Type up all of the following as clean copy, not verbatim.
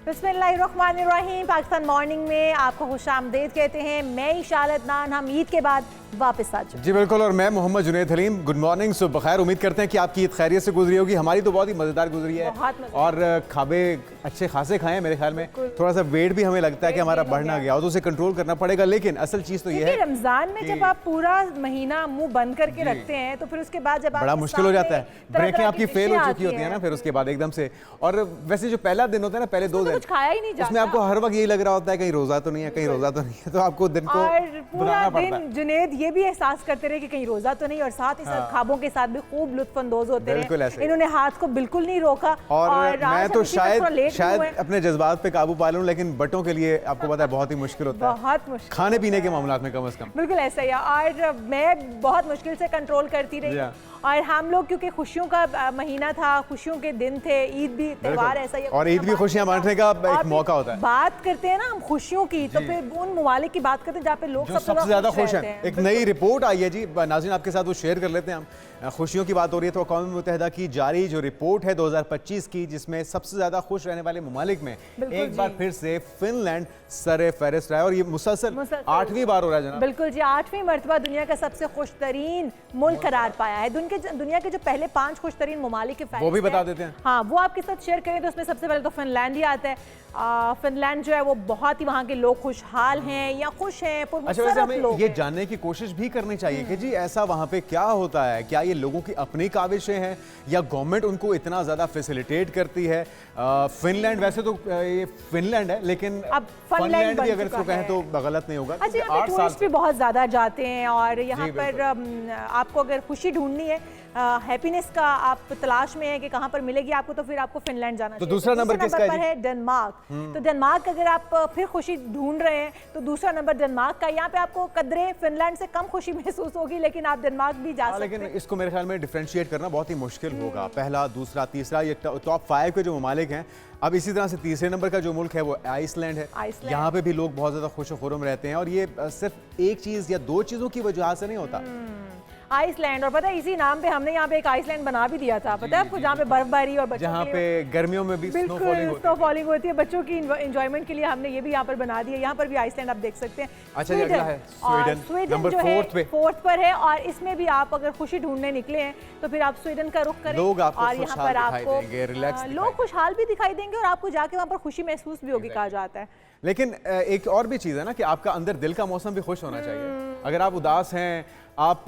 बिस्मिल्लाहिर्रहमानिर्रहीम। पाकिस्तान मॉर्निंग में आपको खुशामदीद कहते हैं। मैं इशाल अदनान, हम ईद के बाद वापस आ चुके। जी बिल्कुल, और मैं मोहम्मद जुनैद हलीम। गुड मॉर्निंग, सुबह खैर। उम्मीद करते हैं कि आपकी ईद खैरियत से गुजरी होगी। हमारी तो बहुत ही मज़ेदार गुजरी है और खाबे अच्छे खासे खाए हैं मेरे ख्याल में। थोड़ा सा वेट भी हमें लगता है कि हमारा बढ़ना गया, तो उसे कंट्रोल करना पड़ेगा। लेकिन असल चीज़ तो ये है रमजान में जब आप पूरा महीना मुंह बंद करके रखते हैं तो फिर उसके बाद जब बड़ा मुश्किल हो जाता है। ब्रेकें आपकी फेल हो चुकी होती है ना फिर उसके बाद एकदम से। और वैसे जो पहला दिन होता है ना, पहले 2 दिन खाया ही नहीं जाता, उसमें आपको हर वक्त यही लग रहा होता है कहीं रोजा तो नहीं है, कहीं रोजा तो नहीं है, तो आपको दिन को पूरा दिन जुनैद ये भी एहसास करते रहे कि कहीं रोजा तो नहीं, और साथ ही साथ ख्वाबों के साथ भी खूब लुत्फ अंदोज होते रहे। इन्होंने हाथ को बिल्कुल नहीं रोका और मैं तो शायद अपने जज्बात पे काबू पा लूं, लेकिन बटों के लिए आपको पता है बहुत ही मुश्किल होता है, बहुत मुश्किल खाने पीने के मामला में कम से कम। बिल्कुल ऐसा ही है, और मैं बहुत मुश्किल से कंट्रोल करती रही। और हम लोग क्योंकि खुशियों का महीना था, खुशियों के दिन थे, ईद भी त्योहार ऐसा ही, और ईद भी खुशियां बांटने का एक मौका होता है। बात करते हैं ना हम खुशियों की, तो फिर उन ममालिक की बात करते हैं जहाँ पे लोग सबसे ज्यादा खुश हैं। एक नई रिपोर्ट आई है जी नाज़रीन, आपके साथ वो शेयर कर लेते हैं हम। खुशियों की बात हो रही है तो अक़वाम मुत्तहिदा की जारी जो रिपोर्ट है 2025 की, जिसमें सबसे ज्यादा खुश रहने वाले ममालिक में एक बार फिर से फिनलैंड सर फहरिस्त रहा है, और ये मुसलसल 8वीं बार हो रहा है जनाब। बिल्कुल जी, 8वीं मरतबा दुनिया का सबसे खुश तरीन मुल्क करार पाया है। दुनिया के जो पहले 5 खुश तरीन ममालिक के वो भी बता देते हैं। हाँ, वो आपके साथ शेयर करें तो उसमें सबसे पहले तो फिनलैंड ही आता है। फिनलैंड जो है वो बहुत ही, वहाँ के लोग खुशहाल हैं या खुश हैं। अच्छा, वैसे हमें ये जानने की कोशिश भी करनी चाहिए कि जी ऐसा वहाँ पे क्या होता है, क्या ये लोगों की अपनी काविशें हैं या गवर्नमेंट उनको इतना ज़्यादा फैसिलिटेट करती है। फिनलैंड वैसे तो ये फिनलैंड है, लेकिन अब फिनलैंड भी अगर इसको कहें तो गलत नहीं होगा। अच्छा, यहाँ पे टूरिस्ट भी बहुत ज़्यादा जाते हैं, और यहाँ पर आपको अगर खुशी ढूंढनी है, हैप्पीनेस का आप तलाश में है कि कहाँ पर मिलेगी आपको, तो फिर आपको फिनलैंड जाना चाहिए। तो दूसरा नंबर किसका है? डेनमार्क। तो डेनमार्क अगर आप फिर खुशी ढूंढ रहे हैं तो दूसरा नंबर डेनमार्क का। यहाँ पे आपको कदरे फिनलैंड से कम खुशी महसूस होगी, लेकिन आप डेनमार्क भी जा सकते हैं। लेकिन इसको मेरे ख्याल में डिफरेंशिएट करना बहुत ही मुश्किल होगा। पहला, दूसरा, तीसरा, ये टॉप 5 के जो ममालिक हैं। अब इसी तरह से तीसरे नंबर का जो मुल्क है वो आइसलैंड है। यहाँ पे भी लोग बहुत ज्यादा खुश खुरम रहते हैं, और ये सिर्फ एक चीज या 2 चीजों की वजह से नहीं होता। आइसलैंड, और पता है इसी नाम पे हमने यहाँ पे एक आइसलैंड बना भी दिया था, पता है आपको, जहाँ पे बर्फबारी और जहाँ पे गर्मियों में भी स्नो फॉलिंग होती है, बच्चों की एंजॉयमेंट के लिए हमने ये भी यहाँ पर बना दिया। यहाँ पर भी आइसलैंड आप देख सकते हैं। अच्छा, अगला है स्वीडन, नंबर 4th पर है, और इसमें भी आप अगर खुशी ढूंढने निकले हैं तो फिर आप स्वीडन का रुख करें, और यहाँ पर आपको लोग खुशहाल भी दिखाई देंगे और आपको जाके वहाँ पर खुशी महसूस भी होगी, कहा जाता है। लेकिन एक और भी चीज़ है ना कि आपका अंदर दिल का मौसम भी खुश होना चाहिए। अगर आप उदास हैं, आप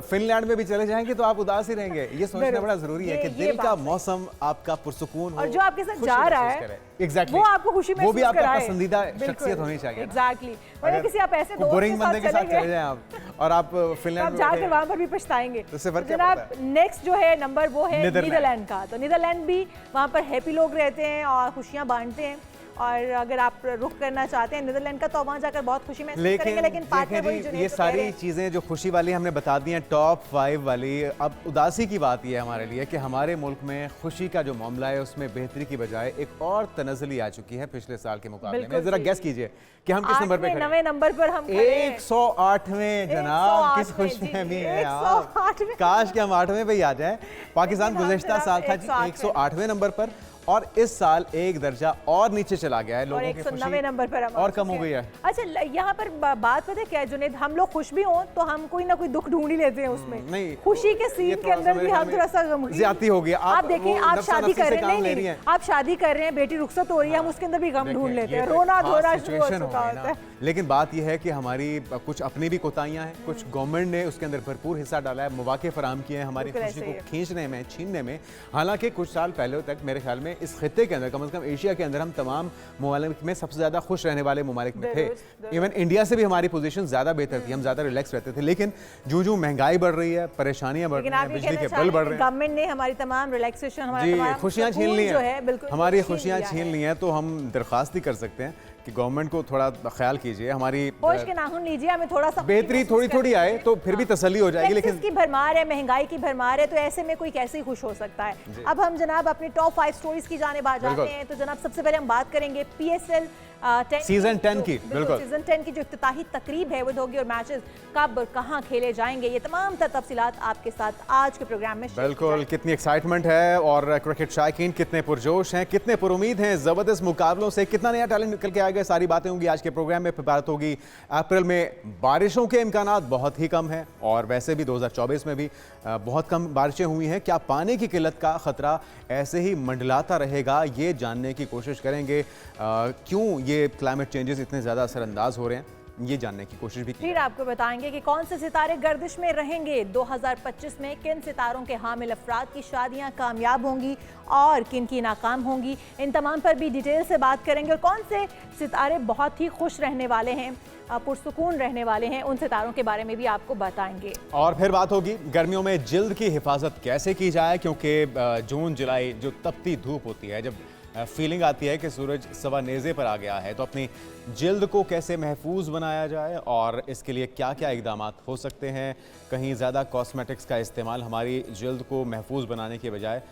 फिनलैंड में भी चले जाएंगे तो आप उदास ही रहेंगे। ये सोचना बड़ा जरूरी है कि दिल का मौसम आपका पुरसुकून हो, और जो आपके साथ जा रहा है एग्जैक्टली वो आपको खुशी महसूस वो भी आपका पसंदीदा शख्सियत होनी चाहिए। एग्जैक्टली, वरना किसी आप ऐसे दोस्त बोरिंग बंदे के साथ चले जाएं आप, और आप फिनलैंड में जाके वहां पर भी पछताएंगे। तो जनाब नेक्स्ट जो है नंबर वो है नीदरलैंड का। तो नीदरलैंड भी, वहां पर हैप्पी लोग रहते हैं और खुशियां बांटते हैं, और अगर आप रुख करना चाहते हैं नीदरलैंड का तो वहाँ जाकर बहुत खुशी महसूस करेंगे। लेकिन ये सारी चीज़ें जो खुशी वाली हमने बता दी हैं, टॉप 5 वाली। अब उदासी की बात यह है हमारे लिए कि हमारे मुल्क में खुशी का जो मामला है उसमें बेहतरी की बजाय एक और तनज़ली आ चुकी है पिछले साल के मुकाबले में। जरा गेस कीजिए कि हम किस नंबर पे खड़े हैं? 9वें नंबर पर हम 108वें जनाब। किस खुशी में भी है आप, काश कि हम 8वें पे ही आ जाएं। पाकिस्तान गुज़श्ता साल था 108वें नंबर पर, और इस साल एक दर्जा और नीचे चला गया है। लोगों की खुशी नंबर पर और कम हो गई है। अच्छा, यहाँ पर बात पता है क्या है जुनैद, हम लोग खुश भी हों तो हम कोई ना कोई दुख ढूंढ ही लेते हैं उसमें। नहीं, खुशी के सीन के अंदर भी हम थोड़ा सा ज्यादती हो गया। आप देखिए, आप शादी कर रहे हैं, आप शादी कर रहे हैं, बेटी रुखसत हो रही है, हम उसके अंदर भी गम ढूंढ लेते हैं, रोना धोना शुरू हो चुका होता है। लेकिन बात यह है कि हमारी कुछ अपनी भी कोताहियां हैं, कुछ गवर्नमेंट ने उसके अंदर भरपूर हिस्सा डाला है, मौके फराहम किए हैं हमारी खुशी को खींचने में, छीनने में। हालांकि कुछ साल पहले तक मेरे ख्याल में इस खित्ते के अंदर, कम से कम एशिया के अंदर, हम तमाम ममालिक में सबसे ज्यादा खुश रहने वाले ममालिक में थे। इवन इंडिया से भी हमारी पोजीशन ज्यादा बेहतर थी, हम ज्यादा रिलैक्स रहते थे। लेकिन जो महंगाई बढ़ रही है, परेशानियां बढ़ रही हैं, बिजली के बिल बढ़ रहे हैं, गवर्नमेंट ने हमारी तमाम रिलैक्सेशन, खुशियां छीन ली हैं, हमारी खुशियां छीन ली हैं, तो हम दरख्वास्त ही कर सकते हैं कि गवर्नमेंट को थोड़ा ख्याल कीजिए, हमारी होश के नाखून लीजिए, हमें थोड़ा सा बेहतरी थोड़ी आए तो फिर भी तसल्ली हो जाएगी। लेकिन की भरमार है, महंगाई की भरमार है, तो ऐसे में कोई कैसे ही खुश हो सकता है। अब हम जनाब अपनी टॉप 5 स्टोरीज की जानिब आ जाते हैं। तो जनाब सबसे पहले हम बात करेंगे PSL सीजन 10 की। बिल्कुल सीजन 10 की जो इफ्तिताही तकरीब है वो होगी और मैचेस कब और कहां खेले जाएंगे, ये तमाम तफसीलात आपके साथ आज के प्रोग्राम में बिल्कुल। कितनी एक्साइटमेंट है और क्रिकेट शायकीन कितने पुरजोश हैं, कितने पुरुमीद हैं जबरदस्त मुकाबलों से, कितना नया टैलेंट निकल के आएगा, सारी बातें होंगी आज के प्रोग्राम में। फिर बात होगी अप्रैल में बारिशों के इम्कानात बहुत ही कम है और वैसे भी 2024 में भी बहुत कम बारिशें हुई हैं। क्या पानी की किल्लत का खतरा ऐसे ही मंडलाता रहेगा, ये जानने की कोशिश करेंगे। क्यों ये क्लाइमेट चेंजेस इतने ज़्यादा असरअंदाज हो रहे हैं, ये जानने की कोशिश भी की। फिर आपको बताएंगे कि कौन से सितारे गर्दिश में रहेंगे 2025 में, किन सितारों के हामिल अफराद की शादियां कामयाब होंगी और किन की नाकाम होंगी। इन तमाम पर भी डिटेल से बात करेंगे और कौन से सितारे बहुत ही खुश रहने वाले हैं, पुरसुकून रहने वाले हैं, उन सितारों के बारे में भी आपको बताएंगे। और फिर बात होगी गर्मियों में जिल्द की हिफाजत कैसे की जाए, क्योंकि जून जुलाई जो तपती धूप होती है, जब फीलिंग आती है कि सूरज सवा नेज़े पर आ गया है, तो अपनी जिल्द को कैसे महफूज बनाया जाए और इसके लिए क्या क्या इकदाम हो सकते हैं। कहीं ज़्यादा कॉस्मेटिक्स का इस्तेमाल हमारी जिल्द को महफूज बनाने के बजाय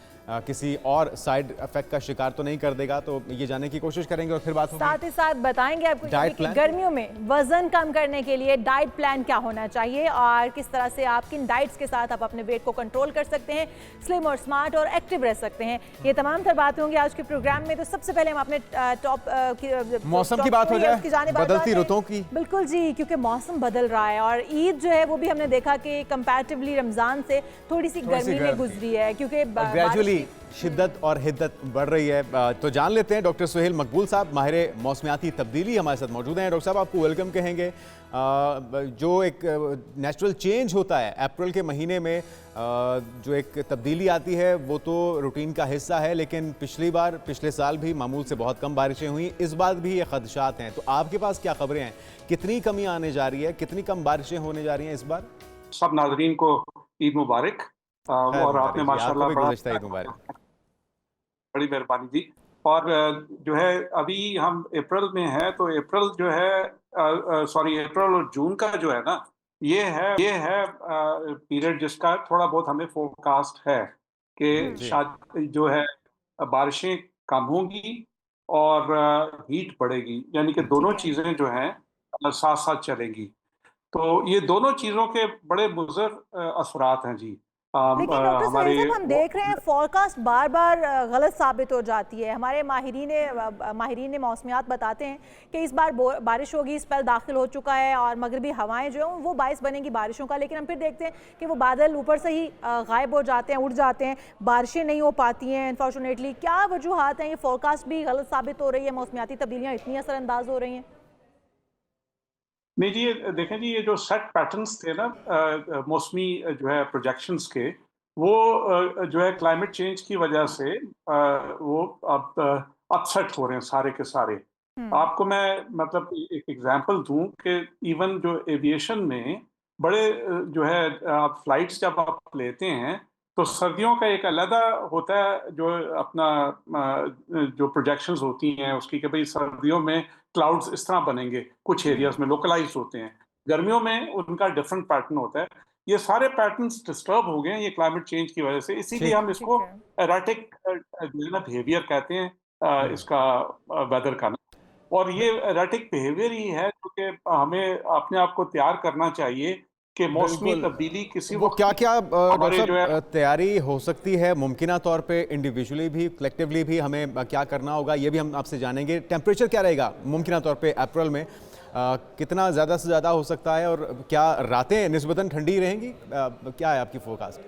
किसी और साइड इफेक्ट का शिकार तो नहीं कर देगा, तो ये जानने की कोशिश करेंगे। और फिर बात होगी, साथ ही साथ बताएंगे आपको डाइट कि प्लान, गर्मियों में वजन कम करने के लिए डाइट प्लान क्या होना चाहिए और किस तरह से आप किन डाइट्स के साथ आप अपने वेट को कंट्रोल कर सकते हैं, स्लिम और स्मार्ट और एक्टिव रह सकते हैं। ये तमाम तर बातें होंगी आज के प्रोग्राम में। तो सबसे पहले हम अपने टॉप मौसम की बात हो जाए, बदलती रुतों की। बिल्कुल जी, क्योंकि मौसम बदल रहा है और ईद जो है वो भी हमने देखा कि कंपैरेटिवली रमजान से थोड़ी सी गर्मी में गुजरी है, क्योंकि ग्रेजुअली शिद्दत और हिद्दत बढ़ रही है। तो जान लेते हैं डॉक्टर सुहेल मकबूल साहब, माहिर मौसमियाती तब्दीली, हमारे साथ मौजूद हैं। डॉक्टर साहब, आपको वेलकम कहेंगे। जो एक नेचुरल चेंज होता है अप्रैल के महीने में, जो एक तब्दीली आती है, वो तो रूटीन का हिस्सा है, लेकिन पिछले साल भी मामूल से बहुत कम बारिशें हुई, इस बार भी ये खदशात हैं। तो आपके पास क्या खबरें हैं, कितनी कमी आने जा रही है, कितनी कम बारिशें होने जा रही हैं इस बार? सब नाजरीन को ईद मुबारक। और आपने माशाल्लाह बड़ी मेहरबानी दी। और जो है अभी हम अप्रैल में हैं, तो अप्रैल जो है अप्रैल और जून का जो है ना, ये है पीरियड जिसका थोड़ा बहुत हमें फोरकास्ट है कि शायद जो है बारिशें कम होंगी और हीट बढ़ेगी, यानी कि दोनों चीज़ें जो हैं साथ साथ चलेंगी। तो ये दोनों चीज़ों के बड़े मुज़र असरात हैं जी। लेकिन डॉक्टर सुहेल साहब, हम देख रहे हैं फोरकास्ट बार बार गलत साबित हो जाती है। हमारे माहिरीन मौसमियात बताते हैं कि इस बार बारिश होगी, स्पेल दाखिल हो चुका है और मगरबी हवाएं जो हैं वो बायस बनेंगी बारिशों का, लेकिन हम फिर देखते हैं कि वो बादल ऊपर से ही गायब हो जाते हैं, उड़ जाते हैं, बारिशें नहीं हो पाती हैं अनफॉर्चुनेटली। क्या वजूहात हैं, ये फोरकास्ट भी गलत साबित हो रही है, मौसमियाती तब्दीलियाँ इतनी असरअंदाज हो रही हैं? नहीं जी, ये देखें जी, ये जो सेट पैटर्न्स थे ना मौसमी जो है प्रोजेक्शंस के, वो जो है क्लाइमेट चेंज की वजह से वो अब अपसेट हो रहे हैं सारे के सारे। आपको मैं मतलब एक एग्जांपल दूं कि इवन जो एविएशन में बड़े जो है आप फ्लाइट्स जब आप लेते हैं, तो सर्दियों का एक अलग होता है जो अपना जो प्रोजेक्शंस होती हैं उसकी, कि भाई सर्दियों में क्लाउड्स इस तरह बनेंगे, कुछ एरियाज में लोकलाइज होते हैं, गर्मियों में उनका डिफरेंट पैटर्न होता है। ये सारे पैटर्न्स डिस्टर्ब हो गए हैं ये क्लाइमेट चेंज की वजह से, इसीलिए हम इसको एराटिक बिहेवियर कहते हैं इसका वेदर का ना। और ये एराटिक बिहेवियर ही है जो कि हमें अपने आप को तैयार करना चाहिए कि मौसमी तब्दीली किसी वो क्या तैयारी हो सकती है मुमकिना तौर पे, इंडिविजुअली भी कलेक्टिवली भी हमें क्या करना होगा, ये भी हम आपसे जानेंगे। टेम्परेचर क्या रहेगा मुमकिना तौर पे अप्रैल में, कितना ज़्यादा से ज़्यादा हो सकता है और क्या रातें निस्बतन ठंडी रहेंगी, क्या है आपकी फोरकास्ट?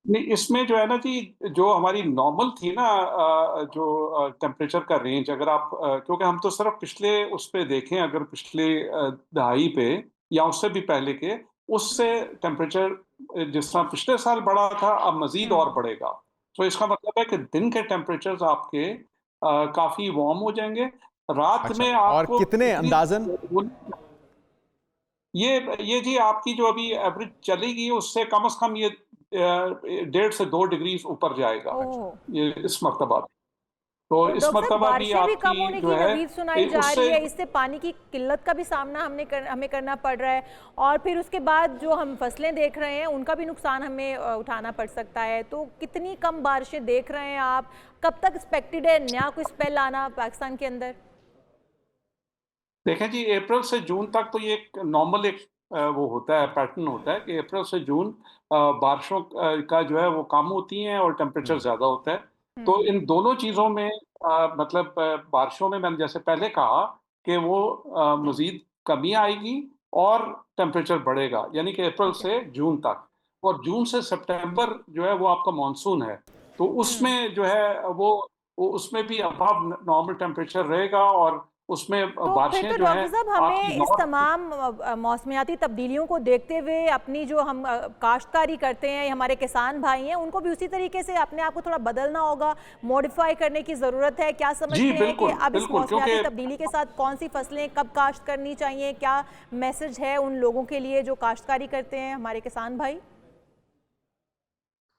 नहीं, इसमें जो है ना जी, जो हमारी नॉर्मल थी ना जो टेम्परेचर का रेंज, अगर आप क्योंकि हम तो सिर्फ पिछले उस पे देखें, अगर पिछले दहाई पे या उससे भी पहले के, उससे टेम्परेचर जिस तरह पिछले साल बढ़ा था, अब मजीद और बढ़ेगा। तो इसका मतलब है कि दिन के टेम्परेचर्स आपके काफी वार्म हो जाएंगे। रात में आपको और कितने अंदाजन? ये जी आपकी जो अभी एवरेज चलेगी उससे कम से कम ये 1.5 से 2 डिग्री ऊपर जाएगा ये इस मर्तबा। तो तो इस डॉक्टर साहब मरतबा भी बारिशें भी कम आपकी होने जो की है नवीद सुनाई जा उससे रही है, इससे पानी की किल्लत का भी सामना हमें करना पड़ रहा है, और फिर उसके बाद जो हम फसलें देख रहे हैं उनका भी नुकसान हमें उठाना पड़ सकता है। तो कितनी कम बारिशें देख रहे हैं आप, कब तक एक्सपेक्टेड है नया कोई स्पेल आना पाकिस्तान के अंदर? देखें जी, अप्रैल से जून तक तो ये एक नॉर्मल एक वो होता है, पैटर्न होता है कि अप्रैल से जून बारिशों का जो है वो कम होती हैं और टेम्परेचर ज़्यादा होता है। तो इन दोनों चीज़ों में मतलब बारिशों में मैंने जैसे पहले कहा कि वो मज़ीद कमी आएगी और टेम्परेचर बढ़ेगा, यानी कि अप्रैल ठीक है। से जून तक। और जून से सितंबर जो है वो आपका मानसून है। तो उसमें जो है वो उसमें भी अबव नॉर्मल टेम्परेचर रहेगा और उसमें तो फिर बारिशें तो जो हैं डॉक्टर साहब आपकी हमें इस नॉर्थ तमाम मौसमियाती तब्दीलियों को देखते हुए अपनी जो हम काश्तकारी करते हैं, हमारे किसान भाई हैं, उनको भी उसी तरीके से अपने आप को थोड़ा बदलना होगा, मॉडिफाई करने की ज़रूरत है। क्या जी, समझते हैं कि बिल्कुल, अब इस बिल्कुल, मौसमियाती क्योंकि तब्दीली के साथ कौन सी फसलें कब काश्त करनी चाहिए? क्या मैसेज है उन लोगों के लिए जो काश्तकारी करते हैं, हमारे किसान भाई?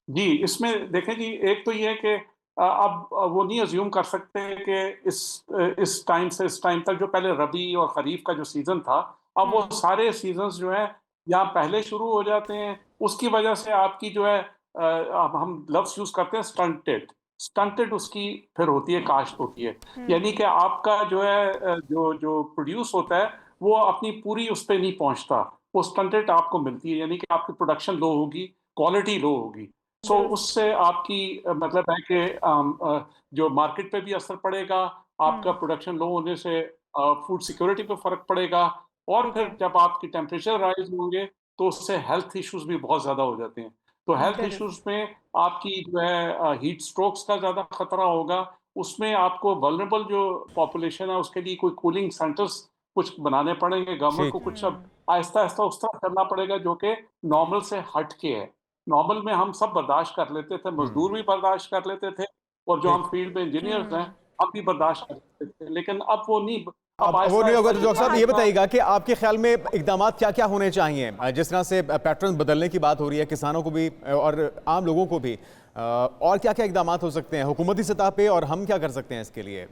जी, इसमें देखें जी, एक तो ये है कि अब वो नहीं अज़्यूम कर सकते कि इस टाइम से इस टाइम तक जो पहले रबी और खरीफ का जो सीज़न था, अब वो हम्म। सारे सीज़न्स जो हैं या पहले शुरू हो जाते हैं। उसकी वजह से आपकी जो है अब हम लफ्ज़ यूज़ करते हैं स्टंटेड, स्टंटेड उसकी फिर होती है, काश्त होती है। यानी कि आपका जो है जो जो प्रोड्यूस होता है, वो अपनी पूरी उस पे नहीं पहुँचता। वो स्टंटेड आपको मिलती है, यानी कि आपकी प्रोडक्शन लो होगी, क्वालिटी लो होगी। सो दुरुस्त। उससे आपकी मतलब है कि जो मार्केट पे भी असर पड़ेगा, आपका हम्म। प्रोडक्शन लो होने से फूड सिक्योरिटी पे फ़र्क पड़ेगा और ठीक फिर है। जब आपकी टेम्परेचर राइज़ होंगे, तो उससे हेल्थ इश्यूज़ भी बहुत ज़्यादा हो जाते हैं। तो हेल्थ दुरुस्त। इश्यूज़ में आपकी जो है हीट स्ट्रोक्स का ज़्यादा खतरा होगा, उसमें आपको वल्नरेबल जो पॉपुलेशन है, उसके लिए कोई कूलिंग सेंटर्स कुछ बनाने पड़ेंगे, गवर्नमेंट को ठीक। कुछ अब आहिस्ता-आहिस्ता उस तरफ करना पड़ेगा जो कि नॉर्मल से हट के है। नॉर्मल में हम सब बर्दाश्त कर लेते थे, मज़दूर भी बर्दाश्त कर लेते थे और जो हम ठीक। फील्ड में इंजीनियर्स हैं, हम्म। हम भी बर्दाश्त कर लेते थे। लेकिन अब वो नहीं, अब अब वो नहीं होगा। आहिस्ता-आहिस्ता तो ये डॉक्टर साहब ये बढ़ेगा। बताइएगा कि आपके ख्याल में इकदाम क्या क्या होने चाहिए, जिस तरह से पैटर्न बदलने की बात हो रही है, किसानों को भी और आम लोगों को भी, और क्या क्या इकदाम हो सकते हैं हुकूमती सतह पे, और हम क्या कर सकते हैं इसके लिए?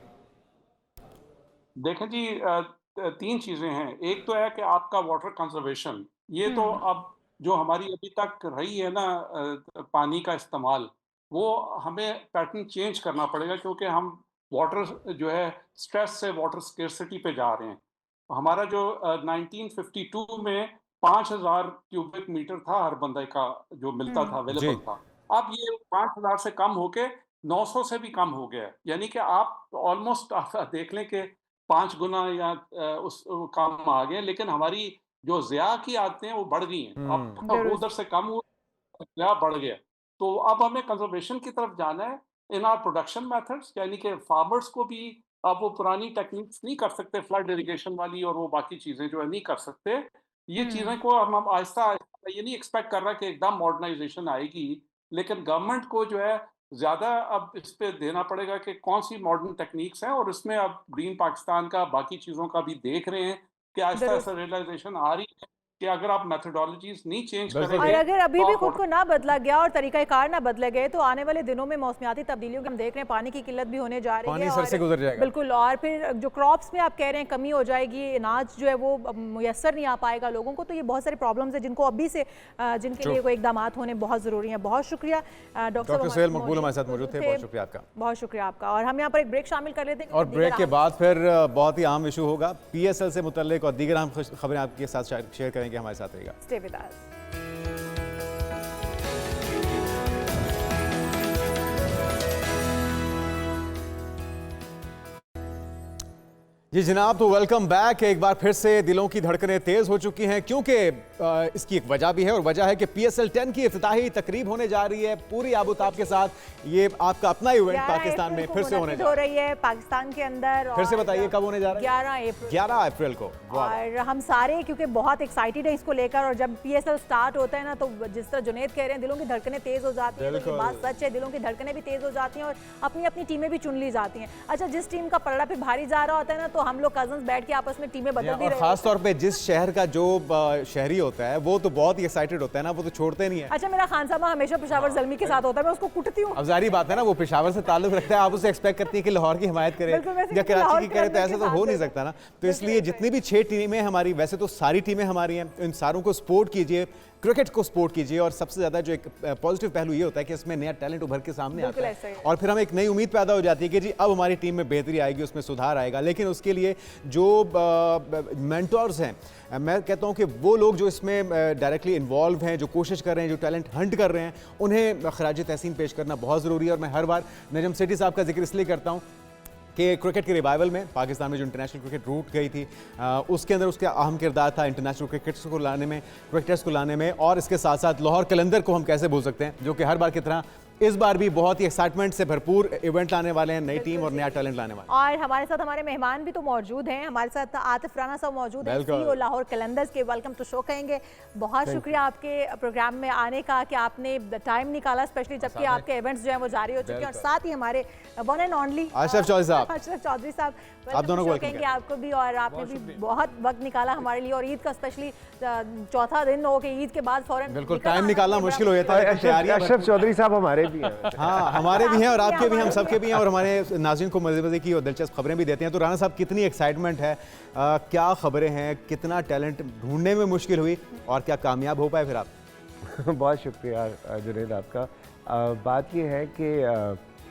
देखें जी, 3 चीज़ें हैं। एक तो है कि आपका वाटर कंज़र्वेशन, ये तो हम्म। अब जो हमारी अभी तक रही है ना पानी का इस्तेमाल, वो हमें पैटर्न चेंज करना पड़ेगा क्योंकि हम वाटर जो है स्ट्रेस से वाटर स्केर्सिटी पे जा रहे हैं। हमारा जो 1952 में 5000 क्यूबिक मीटर था हर बंदे का जो मिलता था, जी। अवेलेबल था। अब ये 5000 से कम होके 900 से भी कम हो गया है। यानी कि आप ऑलमोस्ट आप देख लें कि 5 गुना या उस काम आ गए, लेकिन हमारी जो ज़िया की आदतें हैं वो बढ़ गई हैं। अब वो उधर दुरुस्त। से कम हुआ, ज़िया बढ़ गया। तो अब हमें कंज़र्वेशन की तरफ जाना है इन आवर प्रोडक्शन मेथड्स, यानी कि फार्मर्स को भी अब वो पुरानी टेक्निक्स नहीं कर सकते, फ्लड इरिगेशन वाली और वो बाकी चीज़ें जो है नहीं कर सकते। ये चीज़ें हम्म। को हम आहिस्ता-आहिस्ता, ये नहीं एक्सपेक्ट कर रहा कि एकदम मॉडर्नाइज़ेशन आएगी, लेकिन गवर्नमेंट को जो है ज़्यादा अब इस पे देना पड़ेगा कि कौन-सी मॉडर्न टेक्निक्स हैं और इसमें अब ग्रीन पाकिस्तान का बाकी चीज़ों का भी देख रहे हैं कि आहिस्ता-आहिस्ता दुरुस्त। रियलाइज़ेशन आ रही है कि अगर आप मेथोडोलॉजीज़ नहीं चेंज बिल्कुल और ठीक। करेंगे, अगर अभी तो भी आप खुद वाटर को ना बदला गया और तरीक़ाकार ना बदले गए तो आने वाले दिनों में मौसमियाती तब्दीलियों की हम देख रहे हैं, पानी की किल्लत भी होने जा रही है पानी सर से और गुजर जाएगा। बिल्कुल, और फिर जो क्रॉप्स में आप कह रहे हैं कमी हो जाएगी, अनाज जो है वो मुयस्सर नहीं आ पाएगा लोगों को, तो ये बहुत सारे प्रॉब्लम्स हैं जिनको अभी से जिनके लिए कोई इकदाम होने बहुत ज़रूरी हैं। बहुत शुक्रिया डॉक्टर सुहेल मकबूल हमारे साथ मौजूद थे, बहुत शुक्रिया आपका। बहुत शुक्रिया आपका। और हम यहाँ पर एक ब्रेक शामिल कर लेते हैं और क्योंकि ब्रेक दीगर के बाद फिर बहुत ही अहम इशू होगा PSL से मुतल्लिक, और दीगर अहम खबरें आपके साथ शेयर करेंगे। हमारे साथ रहेगा। Stay with us. जी जनाब, तो वेलकम बैक। एक बार फिर से दिलों की धड़कनें तेज हो चुकी हैं, क्योंकि इसकी एक वजह भी है, और वजह है कि PSL 10 की इफ्तिताही तकरीब होने जा रही है पूरी आबोताब के साथ। ये आपका अपना इवेंट पाकिस्तान में फिर से होने जा रहा रही है पाकिस्तान के अंदर। फिर से बताइए कब होने जा रहा है? 11 अप्रैल को। और हम सारे क्योंकि बहुत एक्साइटेड है इसको लेकर, और जब PSL स्टार्ट होता है ना तो जिस तरह जुनेद कह रहे हैं दिलों की धड़कनें तेज हो जाती हैं, तो ये बात सच है, दिलों की धड़कनें भी तेज हो जाती हैं और अपनी अपनी टीमें भी चुन ली जाती हैं। अच्छा, जिस टीम का पलड़ा फिर भारी जा रहा होता है ना, तो हम लोग कजन्स बैठ के आपस में टीमें बदल भी और रहे खास तौर पे जिस शहर का जो शहरी होता है वो तो बहुत ही एक्साइटेड होता है ना, वो तो छोड़ते नहीं है। अच्छा, मेरा खानसामा हमेशा पेशावर ज़ल्मी के साथ होता है, मैं उसको कुटती हूँ। अब जारी बात है ना, वो पेशावर से ताल्लुक रखता है, आप उसे एक्सपेक्ट करती है कि लाहौर की हिमायत करे या कराची की करे, तो ऐसा तो हो नहीं सकता ना। तो इसलिए जितनी भी 6 टीमें हमारी, वैसे तो सारी टीमें हमारी हैं, इन सारों को सपोर्ट कीजिए, क्रिकेट को सपोर्ट कीजिए। और सबसे ज़्यादा जो एक पॉजिटिव पहलू ये होता है कि इसमें नया टैलेंट उभर के सामने आता है और फिर हमें एक नई उम्मीद पैदा हो जाती है कि जी अब हमारी टीम में बेहतरी आएगी, उसमें सुधार आएगा। लेकिन उसके लिए जो मेंटर्स हैं, मैं कहता हूं कि वो लोग जो इसमें डायरेक्टली इन्वॉल्व हैं, जो कोशिश कर रहे हैं, जो टैलेंट हंट कर रहे हैं, उन्हें खराज तहसीन पेश करना बहुत ज़रूरी है। और मैं हर बार नजम सेठी साहब का जिक्र इसलिए करता हूं कि क्रिकेट के रिवाइवल में पाकिस्तान में जो इंटरनेशनल क्रिकेट रूट गई थी, उसके अंदर उसका अहम किरदार था इंटरनेशनल क्रिकेटर्स को लाने में। और इसके साथ साथ लाहौर कलंदर को हम कैसे भूल सकते हैं, जो कि हर बार की तरह इस बार भी बहुत ही एक्साइटमेंट से भरपूर इवेंट लाने वाले हैं, नई टीम और नया टैलेंट लाने वाले हैं। और हमारे साथ हमारे मेहमान भी तो मौजूद हैं, हमारे साथ आतिफ राना साहब मौजूद हैं, CEO लाहौर कलंदर्स के। वेलकम टू शो कहेंगे। बहुत शुक्रिया आपके प्रोग्राम में आने का कि आपने टाइम निकाला, स्पेशली जबकि आपके इवेंट्स जो हैं वो जारी हो चुके हैं। और साथ ही हमारे one and only Ashraf Chaudhary साहब, आप दोनों को कहेंगे आपको भी, और आपने भी बहुत वक्त निकाला हमारे लिए। और ईद का स्पेशली चौथा दिन हो के ईद के बाद फौरन बिल्कुल टाइम निकालना मुश्किल हो जाता है। अशरफ चौधरी साहब हमारे भी हैं। हाँ, हमारे भी हैं और आपके भी हैं, हम सबके भी हैं, और हमारे नाज़रीन को मज़े मज़े की और दिलचस्प खबरें भी देते हैं। तो राना साहब, कितनी एक्साइटमेंट है, क्या खबरें हैं, कितना टैलेंट ढूंढने में मुश्किल हुई और क्या कामयाब हो पाए फिर आप? बहुत शुक्रिया जुनैद आपका। बात ये है कि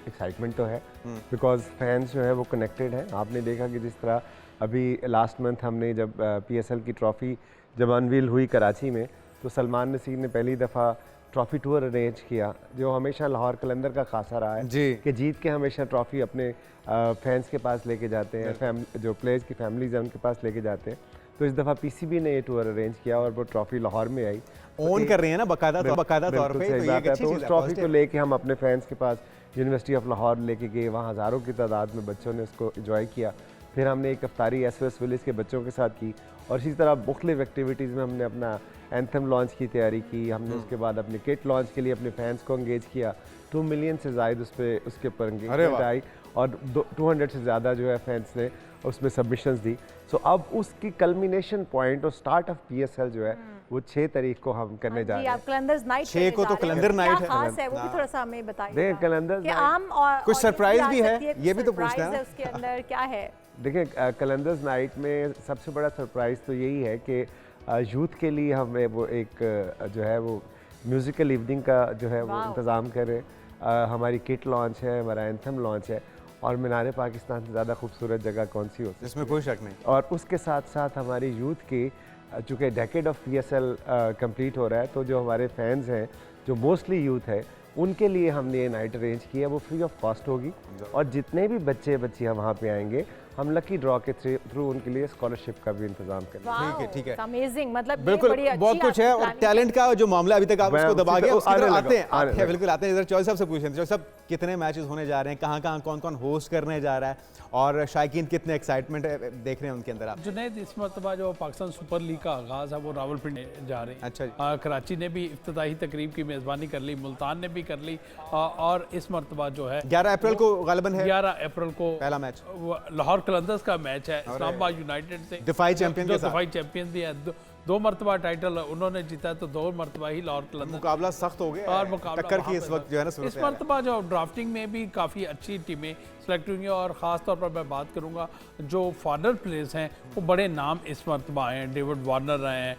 एक्साइटमेंट तो है, बिकॉज फैंस जो है वो कनेक्टेड हैं। आपने देखा कि जिस तरह अभी लास्ट मंथ हमने जब PSL की ट्रॉफ़ी जब अनवील हुई कराची में, तो सलमान नसीर ने पहली दफ़ा ट्रॉफ़ी टूर अरेंज किया, जो हमेशा लाहौर कलंदर का खासा रहा है जी, कि जीत के हमेशा ट्रॉफ़ी अपने फैंस के पास लेके जाते हैं, जो प्लेयर्स की फैमिलीज हैं उनके पास लेके जाते हैं। तो इस दफ़ा PCB ने ये टूर अरेंज किया और वो ट्रॉफ़ी लाहौर में आई, ओन कर रहे हैं ना बकायदा तौर पे। तो उस ट्रॉफ़ी को लेके हम अपने फैंस के पास यूनिवर्सिटी ऑफ लाहौर लेके गए, वहाँ हज़ारों की तादाद में बच्चों ने उसको इंजॉय किया। फिर हमने एक अफ्तारी SOS विलेज के बच्चों के साथ की, और इसी तरह मुख्तलिफ एक्टिविटीज़ में हमने अपना एंथम लॉन्च की तैयारी की। हमने उसके बाद अपने किट लॉन्च के लिए अपने फैंस को एंगेज किया। 2 मिलियन से ज़ायद उसके ऊपर एंगेजमेंट आई, और 200 से ज़्यादा जो है फैंस ने उसमें सबमिशंस दी। सो अब उसकी कल्मिनेशन पॉइंट और स्टार्ट ऑफ PSL जो है वो 6 तारीख को हम करने जा रहे हैं। कलंदर्स नाइट 6 को तो कलंदर नाइट है, खास है वो भी थोड़ा सा हमें बताइए। देखिए कलंदर्स आम और कुछ सरप्राइज भी है, ये भी तो पूछना है उसके अंदर क्या है। देखिए कलंदर्स नाइट में सबसे बड़ा सरप्राइज़ तो यही है कि यूथ के लिए हमें वो एक जो है वो म्यूज़िकल इवनिंग का जो है वो इंतज़ाम कर रहे हैं। हमारी किट लॉन्च है, हमारा एंथम लॉन्च है, और मीनार पाकिस्तान से ज़्यादा खूबसूरत जगह कौन सी होती है, इसमें कोई शक नहीं। और उसके साथ साथ हमारी यूथ की, चूँकि डेकेड ऑफ PSL कंप्लीट हो रहा है, तो जो हमारे फैंस हैं जो मोस्टली यूथ है, उनके लिए हमने ये नाइट अरेंज की है। वो फ्री ऑफ कॉस्ट होगी, और जितने भी बच्चे बच्चियाँ वहाँ पे आएंगे, हम लकी ड्रॉ के थ्रू उनके लिए स्कॉलरशिप का भी इंतजाम करेंगे। ठीक है, अमेजिंग, मतलब बिल्कुल बहुत कुछ है। और टैलेंट का जो मामला अभी तक आप उसको दबा गए, उसकी तरफ आते हैं बिल्कुल आते हैं। इधर चौधरी साहब से पूछें, चौधरी साहब कितने मैचेस होने जा रहे हैं, कहाँ कौन कौन होस्ट करने जा रहा है, और शायकीन कितने एक्साइटमेंट देख रहे हैं उनके अंदर आप? जुनैद, इस मरतबा जो पाकिस्तान सुपर लीग का आगाज़ है वो रावलपिंडी जा रहे हैं। अच्छा, कराची ने भी इफ्तिताही तकरीब की मेज़बानी कर ली, मुल्तान ने भी कर ली, और इस मरतबा जो है 11 अप्रैल को गालिबन है, 11 अप्रैल को पहला मैच लाहौर कलंदर्स का मैच है इस्लामाबाद यूनाइटेड से, दिफाई चैंपियन के साथ। दिफाई चैंपियन भी है, 2 मरतबा टाइटल उन्होंने जीता है, तो 2 मरतबा ही लाहौर कलंदर। मुकाबला सख्त हो गया और मुकाबला टक्कर की इस वक्त जो है ना। इस मरतबा जो ड्राफ्टिंग में भी काफ़ी अच्छी टीमें सेलेक्ट हुई हैं, और ख़ास तौर पर मैं बात करूंगा जो फॉरनर प्लेयर्स हैं वो बड़े नाम इस मरतबा आए हैं। डेविड वार्नर आए हैं,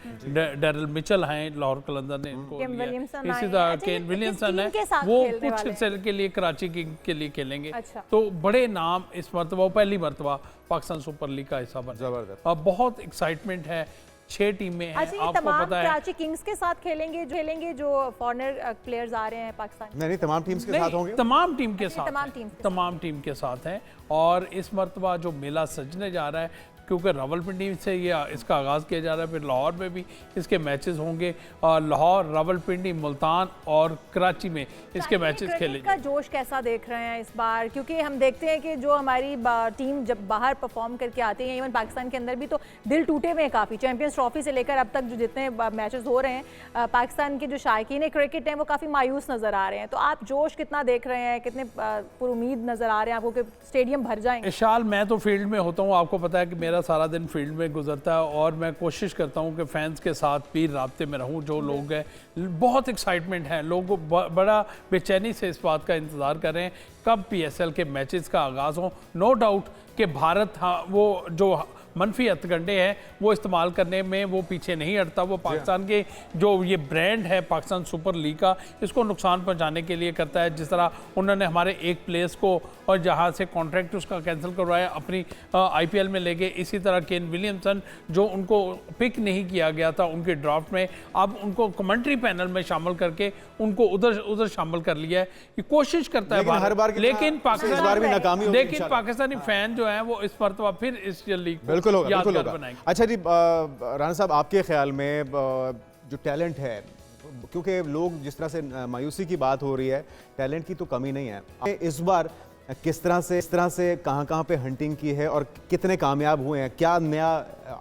डेरिल मिचेल हैं, लाहौर कलंदर ने इनको लिया। इसी तरह केन विलियमसन है, वो कुछ सेल के लिए कराची के लिए खेलेंगे। तो बड़े नाम इस मरतबा पहली मरतबा पाकिस्तान सुपर लीग का हिस्सा बने। जबरदस्त, बहुत एक्साइटमेंट है। 6 टीमें हैं, आपको पता है। कराची किंग्स के साथ खेलेंगे जो फॉरनर प्लेयर्स आ रहे हैं पाकिस्तान। नहीं, तमाम टीम्स के साथ होंगे, तमाम टीम के साथ, तमाम टीम के साथ हैं। और इस मरतबा जो मेला सजने जा रहा है क्योंकि रावलपिंडी से ये इसका आगाज़ किया जा रहा है, फिर लाहौर में भी इसके मैचेस होंगे, और लाहौर, रावलपिंडी, मुल्तान और कराची में इसके मैचेस खेले का जोश कैसा देख रहे हैं इस बार? क्योंकि हम देखते हैं कि जो हमारी टीम जब बाहर परफॉर्म करके आती है, इवन पाकिस्तान के अंदर भी, तो दिल टूटे हुए हैं काफ़ी। चैंपियंस ट्रॉफी से लेकर अब तक जो जितने मैचेस हो रहे हैं, पाकिस्तान के जो शायकीन क्रिकेट हैं वो काफ़ी मायूस नज़र आ रहे हैं। तो आप जोश कितना देख रहे हैं, कितने पुरुमीद नज़र आ रहे हैं आपको कि स्टेडियम भर जाएंगे? इशाल, मैं तो फील्ड में होता हूँ, आपको पता है कि मेरा सारा दिन फील्ड में गुजरता है, और मैं कोशिश करता हूँ कि फैंस के साथ भी राब्ते में रहूँ। जो लोग हैं, बहुत एक्साइटमेंट है, लोग बड़ा बेचैनी से इस बात का इंतज़ार कर रहे हैं कब PSL के मैचेस का आगाज़ हो। नो डाउट कि भारत, हाँ, वो जो मनफी हथकंडे हैं वो इस्तेमाल करने में वो पीछे नहीं हटता। वो पाकिस्तान के जो ये ब्रांड है पाकिस्तान सुपर लीग का, इसको नुकसान पहुंचाने के लिए करता है। जिस तरह उन्होंने हमारे एक प्लेयर्स को और जहां से कॉन्ट्रैक्ट उसका कैंसिल करवाया, अपनी IPL में ले गए। इसी तरह केन विलियमसन, जो उनको पिक नहीं किया गया था उनके ड्राफ्ट में, अब उनको कमेंट्री पैनल में शामिल करके उनको उधर शामिल कर लिया है। ये कोशिश करता है हर बार, लेकिन पाकिस्तानी फैन जो है वो इस मरतबा फिर इस लीग बिल्कुल होगा। अच्छा जी, राना साहब, आपके ख्याल में जो टैलेंट है, क्योंकि लोग जिस तरह से मायूसी की बात हो रही है, टैलेंट की तो कमी नहीं है, इस बार किस तरह से कहाँ पे हंटिंग की है और कितने कामयाब हुए हैं, क्या नया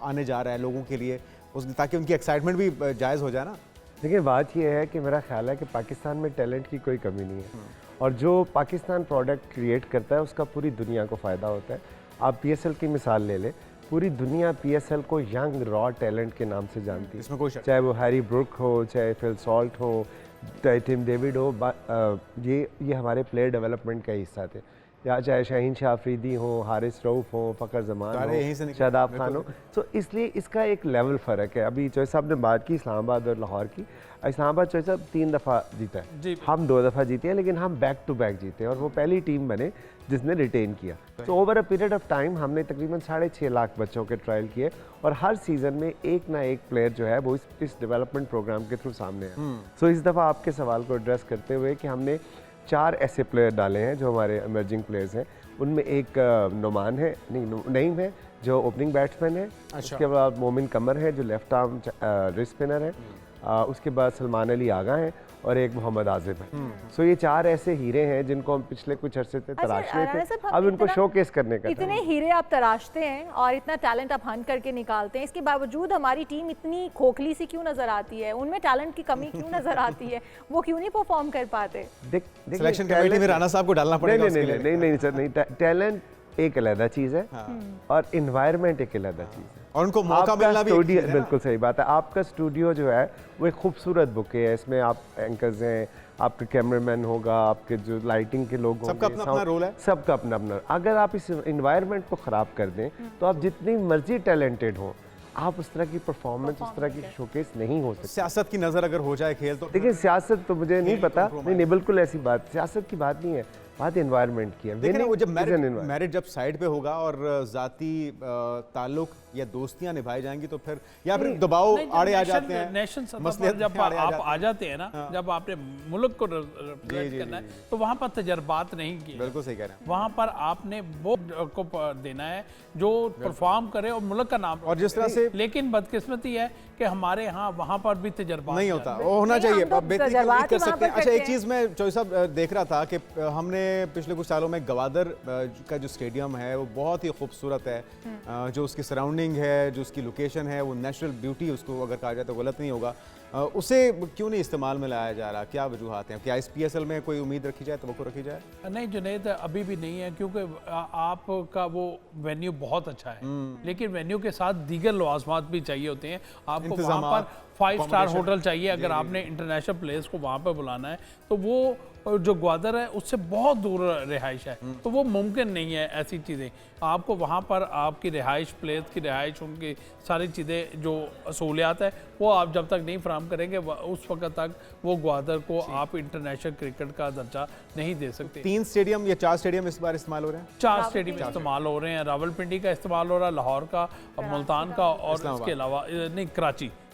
आने जा रहा है लोगों के लिए, ताकि उनकी एक्साइटमेंट भी जायज़ हो जाए ना? देखिए, बात यह है कि मेरा ख्याल है कि पाकिस्तान में टैलेंट की कोई कमी नहीं है, और जो पाकिस्तान प्रोडक्ट क्रिएट करता है उसका पूरी दुनिया को फ़ायदा होता है। आप PSL की मिसाल ले लें, पूरी दुनिया PSL को यंग रॉ टैलेंट के नाम से जानती है, इसमें कोई चाहे वो हैरी ब्रुक हो, चाहे फिल सॉल्ट हो, चाहे टिम डेविड हो, ये हमारे प्लेयर डेवलपमेंट का हिस्सा थे, या चाहे शाहीन शाह अफरीदी हो, हारिस रऊफ़ हो, फ़खर जमान हो, शादाब खान हो। तो इसलिए इसका एक लेवल फ़र्क है। अभी चौधरी साहब ने बात की इस्लामाबाद और लाहौर की। इस्लामाबाद चौधरी साहब 3 दफ़ा जीता है, हम 2 दफ़ा जीते हैं, लेकिन हम बैक टू बैक जीते हैं, और वो पहली टीम बने जिसने रिटेन किया। तो over a period of time हमने तकरीबन 6.5 लाख बच्चों के ट्रायल किए, और हर सीज़न में एक ना एक प्लेयर जो है वो इस डेवलपमेंट प्रोग्राम के थ्रू सामने है। सो इस दफ़ा आपके सवाल को एड्रेस करते हुए कि हमने 4 ऐसे प्लेयर डाले हैं जो हमारे इमर्जिंग प्लेयर्स हैं। उनमें एक नुमान है, नईम है जो ओपनिंग बैट्समैन है। अच्छा। उसके बाद मोमिन कमर है जो लेफ्ट आर्म रिस्ट स्पिनर है। उसके बाद सलमान अली आगा हैं, और एक मोहम्मद आजिम है। सो ये 4 ऐसे हीरे हैं जिनको हम पिछले कुछ अरसे से तलाश रहे थे, अब उनको शोकेस करने का। इतने हीरे आप तराशते हैं और इतना टैलेंट आप हंट करके निकालते हैं, इसके बावजूद हमारी टीम इतनी खोखली सी क्यों नजर आती है? उनमें टैलेंट की कमी क्यों नजर आती है? वो क्यों नहीं परफॉर्म कर पाते? सिलेक्शन कमेटी में राना साहब को डालना पड़ेगा। नहीं सर, नहीं। टैलेंट एक अलग चीज़ है, और इन्वायरमेंट एक अलग चीज़ है, और उनको मौका मिलना भी स्टूडियो, बिल्कुल सही बात है। आपका स्टूडियो जो है वो एक खूबसूरत बुक है, इसमें आप एंकर्स हैं, आपके कैमरामैन होगा, आपके जो लाइटिंग के लोग होंगे, सबका अपना अपना रोल है, सबका अपना अपना। अगर आप इस इन्वायरमेंट को ख़राब कर दें तो आप जितनी मर्जी टैलेंटेड हो, आप उस तरह की परफॉर्मेंस, उस तरह की शोकेस नहीं हो सकती। सियासत की नज़र अगर हो जाए खेल तो देखिए, सियासत तो मुझे नहीं पता, नहीं बिल्कुल ऐसी बात, सियासत की बात नहीं है, बात एनवायरनमेंट की है। देखिए ना, वो जब मैरिज जब साइड पे होगा और जाती ताल्लुक या दोस्तियां निभाई जाएंगी तो फिर, या फिर दबाव आड़े आ जाते हैं, नेशन सतह पर जब आप आ जाते हैं ना, जब आपने मुल्क को रिप्रेजेंट करना है, तो वहाँ पर तजर्बात नहीं किए। बिल्कुल सही कह रहे हैं। वहाँ पर आपने वो को देना है जो परफॉर्म करे और मुल्क का नाम, और जिस तरह से, लेकिन बदकिस्मती है कि हमारे यहाँ वहाँ पर भी तजर्बा नहीं होता, वो होना चाहिए, बेहतरीन कर सकते हैं। अच्छा, एक चीज़ मैं चौधरी साहब देख रहा था कि हमने पिछले कुछ सालों में गवादर का जो स्टेडियम है वो बहुत ही खूबसूरत है, जो उसकी सराउंडिंग है, जो उसकी लोकेशन है, वो नेचुरल ब्यूटी उसको अगर कहा जाए तो गलत नहीं होगा, उसे क्यों नहीं इस्तेमाल में लाया जा रहा? क्या वजूहात हैं? क्या इस PSL में कोई उम्मीद रखी जाए, तो रखी जाए? नहीं जुनैद, अभी भी नहीं है, क्योंकि आपका वो वेन्यू बहुत अच्छा है, लेकिन वेन्यू के साथ दीगर लवाजमात भी चाहिए होते हैं। आपको वहाँ पर 5 स्टार होटल चाहिए, अगर आपने इंटरनेशनल प्लेस को वहाँ पर बुलाना है, तो वो जो ग्वादर है उससे बहुत दूर रिहाइश है, तो वो मुमकिन नहीं है ऐसी चीज़ें। आपको वहाँ पर आपकी रिहाइश, प्लेस की रिहाइश, उनकी सारी चीज़ें जो सहूलियात है वो आप जब तक नहीं फराम करेंगे, उस वक्त तक वो ग्वादर को आप इंटरनेशनल क्रिकेट का दर्जा नहीं दे सकते। 3 स्टेडियम या 4 स्टेडियम इस बार इस्तेमाल हो रहे हैं? 4 स्टेडियम इस्तेमाल हो रहे हैं। रावलपिंडी का इस्तेमाल हो रहा है, लाहौर का, मुल्तान का, और इसके अलावा नहीं,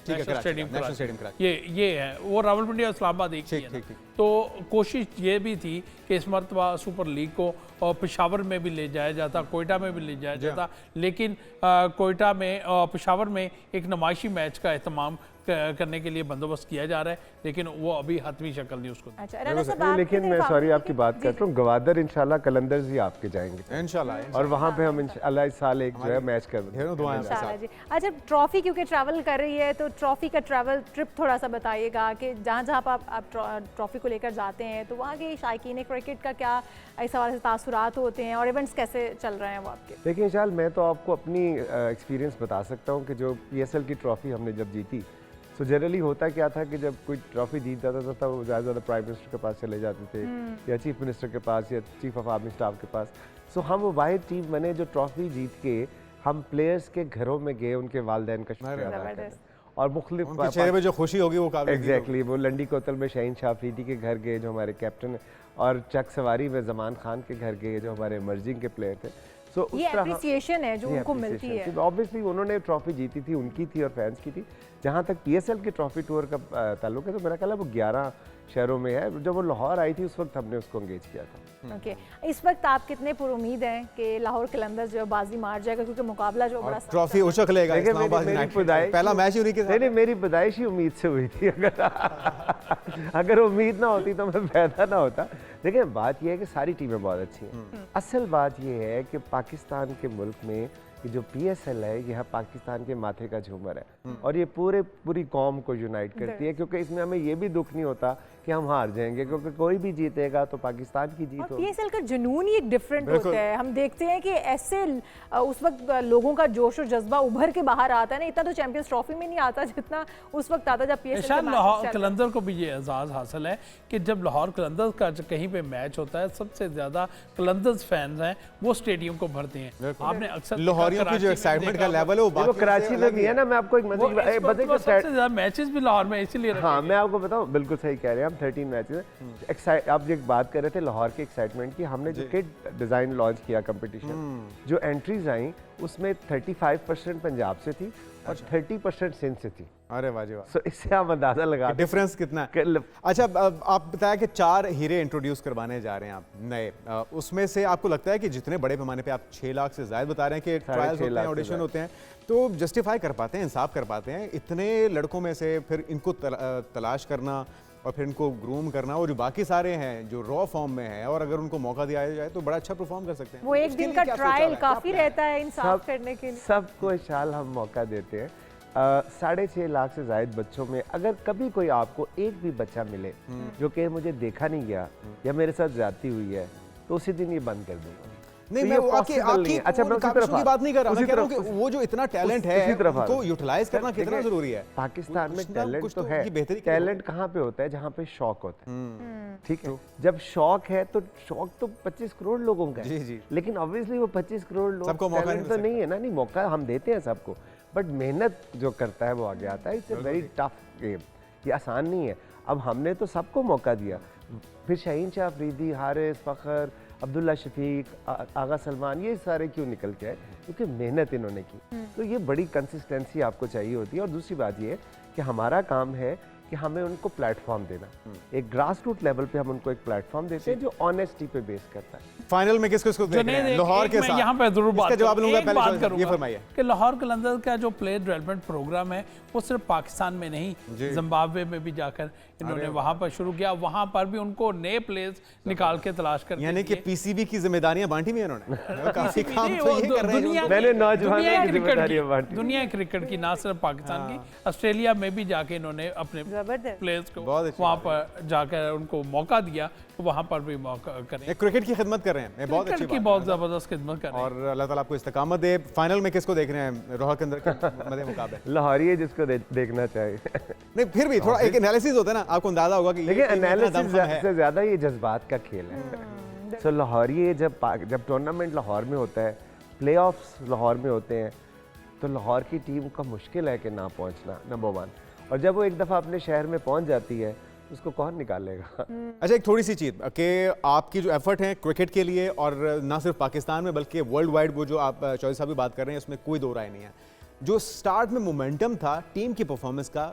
ठीक है, कराची स्टेडियम का, नेशनल स्टेडियम कराची। ये है वो, रावलपिंडी और इस्लामाबाद एक ही है ना। ठीक। तो कोशिश ये भी थी कि इस मरतबा सुपर लीग को और पेशावर में भी ले जाया जाता, कोयटा में भी ले जाया जाता, लेकिन कोयटा में और पेशावर में एक नुमाइशी मैच का एहतमाम करने के लिए बंदोबस्त किया जा रहा है, लेकिन वो अभी हतमी शक्ल नहीं उसको। अच्छा राना साहब, आप लेकिन मैं सॉरी आपकी बात जी, करता हूँ, गवादर इंशाल्लाह कलंदर्स ही आपके जाएंगे इंशाल्लाह। और वहाँ पे हम इंशाल्लाह इस साल एक जो है मैच कर ढेरों दुआएं आपके इंशाल्लाह साथ। जी। अच्छा, ट्रॉफी क्योंकि ट्रैवल कर रही है, तो ट्रॉफी का ट्रैवल ट्रिप थोड़ा सा बताइएगा कि जहाँ जहाँ पर आप ट्रॉफी को लेकर जाते हैं, तो वहाँ के शायकीन क्रिकेट का क्या इस हवाले से तासुरात होते हैं और इवेंट्स कैसे चल रहे हैं वो आपके? देखिए शाल, मैं तो आपको अपनी एक्सपीरियंस बता सकता हूँ कि जो PSL की ट्रॉफी हमने जब जीती, तो जनरली होता क्या था कि जब कोई ट्रॉफी जीत जाता था वो ज़्यादा प्राइम मिनिस्टर के पास चले जाते थे या चीफ मिनिस्टर के पास या चीफ ऑफ आर्मी स्टाफ के पास। सो हम वो वाहिद टीम बने जो ट्रॉफी जीत के हम प्लेयर्स के घरों में गए उनके वालदैन का शुक्रिया अदा करने, और मुख्तलिफ उनके चेहरे पे जो खुशी होगी वो काबिल एग्जैक्टली वो लंडी कोतल में शहीन शाह अफरीदी के घर गए जो हमारे कैप्टन हैं, और चक सवारी में जमान खान के घर गए जो हमारे इमर्जिंग के प्लेयर थे। सो ये एप्रिसिएशन है जो उनको मिलती है। ऑब्वियसली उन्होंने ट्रॉफी जीती थी, उनकी थी और फैंस की थी। जहाँ तक PSL की ट्रॉफी टूर का ताल्लुक है, तो मेरा ख्याल है वो 11 शहरों में है। जब वो लाहौर आई थी उस वक्त हमने उसको एंगेज किया था। ओके, इस वक्त आप कितने पुरुमीद हैं कि लाहौर कलंदर्स जो बाजी मार जाएगा, क्योंकि मुकाबला जो बड़ा ट्रॉफी उछक लेगा इस्लामाबाद यूनाइटेड। पहला मैच ही उन्हीं के साथ। नहीं, मेरी पैदाइशी उम्मीद से हुई थी। अगर उम्मीद ना होती तो मैं पैदा ना होता। देखिए बात यह है कि सारी टीमें बहुत अच्छी हैं। असल बात यह है कि पाकिस्तान के मुल्क में कि जो PSL है यह पाकिस्तान के माथे का झूमर है और ये पूरी कौम को यूनाइट करती है, क्योंकि इसमें हमें ये भी दुख नहीं होता कि हम हार जाएंगे, क्योंकि कोई भी जीतेगा तो पाकिस्तान की जीत होगी। PSL का जुनून ही एक डिफरेंट होता है। हम देखते हैं कि ऐसे उस वक्त लोगों का जोश और जज्बा उभर के बाहर आता है ना, इतना तो चैंपियंस ट्रॉफी में नहीं आता जितना उस वक्त आता जब PSL के लाहौर कलंदर को भी ये एजाज़ हासिल है कि जब लाहौर कलंदर का कहीं पे मैच होता है, सबसे ज़्यादा कलंदर्स फैंस हैं वो स्टेडियम को भरते हैं। आपने अक्सर लाहौरियों की जो एक्साइटमेंट का लेवल है वो कराची में भी है ना। मैं आपको एक सबसे मैचेस भी लाहौर में इसीलिए। हाँ, मैं आपको बताऊं, बिल्कुल सही कह रहे हैं हम। 13 मैचेस आप जो बात कर रहे थे लाहौर के एक्साइटमेंट की, हमने जो किट डिजाइन लॉन्च किया कंपटीशन, जो एंट्रीज आई उसमें 35% पंजाब से थी और 30% सिंध से थी। अरे वाह जी वाह। सो इससे आप अंदाजा लगा डिफरेंस कितना है। अच्छा, आप बताया कि 4 हीरे इंट्रोड्यूस करवाने जा रहे हैं आप नए, उसमें से आपको लगता है कि जितने बड़े पैमाने पे आप 6 लाख से ज्यादा बता रहे हैं कि ट्रायल्स होते हैं, ऑडिशन होते हैं, तो जस्टिफाई कर पाते हैं, इंसाफ कर पाते हैं इतने लड़कों में से फिर इनको तलाश करना और फिर इनको ग्रूम करना, और जो बाकी सारे हैं जो रॉ फॉर्म में हैं, और अगर उनको मौका दिया जाए तो बड़ा अच्छा परफॉर्म कर सकते हैं। वो एक दिन का ट्रायल काफी रहता है इंसाफ करने के लिए। सबको शाल हम मौका देते हैं। 6.5 लाख से ज्यादा बच्चों में अगर कभी कोई आपको एक भी बच्चा मिले जो कि मुझे देखा नहीं गया या मेरे साथ ज्यादती हुई है, तो उसी दिन ये बंद कर दूंगा। नहीं, मैं अच्छा मैं की बात नहीं कर रहा, मैं कह रहा हूं कि वो जो इतना टैलेंट है उसको यूटिलाइज करना कितना जरूरी है। पाकिस्तान में टैलेंट तो है, टैलेंट कहाँ पे होता है? जहाँ पे शौक होता है। ठीक है, जब शौक है तो शौक तो 25 करोड़ लोगों का है, लेकिन ऑब्वियसली वो 25 करोड़ लोग सबको मौका तो नहीं है ना। नहीं, मौका हम देते हैं सबको, बट मेहनत जो करता है वो आगे आता है। It's a very tough game, ये आसान नहीं है। अब हमने तो सबको मौका दिया, फिर शहीन शाह अफरीदी, हारिस, फखर, अब्दुल्ला शफीक, आगा सलमान, ये सारे क्यों निकल के आए? क्योंकि मेहनत इन्होंने की। तो ये बड़ी कंसिस्टेंसी आपको चाहिए होती है। और दूसरी बात ये है कि हमारा काम है कि हमें उनको प्लेटफॉर्म देना, एक ग्रास रूट लेवल पे हम उनको एक प्लेटफॉर्म देते हैं जो ऑनेस्टी पे बेस करता है। फाइनल में किसको देख रहे हैं? लाहौर के साथ यहाँ पे जरूर बात जवाब लूंगा, एक बात करूंगा, ये फरमाइए कि लाहौर कलंदर का जो प्लेयर डेवलपमेंट प्रोग्राम है वो सिर्फ पाकिस्तान में नहीं, जिम्बाब्वे में भी जाकर इन्होंने वहां पर शुरू किया। वहां पर भी उनको नए प्लेयर्स निकाल के तलाश कर, यानी कि PCB की जिम्मेदारियां बांटी भी इन्होंने काफी काम तो ये कर रहे हैं। मैंने नौजवानों की जिम्मेदारियां बांटी, दुनिया क्रिकेट की, ना सिर्फ पाकिस्तान की, ऑस्ट्रेलिया में भी जाके इन्होंने अपने प्लेयर्स को वहां पर जाकर उनको मौका दिया, तो वहां पर भी मौका करें। क्रिकेट की खिदमत कर रहे हैं, बहुत अच्छी बात, बहुत जबरदस्त खिदमत कर रहे हैं और अल्लाह ताला आपको इस्तकामत दे। फाइनल में किसको देख रहे हैं लाहौर के अंदर के मुकाबले? लाहौर ही जिसको देखना चाहिए। नहीं, फिर भी थोड़ा एक एनालिसिस होता है ना, आपको अंदाजा होगा कि देखिए एनालिसिस से ज्यादा ये जज्बात का खेल है। सो लाहौर ये जब टूर्नामेंट लाहौर में होता है, प्लेऑफ्स लाहौर में होते हैं, तो लाहौर की टीम का मुश्किल है कि ना पहुंचना, नंबर 1। और जब वो एक दफ़ा अपने शहर में पहुंच जाती है उसको कौन निकालेगा? अच्छा, एक थोड़ी सी चीज़ कि आपकी जो एफर्ट है क्रिकेट के लिए, और ना सिर्फ पाकिस्तान में बल्कि वर्ल्ड वाइड, वो जो आप चौधरी साहब की बात कर रहे हैं, इसमें कोई दो राय नहीं है, जो स्टार्ट में मोमेंटम था टीम की परफॉर्मेंस का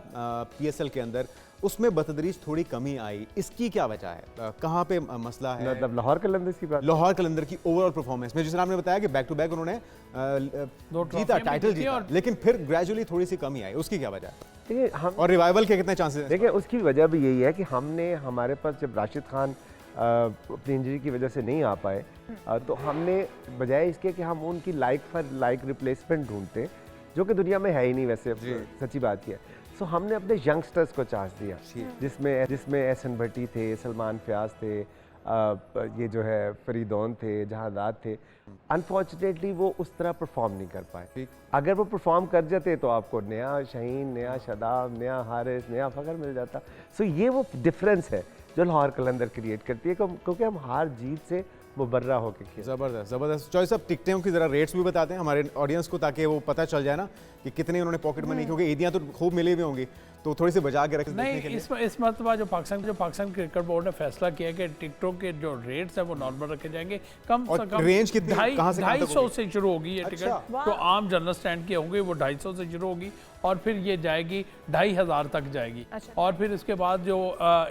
पीएसएल के अंदर, उसमें बतदरीज थोड़ी कमी आई, इसकी क्या वजह है? कहाँ पे मसला है? मतलब लाहौर कलंदर्स की बात, लाहौर कलंदर की ओवरऑल परफॉर्मेंस में, जिस आपने बताया कि बैक टू बैक उन्होंने जीता, टाइटल जीता, लेकिन फिर ग्रेजुअली थोड़ी सी कमी आई, उसकी क्या वजह है? देखिए हम और रिवाइवल के कितने चांसेस हैं? देखिए उसकी वजह भी यही है कि हमारे पास जब राशिद खान अपनी इंजरी की वजह से नहीं आ पाए, तो हमने बजाय इसके कि हम उनकी लाइक फॉर लाइक रिप्लेसमेंट ढूंढते, जो कि दुनिया में है ही नहीं वैसे, सच्ची बात की है, सो हमने अपने यंगस्टर्स को चांस दिया, जिसमें एहसन भट्टी थे, सलमान फयाज थे, ये जो है फरीदौन थे, जहादाद थे। अनफॉर्चुनेटली वो उस तरह परफॉर्म नहीं कर पाए। अगर वो परफॉर्म कर जाते तो आपको नया शाहीन, नया शदाब, नया हारिस, नया फ़खर मिल जाता। सो ये वो डिफरेंस है जो लाहौर कलंदर क्रिएट करती है, क्योंकि हम हार जीत से मुबर्रा होकर खेल। ज़बरदस्त ज़बरदस्त चॉइस। अब टिकटों की ज़रा रेट्स भी बताते हैं हमारे ऑडियंस को, ताकि वो पता चल जाए ना कि कितने उन्होंने पॉकेट मनी, क्योंकि ईदियाँ तो खूब मिली हुई होंगी, तो थोड़ी सी बचा के रखें। नहीं, इस मरतबा जो पाकिस्तान क्रिकेट बोर्ड ने फैसला किया कि टिकटों के जो रेट्स हैं वो नॉर्मल रखे जाएंगे। कम से कम रेंज कितनी, कहाँ से 250 से शुरू होगी ये टिकट। अच्छा। तो आम जनरल स्टैंड की होंगी वो 250 से शुरू होगी और फिर ये जाएगी 2500 तक जाएगी। अच्छा। और फिर इसके बाद जो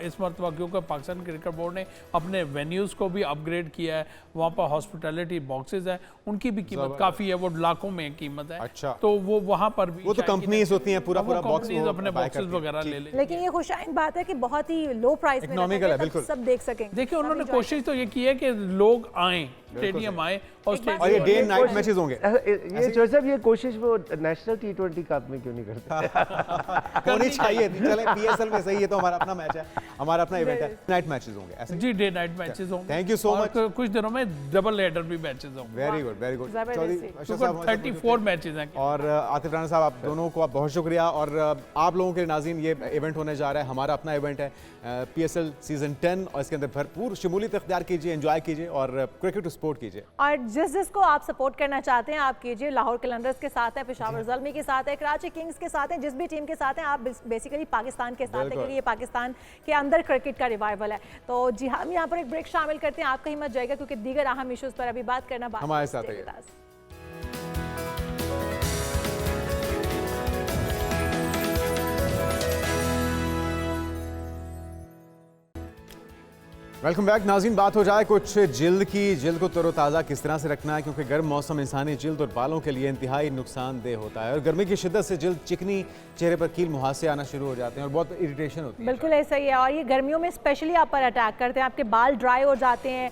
इस मरतबा क्योंकि पाकिस्तान क्रिकेट बोर्ड ने अपने वेन्यूज़ को भी अपग्रेड किया है, वहाँ पर हॉस्पिटैलिटी बॉक्सेज हैं, उनकी भी कीमत काफ़ी है, वो लाखों में कीमत है। अच्छा। तो वो वहाँ पर भी वो तो कंपनीज होती हैं, पूरा बॉक्स अपने बॉक्सेस वगैरह ले ले। लेकिन ये खुशाइन बात है कि बहुत ही लो प्राइस में इकोनॉमिकल है, बिल्कुल सब देख सकेंगे। देखिए उन्होंने कोशिश तो ये की है कि लोग आए, स्टेडियम आए और ये डे एंड नाइट मैचेस होंगे। ये जो सब ये कोशिश वो नेशनल T20 कप में क्यों नहीं करते? होनी चाहिए। चले पीएसएल में सही है, तो हमारा अपना मैच है, हमारा अपना इवेंट है, नाइट मैचेस होंगे ऐसे। जी, डे नाइट मैचेस होंगे। Thank you so much. कुछ दिनों में डबल हेडर भी मैचेस होंगे। Very good very good. जबरदस्ती। 34 मैचेस हैं। और आतिफ राना साहब, आप दोनों को आप बहुत शुक्रिया। और आप लोगों के नाज़रीन, ये इवेंट होने जा रहा है, हमारा अपना इवेंट है पीएसएल सीजन 10, और इसके अंदर भरपूर शमूलियत इख्तियार कीजिए, एंजॉय कीजिए और क्रिकेट टू स्पोर्ट कीजिए। और जिसको आप सपोर्ट करना चाहते हैं आप कीजिए। लाहौर कलंदर्स के साथ है, पेशावर ज़ल्मी के साथ है, कराची किंग्स के साथ है, जिस भी टीम के साथ हैं आप बेसिकली पाकिस्तान के साथ है, क्योंकि ये पाकिस्तान के अंदर क्रिकेट का रिवाइवल है। तो जी हम यहाँ पर एक ब्रेक शामिल करते हैं, आप कहीं मत जाएगा, क्योंकि दीगर अहम इश्यूज़ पर अभी बात करना हमारे साथ है। वेलकम बैक नाज़रीन। बात हो जाए कुछ जिल्द की। जिल्द को तरोताज़ा किस तरह से रखना है, क्योंकि गर्म मौसम इंसानी जिल्द और बालों के लिए इंतहाई नुकसानदेह होता है, और गर्मी की शिद्दत से जिल्द चिकनी, चेहरे पर कील मुहासे आना शुरू हो जाते हैं और बहुत इरिटेशन होती है। बिल्कुल ऐसा ही है, और ये गर्मियों में स्पेशली आप पर अटैक करते हैं, आपके बाल ड्राई हो जाते हैं,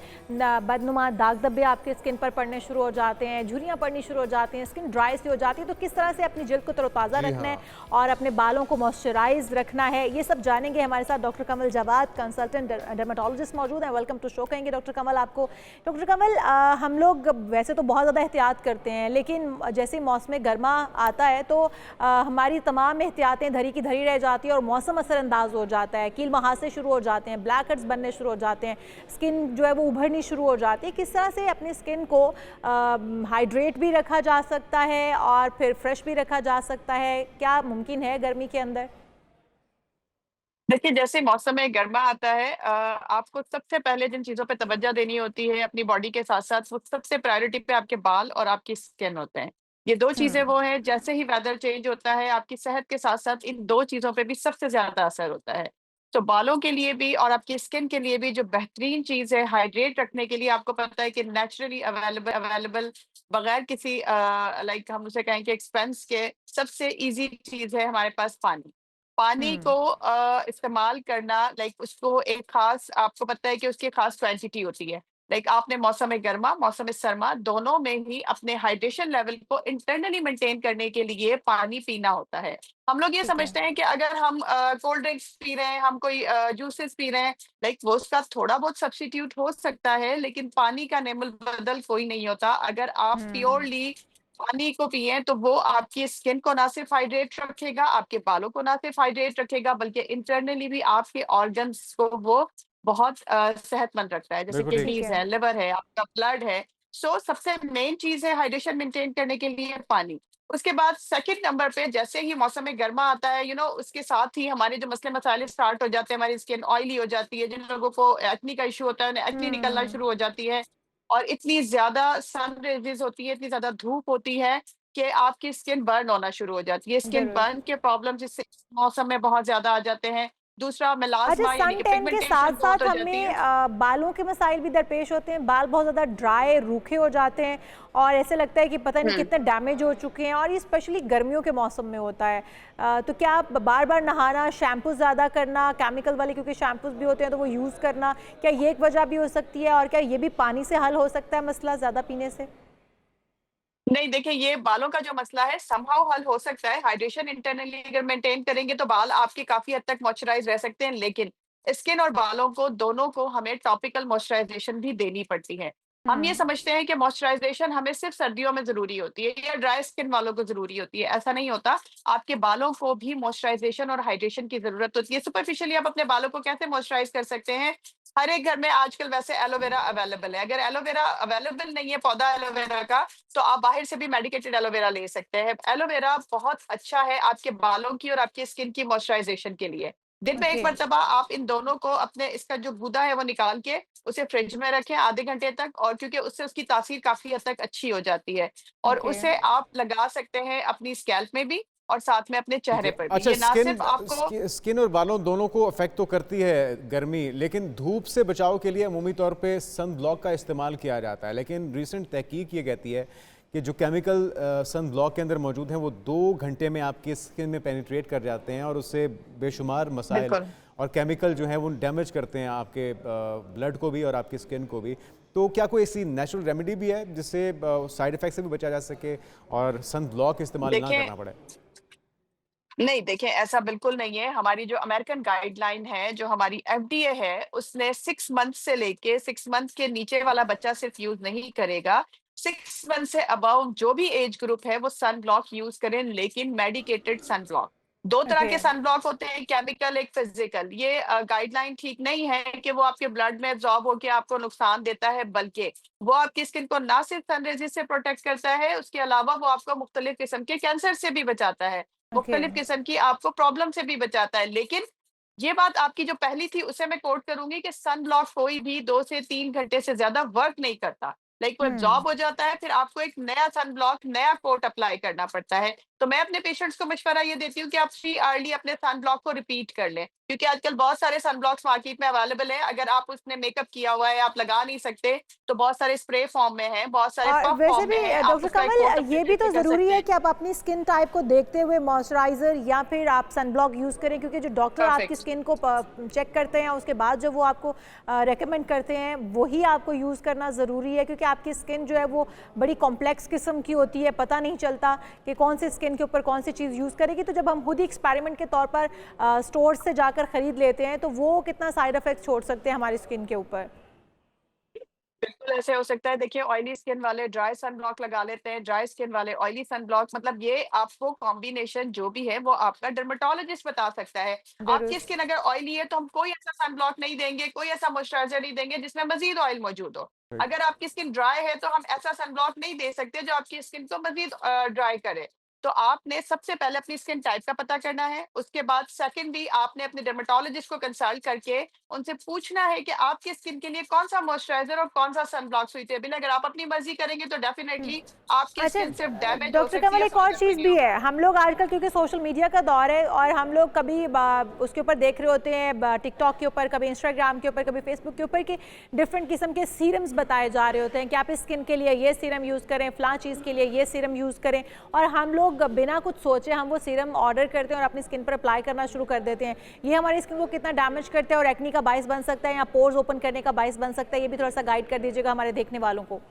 बदनुमा दाग धब्बे आपके स्किन पर पड़ने शुरू हो जाते हैं, झुर्रियाँ पड़नी शुरू हो जाती हैं, स्किन ड्राई सी हो जाती है। तो किस तरह से अपनी जिल्द को तरोताज़ा रखना है और अपने बालों को मॉइस्चराइज रखना है, ये सब जानेंगे। हमारे साथ डॉक्टर कमल जवाद, कंसल्टेंट डर्मेटोलॉजिस्ट मौजूद हैं। वेलकम टू शो कहेंगे डॉक्टर कमल आपको। डॉक्टर कमल, हम लोग वैसे तो बहुत ज़्यादा एहतियात करते हैं, लेकिन जैसे मौसम गर्मा आता है तो हमारी तमाम एहतियातें धरी की धरी रह जाती है और मौसम असरअंदाज हो जाता है, कील मुहासे शुरू हो जाते हैं, ब्लैक हेड्स बनने शुरू हो जाते हैं, स्किन जो है वो उभरनी शुरू हो जाती है। किस तरह से अपनी स्किन को हाइड्रेट भी रखा जा सकता है और फिर फ्रेश भी रखा जा सकता है, क्या मुमकिन है गर्मी के अंदर? देखिए, जैसे मौसम में गर्मा आता है, आपको सबसे पहले जिन चीज़ों पे तवज्जो देनी होती है अपनी बॉडी के साथ-साथ, वो सबसे प्रायोरिटी पे आपके बाल और आपकी स्किन होते हैं। ये 2 चीज़ें वो हैं, जैसे ही वेदर चेंज होता है, आपकी सेहत के साथ-साथ इन 2 चीज़ों पे भी सबसे ज़्यादा असर होता है। तो बालों के लिए भी और आपकी स्किन के लिए भी जो बेहतरीन चीज़ है हाइड्रेट रखने के लिए, आपको पता है कि नेचुरली अवेलेबल बगैर किसी लाइक हम उसे कहें कि एक्सपेंस के, सबसे ईज़ी चीज़ है हमारे पास पानी। पानी को इस्तेमाल करना, लाइक उसको एक खास, आपको पता है कि उसकी खास क्वांटिटी होती है। लाइक आपने मौसम गर्मा, मौसम सरमा, दोनों में ही अपने हाइड्रेशन लेवल को इंटरनली मेंटेन करने के लिए पानी पीना होता है। हम लोग ये समझते हैं कि अगर हम कोल्ड ड्रिंक्स पी रहे हैं, हम कोई जूसेस पी रहे हैं, लाइक वो उसका थोड़ा बहुत सब्स्टिट्यूट हो सकता है, लेकिन पानी का नेमल बदल कोई नहीं होता। अगर आप प्योरली पानी को पिए तो वो आपकी स्किन को ना सिर्फ हाइड्रेट रखेगा, आपके बालों को ना सिर्फ हाइड्रेट रखेगा, बल्कि इंटरनली भी आपके ऑर्गन्स को वो बहुत सेहतमंद रखता है, जैसे किडनीज है, लिवर है, आपका ब्लड है। सो सबसे मेन चीज है हाइड्रेशन मेंटेन करने के लिए पानी। उसके बाद सेकंड नंबर पे, जैसे ही मौसम गर्मा आता है, उसके साथ ही हमारे जो मसले मसाइल स्टार्ट हो जाते हैं, हमारी स्किन ऑयली हो जाती है, जिन लोगों को एक्ने का इशू होता है उन्हें एक्ने निकलना शुरू हो जाती है, और इतनी ज्यादा सन रेजेस होती है, इतनी ज्यादा धूप होती है कि आपकी स्किन बर्न होना शुरू हो जाती है। स्किन ज़रूर। बर्न के प्रॉब्लम्स इस मौसम में बहुत ज़्यादा आ जाते हैं। दूसरा अच्छा, मेलास्मा यानी सन कि टैन के पिगमेंटेशन बहुत साथ-साथ हो जाती हमें है। बालों के मसाइल भी दरपेश होते हैं, बाल बहुत ज़्यादा ड्राई, रूखे हो जाते हैं और ऐसे लगता है कि पता नहीं हुँ। कितने डैमेज हो चुके हैं और ये स्पेशली गर्मियों के मौसम में होता है। तो क्या आप बार-बार नहाना, शैम्पू ज़्यादा करना, केमिकल वाले क्योंकि शैम्पूज़ भी होते हैं तो वो यूज़ करना, क्या ये एक वजह भी हो सकती है और क्या ये भी पानी से हल हो सकता है मसला ज़्यादा पीने से? नहीं देखिए, ये बालों का जो मसला है समहाउ हल हो सकता है। हाइड्रेशन इंटरनली अगर मेंटेन करेंगे तो बाल आपके काफ़ी हद तक मॉइस्चराइज़ रह सकते हैं, लेकिन स्किन और बालों को दोनों को हमें टॉपिकल मॉइस्चराइज़ेशन भी देनी पड़ती है। हम ये हुँ, समझते हैं कि मॉइस्चराइज़ेशन हमें सिर्फ़ सर्दियों में ज़रूरी होती है या ड्राई स्किन वालों को ज़रूरी होती है, ऐसा नहीं होता। आपके बालों को भी मॉइस्चराइज़ेशन और हाइड्रेशन की ज़रूरत होती है। सुपरफिशियली आप अपने बालों को कैसे मॉइस्चराइज़ कर सकते हैं? हर एक घर में आजकल वैसे एलोवेरा अवेलेबल है। अगर एलोवेरा अवेलेबल नहीं है पौधा एलोवेरा का, तो आप बाहर से भी मेडिकेटेड एलोवेरा ले सकते हैं। एलोवेरा बहुत अच्छा है आपके बालों की और आपकी स्किन की मॉइस्चराइज़ेशन के लिए। दिन में 1 ओके, मर्तबा आप इन दोनों को अपने इसका जो गूदा है वो निकाल के उसे फ्रिज में रखें आधे घंटे तक, और क्योंकि उससे उसकी तासीर काफ़ी हद तक अच्छी हो जाती है और ओके। उसे आप लगा सकते हैं अपनी स्कैल्प में भी और साथ में अपने ठीक चेहरे है। पर भी। अच्छा, ये ना सिर्फ़ आपको स्किन और बालों दोनों को अफेक्ट तो करती है गर्मी, लेकिन धूप से बचाव के लिए अमूमी तौर पे सन ब्लॉक का इस्तेमाल किया जाता है, लेकिन रिसेंट तहकीक ये कहती है कि जो केमिकल सन ब्लॉक के अंदर मौजूद हैं वो 2 घंटे में आपकी स्किन में पेनिट्रेट कर जाते हैं और उससे बेशुमार मसाइल बिल्कुल। और केमिकल जो हैं वो डैमेज करते हैं आपके ब्लड को भी और आपकी स्किन को भी। तो क्या कोई ऐसी नेचुरल रेमेडी भी है जिससे साइड इफ़ेक्ट से भी बचा जा सके और सन ब्लॉक इस्तेमाल ना देखिए करना पड़े? नहीं, देखिए ऐसा बिल्कुल नहीं है। हमारी जो अमेरिकन गाइडलाइन है, जो हमारी एफडीए है, उसने 6 मंथ से लेके 6 मंथ के नीचे वाला बच्चा सिर्फ़ यूज़ नहीं करेगा। 6 मंथ से अबव जो भी एज ग्रुप है, वो सन ब्लॉक यूज़ करें, लेकिन मेडिकेटेड सन ब्लॉक। 2 तरह ओके, के सन ब्लॉक होते हैं, एक केमिकल, एक फिज़िकल। ये गाइडलाइन ठीक नहीं है कि वो आपके ब्लड में एब्ज़ॉर्ब होके आपको नुकसान देता है, बल्कि वो आपकी स्किन को ना सिर्फ़ सन रेज़ से प्रोटेक्ट करता है, उसके अलावा वो आपको मुख्तलिफ़ किस्म के कैंसर से भी बचाता है। ओके। मुख्तलिफ किस्म की आपको प्रॉब्लम से भी बचाता है। लेकिन ये बात आपकी जो पहली थी उसे मैं कोट करूँगी कि सन ब्लॉक कोई भी 2 से 3 घंटे से ज़्यादा वर्क नहीं करता। लाइक वो हुँ। एब्ज़ॉर्ब हो जाता है, फिर आपको एक नया सन ब्लॉक, नया कोट अप्लाई करना पड़ता है। तो मैं अपने पेशेंट्स को मशवरा ये देती हूँ कि आप प्री अर्ली अपने सन ब्लॉक को रिपीट कर लें। क्योंकि आजकल बहुत सारे सन ब्लॉक्स मार्केट में अवेलेबल हैं। अगर आप उसने मेकअप किया हुआ है, आप लगा नहीं सकते, तो बहुत सारे स्प्रे फॉर्म में हैं, बहुत सारे और पफ वैसे फॉर्म भी में हैं। आप डॉक्टर उसका एक कमल कोट ये अपने भी फेस तो पे कर ज़रूरी सकते है हैं। कि आप अपनी स्किन टाइप को देखते हुए मॉइस्चराइज़र या फिर आप सनब्लॉक यूज़ करें, क्योंकि जो डॉक्टर आपकी परफेक्ट। स्किन को चेक करते हैं उसके बाद जो वो आपको रेकमेंड करते हैं वही आपको यूज़ करना ज़रूरी है, क्योंकि आपकी स्किन जो है वो बड़ी कॉम्प्लेक्स किस्म की होती है, पता नहीं चलता कि कौन सी स्किन के ऊपर कौन सी चीज़ यूज़ करेगी। तो जब हम खुद ही एक्सपेरिमेंट के तौर पर स्टोर से जाकर ख़रीद लेते हैं तो वो कितना साइड इफ़ेक्ट छोड़ सकते हैं हमारी स्किन के ऊपर। बिल्कुल ऐसे हो सकता है। देखिए ऑयली स्किन वाले ड्राई सन ब्लॉक लगा लेते हैं, ड्राई स्किन वाले ऑयली सन ब्लॉक, मतलब ये आपको कॉम्बिनेशन जो भी है वो आपका डर्मेटोलॉजिस्ट बता सकता है। ज़रूर। आपकी स्किन अगर ऑयली है तो हम कोई ऐसा सन ब्लॉक नहीं देंगे, कोई ऐसा मॉइस्चराइज़र नहीं देंगे जिसमें मज़ीद ऑयल मौजूद हो। अगर आपकी स्किन ड्राई है तो हम ऐसा सन ब्लॉक नहीं दे सकते जो आपकी स्किन को मज़ीद ड्राई करे। तो आपने सबसे पहले अपनी स्किन टाइप का पता करना है, उसके बाद सेकंडली आपने अपने डर्मेटोलॉजिस्ट को कंसल्ट करके उनसे पूछना है कि आपकी स्किन के लिए कौन-सा मॉइस्चराइज़र और कौन-सा सन ब्लॉक सूटेबल है। अगर आप अपनी मर्ज़ी करेंगे तो डेफिनिटली आपकी अच्छा, स्किन सिर्फ डैमेज हो डॉक्टर सकती कमल है, एक और फ़र्दर कोई चीज़ नहीं भी हो है, हम लोग आजकल क्योंकि सोशल मीडिया का दौर है और हम लोग कभी उसके ऊपर देख रहे होते हैं टिकटॉक के ऊपर, कभी इंस्टाग्राम के ऊपर, कभी फेसबुक के ऊपर कि डिफरेंट किस्म के सीरम्स बताए जा रहे होते हैं कि आप इस स्किन के लिए ये सीरम यूज़ करें, फ़लाँ चीज़ के लिए ये सीरम यूज़ करें, और हम लोग बिना कुछ सोचे हम वो सीरम ऑर्डर करते हैं और अपनी स्किन पर अप्लाई करना शुरू कर देते हैं। ये हमारी स्किन को कितना डैमेज करते हैं और एक्नी का बाइस बन सकता है या पोर्स ओपन करने का बाइस बन सकता है, ये भी थोड़ा सा गाइड कर दीजिएगा हमारे देखने वालों को।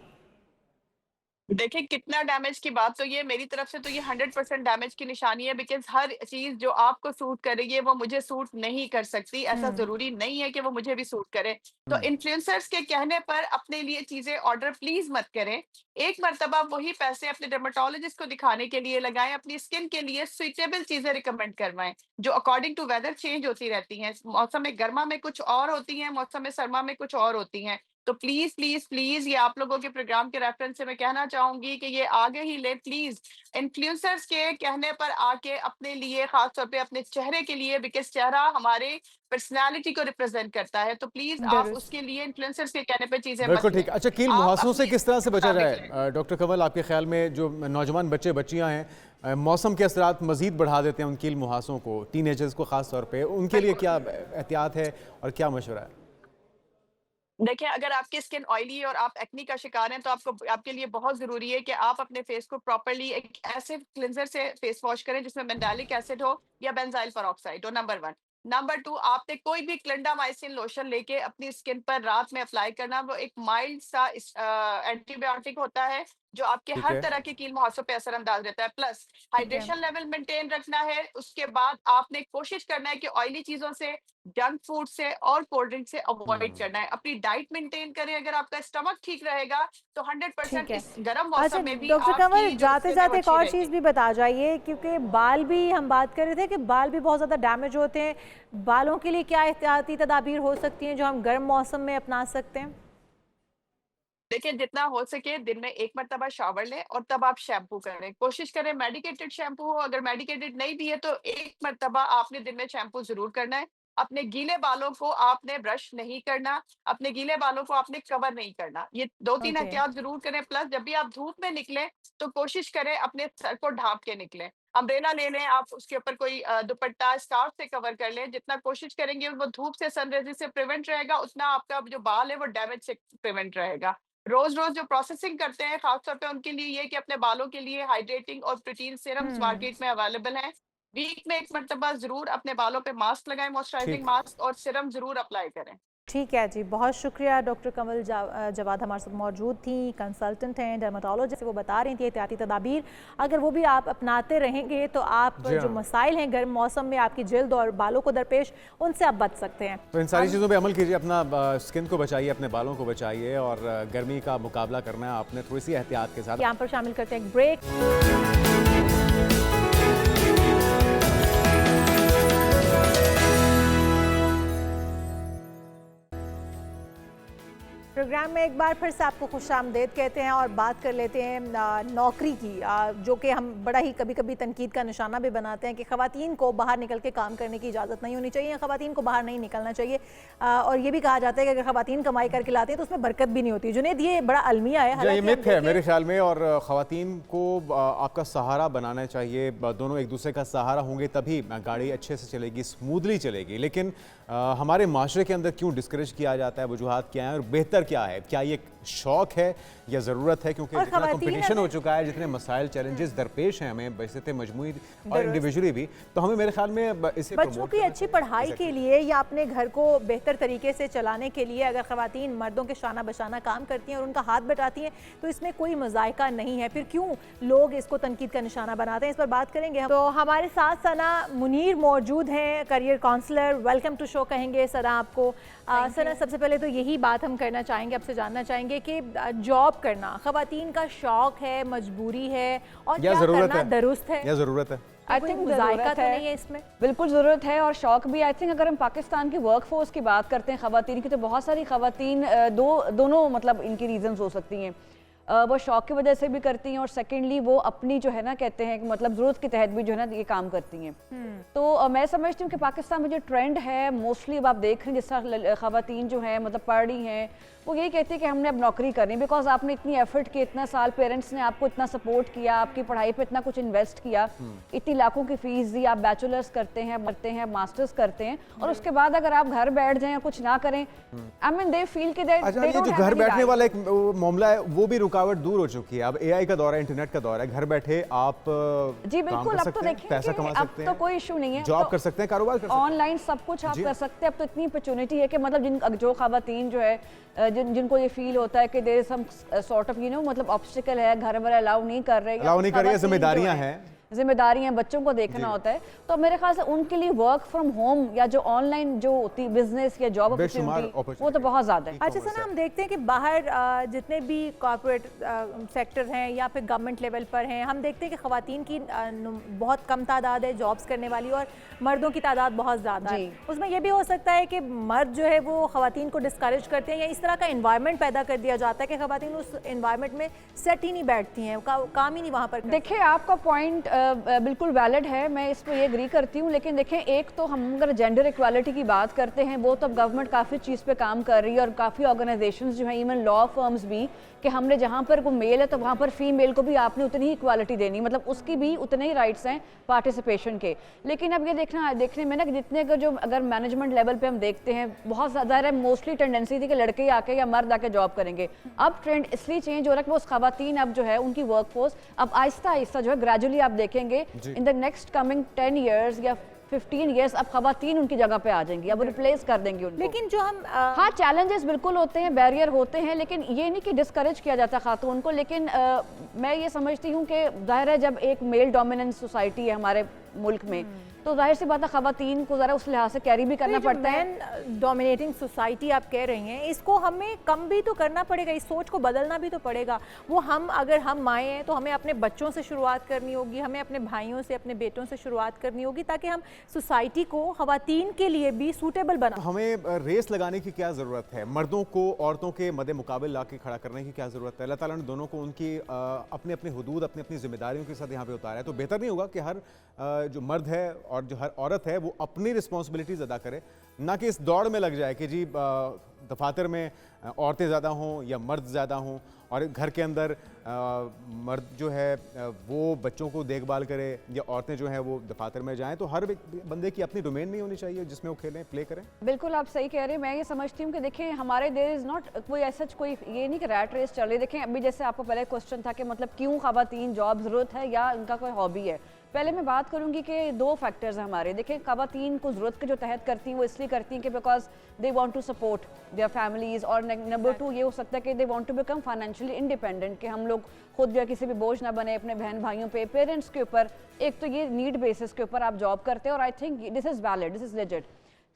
देखिए कितना डैमेज की बात, तो ये मेरी तरफ से तो ये 100% डैमेज की निशानी है, बिकॉज़ हर चीज़ जो आपको सूट करेगी वो मुझे सूट नहीं कर सकती। ऐसा हुँ, ज़रूरी नहीं है कि वो मुझे भी सूट करे। तो हुँ। इन्फ्लुएंसर्स के कहने पर अपने लिए चीज़ें ऑर्डर प्लीज़ मत करें। एक मर्तबा वही पैसे अपने डर्मेटोलॉजिस्ट को दिखाने के लिए लगाएँ, अपनी स्किन के लिए सुइटेबल चीज़ें रिकमेंड करवाएँ, जो अकॉर्डिंग टू वेदर चेंज होती रहती हैं। मौसम में गर्मा में कुछ और होती हैं, मौसम में सरमा में कुछ और होती हैं। तो प्लीज प्लीज प्लीज ये आप लोगों के प्रोग्राम के रेफरेंस से मैं कहना चाहूंगी कि ये आगे ही ले प्लीज। इन्फ्लुएंसर्स के कहने पर आके अपने लिए, खासतौर पे अपने चेहरे के लिए, बिकॉज चेहरा हमारे पर्सनालिटी को रिप्रेजेंट करता है, तो प्लीज आप उसके लिए इन्फ्लुएंसर्स के कहने पे चीजें बिल्कुल मत ठीक। लें। अच्छा, कील आप मुहासों से अपनी किस तरह से बचा मुताबिक जाए डॉक्टर कंवल, आपके ख्याल में जो नौजवान बच्चे बच्चियां हैं मौसम के असरात मजीद बढ़ा देते हैं उन कील मुहासों को, टीनेजर्स को खास तौर पे, उनके लिए क्या एहतियात है और क्या मशवरा है? देखिए, अगर आपकी स्किन ऑयली और आप एक्नी का शिकार हैं तो आपके लिए बहुत जरूरी है कि आप अपने फेस को प्रॉपर्ली एक ऐसे क्लिंजर से फेस वॉश करें जिसमें मेंडालिक एसिड हो या बेंजाइल पेरोक्साइड हो, नंबर 1। नंबर 2, आपने कोई भी क्लिंडामाइसिन लोशन लेके अपनी स्किन पर रात में अप्लाई करना। वो एक माइल्ड सा एंटीबायोटिक होता है जो आपके ठीक हर है। तरह के कील मुहासों पे असरअंदाज रहता है। प्लस हाइड्रेशन लेवल मेंटेन रखना है। उसके बाद आपने कोशिश करना है कि ऑयली चीजों से, जंक फूड से और कोल्ड ड्रिंक से अवॉइड करना है। अपनी डाइट मेंटेन करें। अगर आपका स्टमक ठीक रहेगा तो 100% है। इस गर्म अच्छा मौसम में भी डॉक्टर आपकी कंवल, जो जाते स्किन है जाते वो एक अच्छी और रहेगी। चीज़ भी बता जाइए, क्योंकि बाल भी हम बात कर रहे थे कि बाल भी बहुत ज़्यादा डैमेज होते हैं। बालों के लिए क्या एहतियाती तदाबीर हो सकती हैं जो हम गर्म मौसम में अपना सकते हैं? देखिए, जितना हो सके दिन में एक मर्तबा शावर लें और तब आप शैम्पू करें। कोशिश करें मेडिकेटेड शैम्पू हो, अगर मेडिकेटेड नहीं भी है तो एक मर्तबा आपने दिन में शैम्पू जरूर करना है। अपने गीले बालों को आपने ब्रश नहीं करना, अपने गीले बालों को आपने कवर नहीं करना। ये 2-3 ओके। एहतियात जरूर करें। प्लस जब भी आप धूप में निकलें तो कोशिश करें अपने सर को ढांप के निकलें। अम्ब्रेला ले लें, आप उसके ऊपर कोई दुपट्टा स्कार्फ से कवर कर लें। जितना कोशिश करेंगे वो धूप से, सन रेज़ से प्रिवेंट रहेगा, उतना आपका जो बाल है वो डैमेज से प्रिवेंट रहेगा। रोज रोज जो प्रोसेसिंग करते हैं खासतौर पे उनके लिए ये कि अपने बालों के लिए हाइड्रेटिंग और प्रोटीन सीरम्स मार्केट में अवेलेबल हैं। वीक में एक मर्तबा जरूर अपने बालों पे मास्क लगाएं, मॉइस्चराइजिंग ठीक। मास्क, और सीरम जरूर अप्लाई करें। ठीक है जी, बहुत शुक्रिया। डॉक्टर कंवल जवाद हमारे साथ मौजूद थी, कंसल्टेंट हैं, डर्माटोलॉजिस्ट। वो बता रही थी एहतियाती तदाबीर अगर वो भी आप अपनाते रहेंगे तो आप जो मसाइल हैं गर्म मौसम में आपकी जल्द और बालों को दरपेश, उनसे आप बच सकते हैं। तो इन सारी चीज़ों पे अमल कीजिए, अपना स्किन को बचाइए, अपने बालों को बचाइए, और गर्मी का मुकाबला करना है आपने थोड़ी सी एहतियात के साथ। यहाँ पर शामिल करते हैं एक ब्रेक। प्रोग्राम में एक बार फिर से आपको खुशामदीद कहते हैं और बात कर लेते हैं नौकरी की, जो कि हम बड़ा ही कभी कभी तनकीद का निशाना भी बनाते हैं कि ख़वातीन को बाहर निकल के काम करने की इजाज़त नहीं होनी चाहिए, ख़वातीन को बाहर नहीं निकलना चाहिए। और ये भी कहा जाता है कि अगर ख़वातीन कमाई करके लाते हैं तो उसमें बरकत भी नहीं होती। जुनेद, ये बड़ा अलमिया है, ये मिथ है मेरे ख्याल में, और ख़वातीन को आपका सहारा बनाना चाहिए। दोनों एक दूसरे का सहारा होंगे तभी गाड़ी अच्छे से चलेगी, स्मूथली चलेगी। लेकिन हमारे माशरे के अंदर क्यों डिस्करेज किया जाता है, वजूहात क्या है और बेहतर क्या है? क्या ये शौक है या ज़रूरत है? क्योंकि जितना कंपटीशन हो चुका है, जितने मसाइल चैलेंजेस दरपेश हैं हमें वैसे मजमूई और इंडिविजुअली भी, तो हमें मेरे ख्याल में इसे बच्चों की अच्छी पढ़ाई के लिए या अपने घर को बेहतर तरीके से चलाने के लिए अगर ख़वातीन मर्दों के शाना बशाना काम करती हैं और उनका हाथ बटाती हैं तो इसमें कोई मज़ायका नहीं है। फिर क्यों लोग इसको तनकीद का निशाना बनाते हैं? इस पर बात करेंगे। तो हमारे साथ सना मुनीर मौजूद हैं, career counsellor. Welcome to show कहेंगे सना आपको। सना, सबसे पहले तो यही बात हम करना चाहेंगे, आपसे जानना चाहेंगे कि जॉब करना ख़वातीन का शौक है, मजबूरी है, और क्या करना दुरुस्त है या ज़रूरत है? आई थिंक मुज़ायका तो नहीं है इसमें? बिल्कुल ज़रूरत है और शौक भी। आई थिंक अगर हम पाकिस्तान की वर्क फोर्स की बात करते हैं ख़वातीन की, तो बहुत सारी ख़वातीन दोनों मतलब इनकी रीजंस हो सकती हैं। वो शौक की वजह से भी करती हैं और सेकेंडली वो अपनी जो है ना कहते हैं कि मतलब ज़रूरत के तहत भी जो है ना ये काम करती हैं। तो मैं समझती हूँ कि पाकिस्तान में जो ट्रेंड है मोस्टली अब आप देख रहे हैं जिस तरह ख़वातीन जो हैं मतलब पढ़ रही हैं, वो यही कहती है कि हमने अब नौकरी करनी, बिकॉज आपने इतनी एफर्ट की, इतना साल पेरेंट्स ने आपको इतना सपोर्ट किया, आपकी पढ़ाई पे इतना कुछ इन्वेस्ट किया, इतनी लाखों की फीस दी, आप बैचलर्स करते हैं, मास्टर्स करते हैं, और उसके बाद अगर आप घर बैठ जाएं और कुछ ना करें, आई मीन दे फील कि अच्छा, ये जो घर बैठने वाला एक मामला है वो भी रुकावट दूर हो चुकी है। अब एआई का दौर है, इंटरनेट का दौर है, घर बैठे आप जी बिल्कुल, अब तो देखिए पैसा कमा सकते हैं, अब तो कोई इशू नहीं है, जॉब कर सकते हैं, कारोबार कर सकते हैं, ऑनलाइन सब कुछ आप कर सकते हैं। अब तो इतनी अपॉर्चुनिटी है कि मतलब जो ख़वातीन जो है जिनको ये फील होता है कि there is some sort of मतलब ऑब्स्टिकल है, घर वाले अलाउ नहीं कर रहे, जिम्मेदारियां हैं, जिम्मेदारियां, बच्चों को देखना होता है, तो मेरे ख्याल से उनके लिए वर्क फ्रॉम होम या जो ऑनलाइन जो होती है बिजनेस या जॉब अपॉर्चुनिटी वो तो बहुत ज़्यादा है। अच्छा सर, हम देखते हैं कि बाहर जितने भी कॉर्पोरेट सेक्टर हैं या फिर गवर्नमेंट लेवल पर हैं, हम देखते हैं कि ख़वातीन की बहुत कम तादाद है जॉब्स करने वाली और मर्दों की तादाद बहुत ज़्यादा है। उसमें यह भी हो सकता है कि मर्द जो है वो ख़वातीन को डिस्करेज करते हैं या इस तरह का इन्वायरमेंट पैदा कर दिया जाता है कि ख़वातीन उस इन्वायरमेंट में सेट ही नहीं बैठती हैं, काम ही नहीं वहाँ पर। देखिए, आपका पॉइंट बिल्कुल वैलिड है, मैं इस पर ये एग्री करती हूँ, लेकिन देखें एक तो हम अगर जेंडर इक्वालिटी की बात करते हैं वो तो अब गवर्नमेंट काफ़ी चीज़ पे काम कर रही है और काफ़ी ऑर्गेनाइजेशंस जो हैं, इवन लॉ फर्म्स भी, कि हमने जहाँ पर कोई मेल है तो वहाँ पर फीमेल को भी आपने उतनी ही इक्वालिटी देनी, मतलब उसकी भी उतने ही राइट्स हैं पार्टिसिपेशन के। लेकिन अब ये देखने में ना कि जितने का जो अगर मैनेजमेंट लेवल पे हम देखते हैं बहुत ज़्यादा है, मोस्टली टेंडेंसी थी कि लड़के ही आके या मर्द आके जॉब करेंगे। अब ट्रेंड इसलिए चेंज हो रहा है कि वो ख़वातीन अब जो है उनकी वर्क फोर्स अब आहिस्ता आहिस्ता जो है ग्रेजुअली आप देखेंगे in the next coming 10 years या 15 इयर्स अब ख़वातीन उनकी जगह पे आ जाएंगी, अब रिप्लेस कर देंगी उनको। लेकिन जो हम हाँ, चैलेंजेस बिल्कुल होते हैं, बैरियर होते हैं, लेकिन ये नहीं कि डिस्करेज किया जाता खातून को। लेकिन मैं ये समझती हूँ कि जाहिर है जब एक मेल डोमिनेंस सोसाइटी है हमारे मुल्क में तो जाहिर सी बात है ख़वातीन को ज़रा उस लिहाज से कैरी भी करना पड़ता है। डोमिनेटिंग सोसाइटी आप कह रही हैं, इसको हमें कम भी तो करना पड़ेगा, इस सोच को बदलना भी तो पड़ेगा। वो अगर हम माएँ हैं तो हमें अपने बच्चों से शुरुआत करनी होगी, हमें अपने भाइयों से, अपने बेटों से शुरुआत करनी होगी ताकि हम सोसाइटी को ख़वातीन के लिए भी सूटेबल बना। हमें रेस लगाने की क्या ज़रूरत है, मर्दों को औरतों के मद्दे मुकाबले ला के खड़ा करने की क्या ज़रूरत है? अल्लाह ताला ने दोनों को उनकी अपने अपने हुदूद, अपनी अपनी जिम्मेदारियों के साथ यहाँ पे उतारा है, तो बेहतर नहीं होगा कि हर जो मर्द है और जो हर औरत है वो अपनी रिस्पॉन्सिबिलिटीज़ अदा करे, ना कि इस दौड़ में लग जाए कि जी दफातर में औरतें ज़्यादा हों या मर्द ज़्यादा हों और घर के अंदर मर्द जो है वो बच्चों को देखभाल करे या औरतें जो हैं वो दफातर में जाएं। तो हर बंदे की अपनी डोमेन नहीं होनी चाहिए जिसमें वो खेलें, प्ले करें। बिल्कुल आप सही कह रहे हैं। मैं ये समझती हूँ कि देखिए हमारे देयर इज़ नॉट कोई ऐसा कोई ये नहीं कि रैट रेस चल रही। देखें अभी जैसे आपको पहले क्वेश्चन था कि मतलब क्यों ख़वातीन जॉब ज़रूरत है या उनका कोई हॉबी है। पहले मैं बात करूंगी कि दो फैक्टर्स हैं हमारे। देखें ख़वातीन को ज़रूरत के जो तहत करती हैं वो इसलिए करती हैं कि because they want to support their families, और नंबर 2 ये हो सकता है कि they want to become financially independent, कि हम लोग खुद जो है किसी भी बोझ ना बने अपने बहन भाइयों पे, पेरेंट्स के ऊपर। एक तो ये नीड बेसिस के ऊपर आप जॉब करते हैं और I think this is valid, this is legit.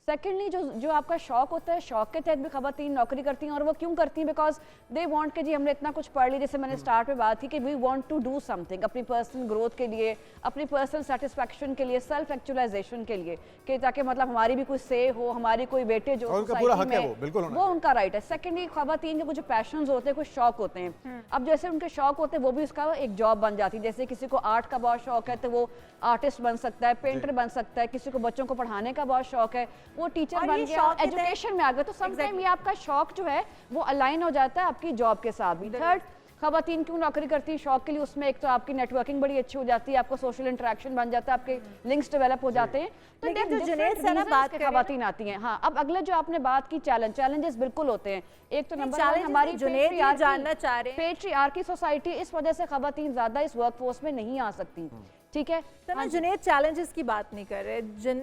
Secondly जो आपका शौक होता है, शौक के तहत भी ख़वातीन नौकरी करती हैं और वो क्यों करती हैं? बिकॉज दे वांट कि जी हमने इतना कुछ पढ़ लिया, जैसे मैंने स्टार्ट में बात की कि we want to do something अपनी पर्सनल ग्रोथ के लिए, अपनी पर्सनल सेटिस्फैक्शन के लिए, सेल्फ एक्चुअलाइजेशन के लिए, कि ताकि मतलब हमारी भी कोई से हो, हमारी कोई बेटे जो सोसाइटी में वो उनका राइट है। सेकेंडली ख़वातीन के कुछ पैशंस होते हैं, कुछ शौक होते हैं। अब जैसे उनके शौक होते हैं वो भी उसका एक जॉब बन जाती है। जैसे किसी को आर्ट का बहुत शौक है तो वो आर्टिस्ट बन सकता है, पेंटर बन सकता है। किसी को बच्चों को पढ़ाने का बहुत शौक है, वो टीचर बन गया, एजुकेशन में आ गया। तो समटाइम ये आपका शौक जो है वो अलाइन हो जाता है आपकी जॉब के साथ भी। थर्ड, ख़वातीन क्यों नौकरी करती है शौक के लिए? उसमें एक तो आपकी नेटवर्किंग बड़ी अच्छी हो जाती है, आपको सोशल इंटरेक्शन बन जाता है, आपके लिंक्स डेवलप हो जाते हैं। तो जो जुनैद से ना बात करें, ख़वातीन आती हैं। हाँ, अब अगले जो आपने बात की चैलेंजेस बिल्कुल होते हैं। एक तो नंबर वन हमारी पेट्रियार्की सोसाइटी, इस वजह से ख़वातीन ज़्यादा इस वर्कफोर्स में नहीं आ सकती। ठीक है, तो जुनैद चैलेंजेस की बात नहीं कर रहे।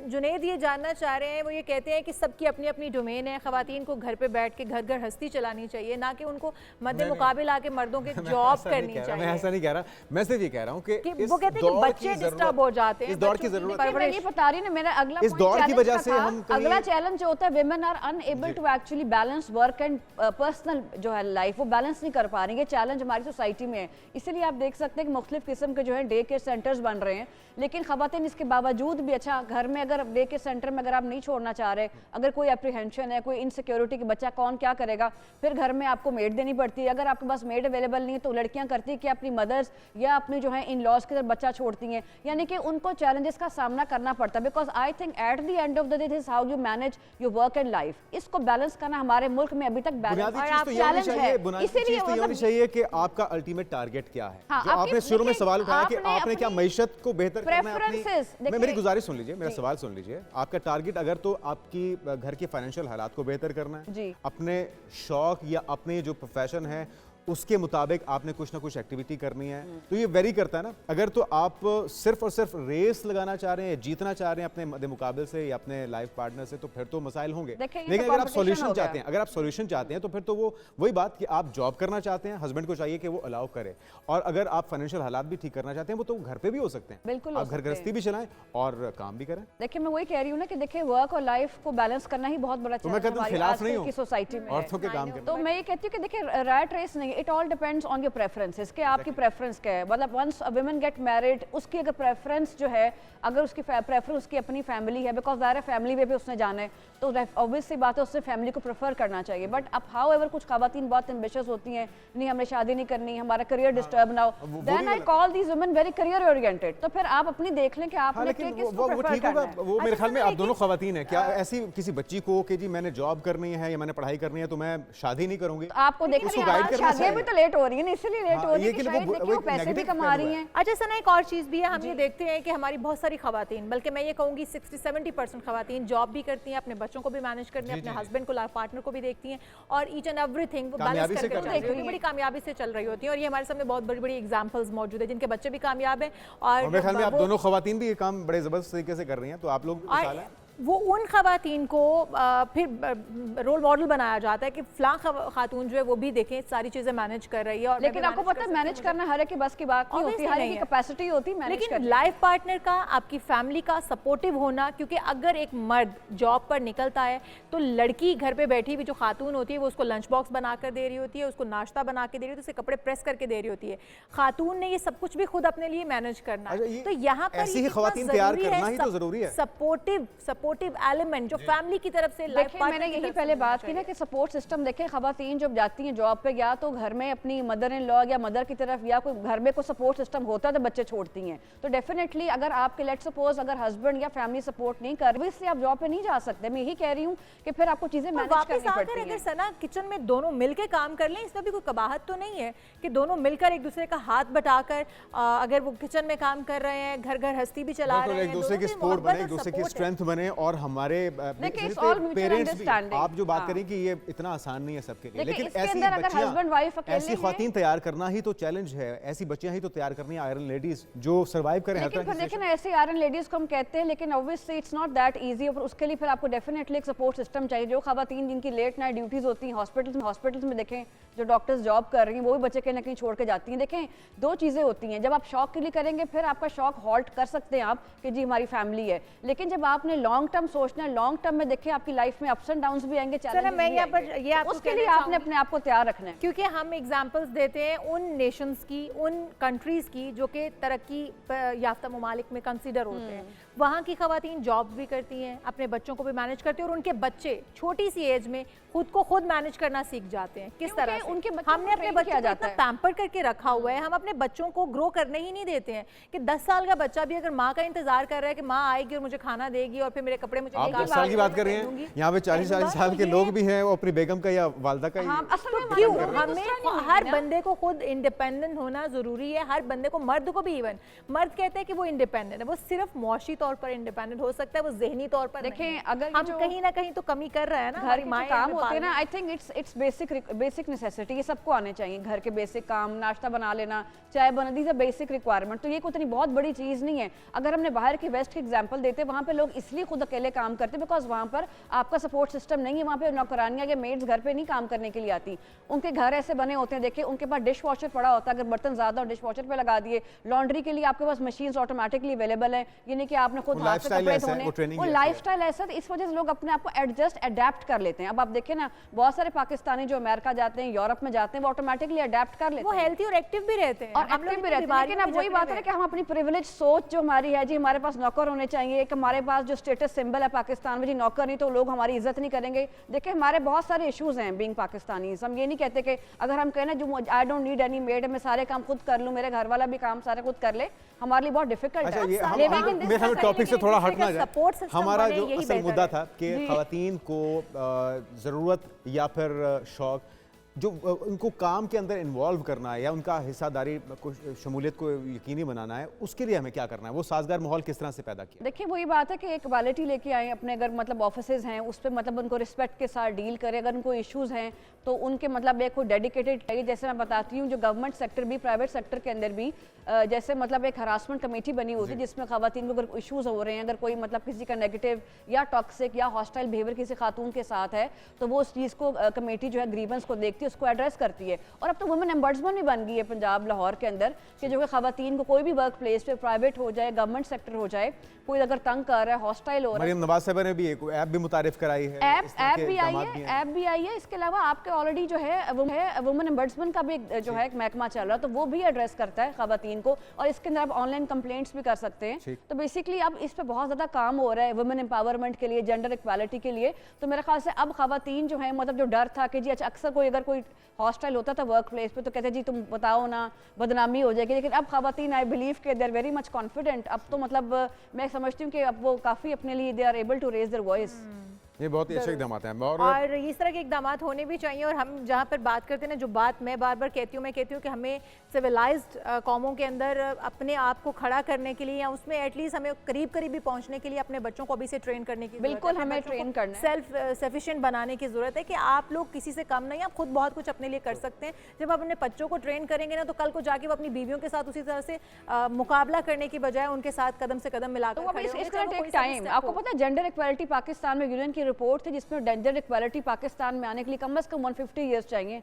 जुनैद ये जानना चाह रहे हैं, वो ये कहते हैं कि सबकी अपनी अपनी डोमेन है, ख़वातीन को घर पे बैठ के घर घर हस्ती चलानी चाहिए, ना कि उनको मद्दे मुकाबले आके मर्दों के जॉब करनी चाहिए। मैं ऐसा नहीं कह रहा, मैं सिर्फ ये कह रहा हूँ कि वो कहते हैं कि बच्चे डिस्टर्ब हो जाते हैं, इस दौड़ की जरूरत है। मैं ये बता रही ना, मेरा अगला इस दौड़ की वजह से हम अगला चैलेंज जो होता है, women are unable to actually balance work and personal जो है लाइफ, वो बैलेंस नहीं कर पा रही है। चैलेंज हमारी सोसाइटी में है। इसीलिए आप देख सकते हैं कि मुख्तलिफ किस्म के जो है डे केयर सेंटर्स बन रहे हैं, लेकिन ख़वातीन इसके बावजूद भी, अच्छा घर में अगर डे केयर सेंटर में अगर आप नहीं छोड़ना चाह रहे, अगर कोई अप्रीहेंशन है, कोई इनसिक्योरिटी कि बच्चा कौन क्या करेगा, फिर घर में आपको मेड देनी पड़ती है। अगर आपके पास मेड अवेलेबल नहीं है तो लड़कियां करती है कि अपनी मदर्स या अपनी जो है इन लॉज की तरफ बच्चा छोड़ती हैं, यानी कि उनको चैलेंजेस का सामना करना पड़ता है। Because I think at the end of the day this how you manage your work and life. इसको बैलेंस करना हमारे मुल्क में अभी तक बैलेंस चैलेंज है। इसीलिए चाहिए कि आपका अल्टीमेट टारगेट क्या है। जो आपने शुरू में सवाल उठाया कि आपने क्या मईशत को बेहतर करना है, मेरी गुजारिश सुन लीजिए, मेरा सवाल सुन लीजिए। आपका टारगेट अगर तो आपकी घर के फाइनेंशियल हालात को बेहतर करना है, अपने शौक या अपने जो प्रोफेशन है उसके मुताबिक आपने कुछ ना कुछ एक्टिविटी करनी है, तो ये वेरी करता है ना। अगर तो आप सिर्फ और सिर्फ रेस लगाना चाह रहे हैं, जीतना चाह रहे हैं अपने मद्दे मुकाबले से या अपने लाइफ पार्टनर से, तो फिर तो मसाइल होंगे। लेकिन अगर आप सॉल्यूशन चाहते हैं, तो फिर तो वो वही बात कि आप जॉब करना चाहते हैं, हस्बैंड को चाहिए कि वो अलाउ करे, और अगर आप फाइनेंशियल हालात भी ठीक करना चाहते हैं, वो तो घर पे भी हो सकते हैं। बिल्कुल, आप घर गृहस्थी भी चलाएं और काम भी करें। देखिए मैं वही कह रही हूँ ना कि देखिए वर्क और लाइफ को बैलेंस करना ही बहुत बड़ा मैं कहता हूं खिलाफ नहीं हूं सोसाइटी में औरतों के काम करना। तो मैं ये कहती हूँ कि देखिए रैट रेस नहीं, it all depends on your preferences कि आपकी प्रेफरेंस क्या है। मतलब once a woman get married, उसकी अगर प्रेफरेंस जो है, अगर उसकी प्रेफरेंस उसकी अपनी फैमिली है, बिकॉज ज़ाहिर है फैमिली में भी उसने जाना है, तो ऑब्वियस सी बात है उससे फैमिली को प्रेफर करना चाहिए। बट अब हाउ एवर कुछ खवातीन बहुत एम्बिशियस होती हैं, नहीं हमें शादी नहीं करनी, हमारा करियर डिस्टर्ब ना हो, then I call these women very career oriented. तो फिर आप अपनी देख लें कि आपने किसको प्रेफर करना है। वो मेरे ख्याल में आप दोनों खवातीन हैं, क्या ऐसी किसी बच्ची को कि जी मैंने जॉब करनी है या मैंने पढ़ाई करनी है तो मैं शादी नहीं करूंगी? आपको देखिए शादियां भी तो लेट हो रही है, इसलिए लेट हो रही है कि शायद देखिए वो पैसे भी कमा रही हैं। अच्छा सना, एक और चीज़ भी है, हम ये देखते हैं कि हमारी बहुत सारी खवातीन, बल्कि मैं ये कहूँगी 60-70% खवातीन जॉब भी करती हैं, अपने बच्चों को भी मैनेज करती हैं, अपने हस्बैंड को, लाइफ पार्टनर को भी देखती हैं, और ईच एंड एवरीथिंग वो बैलेंस करके चल रही होती है, बड़ी कामयाबी से चल रही होती हैं। और ये हमारे सामने बहुत बड़ी बड़ी एग्जाम्पल्स मौजूद है जिनके बच्चे भी कामयाब हैं। और मेरे ख्याल में आप दोनों खवातीन भी ये काम बड़े जबरदस्त तरीके से कर रही हैं, तो आप लोग मिसाल है। वो उन खवातीन को फिर रोल मॉडल बनाया जाता है कि फलां खातून जो है वो भी देखें सारी चीजें मैनेज कर रही है। और लेकिन आपको पता है मैनेज करना हर एक की बस की बात नहीं होती, हर एक की कैपेसिटी होती है मैनेज करने की। लेकिन लाइफ पार्टनर का, आपकी फैमिली का सपोर्टिव होना, क्योंकि अगर एक मर्द जॉब पर निकलता है तो लड़की घर पे बैठी हुई जो खातून होती है वो उसको लंच बॉक्स बना कर दे रही होती है, उसको नाश्ता बना के दे रही होती है, उसके कपड़े प्रेस करके दे रही होती है। खातून ने ये सब कुछ भी खुद अपने लिए मैनेज करना है। तो यहाँ पर ऐसी ही खवातीन तैयार करना ही तो जरूरी है, सपोर्टिव एलिमेंट जो फैमिली की तरफ से। लाइफ पार्टनर मैंने यही पहले बात की ना कि सपोर्ट सिस्टम देखें, खवातीन जब जाती हैं जॉब पे, या तो घर में अपनी मदर इन लॉ या मदर की तरफ या कोई घर में कोई सपोर्ट सिस्टम होता है तो बच्चे छोड़ती हैं। तो डेफिनेटली अगर आपके लेट सपोज अगर हस्बैंड या फैमिली सपोर्ट नहीं कर रही, इससे आप जॉब पे नहीं जा सकते। मैं यही कह रही हूँ कि फिर आपको चीजें मैनेज करनी पड़ती हैं। अगर सना किचन में दोनों मिलकर काम कर लें, इसमें भी कोई कबाहत तो नहीं है कि दोनों मिलकर एक दूसरे का हाथ बटाकर अगर वो किचन में काम कर रहे हैं, घर घर हस्ती भी चला रहे हैं, एक दूसरे की सपोर्ट बने, एक दूसरे की स्ट्रेंथ बने। और हमारे पेरेंट्स भी, आप जो बात करें कि ये इतना आसान नहीं है सबके लिए, लेकिन ऐसी ख्वातीन तैयार करना ही तो चैलेंज है, ऐसी बच्चियां ही तो तैयार करनी है, आयरन लेडीज जो सर्वाइव करें। लेकिन फिर देखिए ना, ऐसे आयरन लेडीज को हम कहते हैं, लेकिन obviously it's not that easy. और उसके लिए फिर आपको डेफिनेटली एक सपोर्ट सिस्टम चाहिए। जो खवातीन जिनकी लेट नाइट ड्यूटीज होती हैं हॉस्पिटल्स में देखें, जो डॉक्टर्स जॉब कर रही हैं वो भी बच्चे कहीं ना कहीं छोड़ के जाती हैं। देखें दो चीज़ें होती हैं, जब आप शौक के लिए करेंगे फिर आपका शौक हॉल्ट कर सकते हैं आप कि जी हमारी फैमिली है, लेकिन जब आपने लॉन्ग टर्म सोचना है, लॉन्ग टर्म में देखिए आपकी लाइफ में अप्स एंड डाउन्स भी आएंगे, चैलेंजेस भी आएंगे, उसके लिए आपने अपने आप को तैयार रखना है। क्योंकि हम एग्जांपल्स देते हैं उन नेशंस की, उन कंट्रीज की जो कि तरक्की याफ्ता ममालिक में कंसीडर होते हैं। वहाँ की खवातीन जॉब भी करती हैं, अपने बच्चों को भी मैनेज करती हैं, और उनके बच्चे छोटी सी एज में खुद को खुद मैनेज करना सीख जाते हैं। किस तरह से उनके हमने अपने बच्चों को इतना पैम्पर करके रखा हुआ है, हम अपने बच्चों को ग्रो करने ही नहीं देते हैं कि 10 साल का बच्चा भी अगर माँ का इंतजार कर रहा है कि माँ आएगी और मुझे खाना देगी और फिर मेरे कपड़े मुझे आप 10 साल की बात कर रहे हैं, यहाँ पे 40-40 साल के लोग भी हैं, वो अपनी बेगम का या वालदा का। क्यों हमें हर बंदे को खुद इंडिपेंडेंट होना जरूरी है, हर बंदे को, मर्द को भी। इवन मर्द कहते हैं कि वो इंडिपेंडेंट है, वो सिर्फ मुआशी तौर पर इंडिपेंडेंट हो सकता है, वो ज़हनी तौर पर देखें अगर हम कहीं ना कहीं तो कमी कर रहे हैं ना, घर के काम होते हैं ना। I think it's basic necessity, ये सबको आने चाहिए। घर के बेसिक काम, नाश्ता बना लेना, चाय बना, दीज आर बेसिक रिक्वायरमेंट। तो ये कोई इतनी बहुत बड़ी चीज़ नहीं है। अगर हमने बाहर की वेस्ट की एग्जांपल देते, वहाँ पे लोग इसलिए खुद अकेले काम करते बिकॉज वहाँ पर आपका सपोर्ट सिस्टम नहीं है। वहाँ पे नौकरानियाँ या मेड्स घर पे नहीं काम करने के लिए आती, उनके घर ऐसे बने होते हैं। देखिए उनके पास डिश वॉशर पड़ा होता है, अगर बर्तन ज़्यादा हो डिश वॉशर पे लगा दिए। लॉन्ड्री के लिए आपके पास मशीन्स ऑटोमेटिकली अवेलेबल है, ये नहीं कि आपने खुद हाथ से कपड़े धोने। वो लाइफस्टाइल ऐसा है, इस वजह से लोग अपने आप को एडजस्ट अडेप्ट कर लेते हैं। अब आप देखें ना, बहुत सारे पाकिस्तानी जो अमेरिका जाते हैं, यूरोप में जाते हैं, वो ऑटोमेटिकली अडेप्ट कर लेते हैं, वो हेल्थी और एक्टिव भी रहते हैं और एक्टिव भी रहते हैं। लेकिन अब वही बात है कि हम अपनी प्रिविलेज सोच जो हमारी है, जी हमारे पास नौकर होने चाहिए, एक हमारे पास जो स्टेटस सिंबल है पाकिस्तान में, जी नौकर नहीं तो लोग हमारी इज्जत नहीं करेंगे। देखिए हमारे बहुत सारे इश्यूज हैं बीइंग पाकिस्तानी। हम ये नहीं कहते कि अगर हम कहना जो I don't need any made, मैं सारे काम खुद कर लूँ, मेरे घर वाला भी काम सारे खुद कर ले, हमारे लिए बहुत डिफिकल्ट है। मेरे टॉपिक से थोड़ा हटना जाए, हमारा जो असल मुद्दा था कि खवातीन को ज़रूरत या फिर शौक जो उनको काम के अंदर इन्वॉल्व करना है या उनका हिस्सादारी को शमूलियत को यकीनी बनाना है, उसके लिए हमें क्या करना है? वो साजगार माहौल किस तरह से पैदा किया? देखिए वही बात है कि एक इक्वालिटी लेके आए अपने, अगर मतलब ऑफिसेज हैं उस पर मतलब उनको रिस्पेक्ट के साथ डील करें, अगर उनको इश्यूज हैं तो उनके मतलब एक कोई डेडिकेटेड चाहिए। जैसे मैं बताती हूँ जो गवर्नमेंट सेक्टर भी, प्राइवेट सेक्टर के अंदर भी जैसे मतलब एक हरासमेंट कमेटी बनी होती है जिसमें खवातीन को अगर इश्यूज हो रहे हैं, अगर कोई मतलब किसी का नेगेटिव या टॉक्सिक या हॉस्टाइल बिहेवियर किसी खातून के साथ है तो वो उस चीज़ को कमेटी जो है ग्रीवेंस को देखती है, उसको एड्रेस करती है। और अब तो वुमेन एम्बर्ड्समैन भी बन गई है पंजाब लाहौर के अंदर कि जो कि खवातीन को कोई भी वर्क प्लेस पे, प्राइवेट हो जाए गवर्नमेंट सेक्टर हो जाए, कोई अगर तंग कर रहा है, हॉस्टाइल हो रहा है। मरियम नवाज साहब ने भी एक ऐप भी मुतारिफ कराई है, ऐप भी आई है। इसके अलावा आपके ऑलरेडी जो है वुमेन एम्बर्ड्समैन का भी जो है एक महकमा चल रहा है, तो वो भी एड्रेस करता है खवातीन को, और इसके अंदर आप ऑनलाइन कंप्लेंट्स भी कर सकते हैं। तो बेसिकली अब इस पे बहुत ज़्यादा काम हो रहा है वुमेन एम्पावरमेंट के लिए, जेंडर इक्वालिटी के लिए। तो मेरे ख्याल से अब खवातीन जो है मतलब जो डर था कि जी अच्छा अक्सर कोई अगर कोई हॉस्टाइल होता था वर्क प्लेस पे तो कहते जी तुम बताओ ना, बदनामी हो जाएगी, लेकिन अब खवातीन आई बिलीव के they are very much confident. अब तो मतलब मैं समझती हूँ कि अब वो काफ़ी अपने लिए they are able to raise their voice. ये बहुत ही अच्छे इकदाम हैं और इस तरह के इकदाम होने भी चाहिए। और हम जहाँ पर बात करते हैं ना, जो बात मैं बार बार कहती हूँ, मैं कहती हूँ कि हमें सिविलाइज्ड कौमों के अंदर अपने आप को खड़ा करने के लिए या उसमें एटलीस्ट हमें करीब करीब भी पहुँचने के लिए अपने बच्चों को अभी से ट्रेन करने की बिल्कुल हमें ट्रेन करना है, सेल्फ सफिशिएंट बनाने की ज़रूरत है कि आप लोग किसी से कम नहीं, आप खुद बहुत कुछ अपने लिए कर सकते हैं। जब आप अपने बच्चों को ट्रेन करेंगे ना तो कल को जाके वो अपनी बीवियों के साथ उसी तरह से मुकाबला करने की बजाय उनके साथ कदम से कदम मिलाकर आपको पता है जेंडर इक्वालिटी पाकिस्तान में यूएन की रिपोर्ट थी जिसमें जेंडर इक्वालिटी पाकिस्तान में आने के लिए कम से कम 150 इयर्स चाहिए,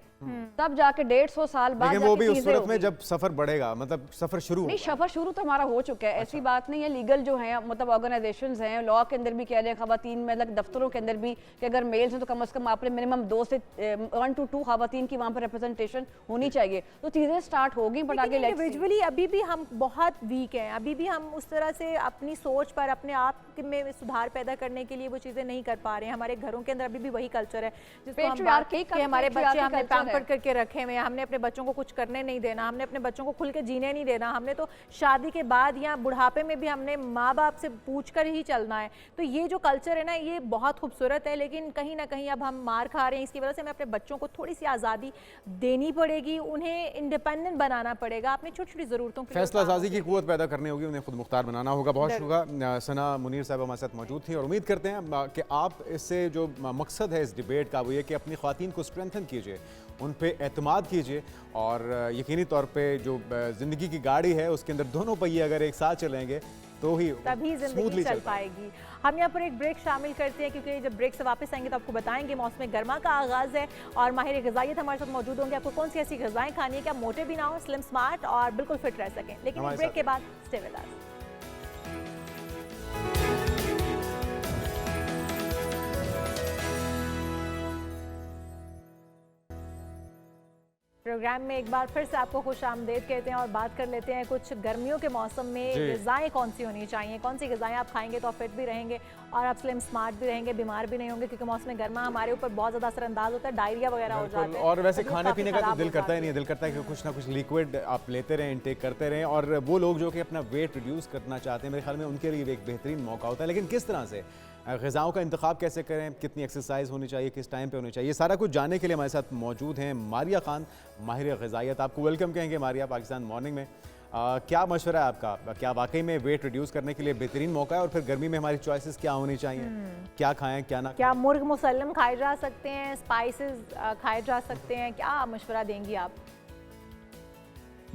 तब जाके 150 साल बाद लेकिन वो भी उस सूरत में जब सफर बढ़ेगा, मतलब सफर शुरू नहीं, सफर शुरू तो हमारा हो चुका है, ऐसी बात नहीं है। लीगल जो है मतलब ऑर्गेनाइजेशंस हैं, लॉ के अंदर भी कह रहे हैं खवातीन में, मतलब दफ्तरों के अंदर भी कि अगर मेल्स हैं तो कम से कम आपने मिनिमम 1 to 2 खवातीन की वहाँ पर रिप्रेजेंटेशन होनी चाहिए। तो चीज़ें स्टार्ट होगी, बट आगे इंडिविजुअली अभी भी हम बहुत वीक हैं, अभी भी हम उस तरह से अपनी सोच पर अपने आप में सुधार पैदा करने के लिए वो चीज़ें नहीं कर पा रहे हैं। हमारे घरों के अंदर अभी भी वही कल्चर है जिसको हम बात कि हमारे बच्चे हमने पैम्पर्ड करके रखे हुए हैं, हमने अपने बच्चों को कुछ करने नहीं देना, हमने अपने बच्चों को खुल के जीने नहीं देना, हमने तो शादी के बाद या बुढ़ापे में भी हमने माँ बाप से पूछ कर ही चलना है। तो ये जो कल्चर है ना, ये बहुत खूबसूरत है, लेकिन कहीं ना कहीं अब हम मार खा रहे हैं। इसकी वजह से हमें अपने बच्चों को थोड़ी सी आज़ादी देनी पड़ेगी, उन्हें इंडिपेंडेंट बनाना पड़ेगा, अपनी छोटी छोटी ज़रूरतों के फैसला साजी की कुव्वत पैदा करनी होगी, उन्हें खुद मुख्तार बनाना होगा। बहुत शुक्रिया सना मुनीर साहब हमारे साथ मौजूद थी, और उम्मीद करते हैं कि आप इससे जो मकसद है इस डिबेट का वो ये कि अपनी ख्वातीन को स्ट्रेंथन कीजिए, उन पे एतमाद कीजिए, और यकीनी तौर पे जो ज़िंदगी की गाड़ी है उसके अंदर दोनों पहिए अगर एक साथ चलेंगे तो ही तभी ज़िंदगी चल पाएगी। हम यहाँ पर एक ब्रेक शामिल करते हैं, क्योंकि जब ब्रेक से वापस आएंगे तो आपको बताएंगे मौसम गर्मा का आगाज़ है और माहिर ग़िज़ाइयत हमारे साथ मौजूद होंगे। आपको कौन सी ऐसी ग़िज़ाएँ खानी है कि आप मोटे भी ना हो, स्लिम स्मार्ट और बिल्कुल फिट रह सकें। लेकिन ब्रेक के बाद स्टे विद अस। प्रोग्राम में एक बार फिर से आपको खुश आमदेद कहते हैं और बात कर लेते हैं कुछ गर्मियों के मौसम में ग़िज़ाएँ कौन सी होनी चाहिए, कौन सी ग़िज़ाएँ आप खाएंगे तो आप फिट भी रहेंगे और आप स्लिम स्मार्ट भी रहेंगे, बीमार भी नहीं होंगे, क्योंकि मौसम गर्मा हमारे ऊपर बहुत ज़्यादा असरअंदाज होता है, डायरिया वगैरह हो जाता है। और वैसे खाने पीने का तो दिल करता ही नहीं, दिल करता है कि कुछ ना कुछ लिक्विड आप लेते रहें, इनटेक करते रहें। और वो लोग जो कि अपना वेट रिड्यूस करना चाहते हैं, मेरे ख्याल में उनके लिए एक बेहतरीन मौका होता है। लेकिन किस तरह से ग़िज़ाओं का इंतखाब कैसे करें, कितनी एक्सरसाइज होनी चाहिए, किस टाइम पे होनी चाहिए, ये सारा कुछ जानने के लिए हमारे साथ मौजूद हैं मारिया खान, माहिर ग़िज़ाइयत। आपको वेलकम कहेंगे मारिया पाकिस्तान मॉर्निंग में। क्या मशवरा है आपका, क्या वाकई में वेट रिड्यूस करने के लिए बेहतरीन मौका है, और फिर गर्मी में हमारी चॉइसेस क्या होनी चाहिए, क्या खाएं क्या ना? क्या मुर्ग मुसल्लम खाए जा सकते हैं, स्पाइसेस खाए जा सकते हैं, क्या मशवरा देंगी आप?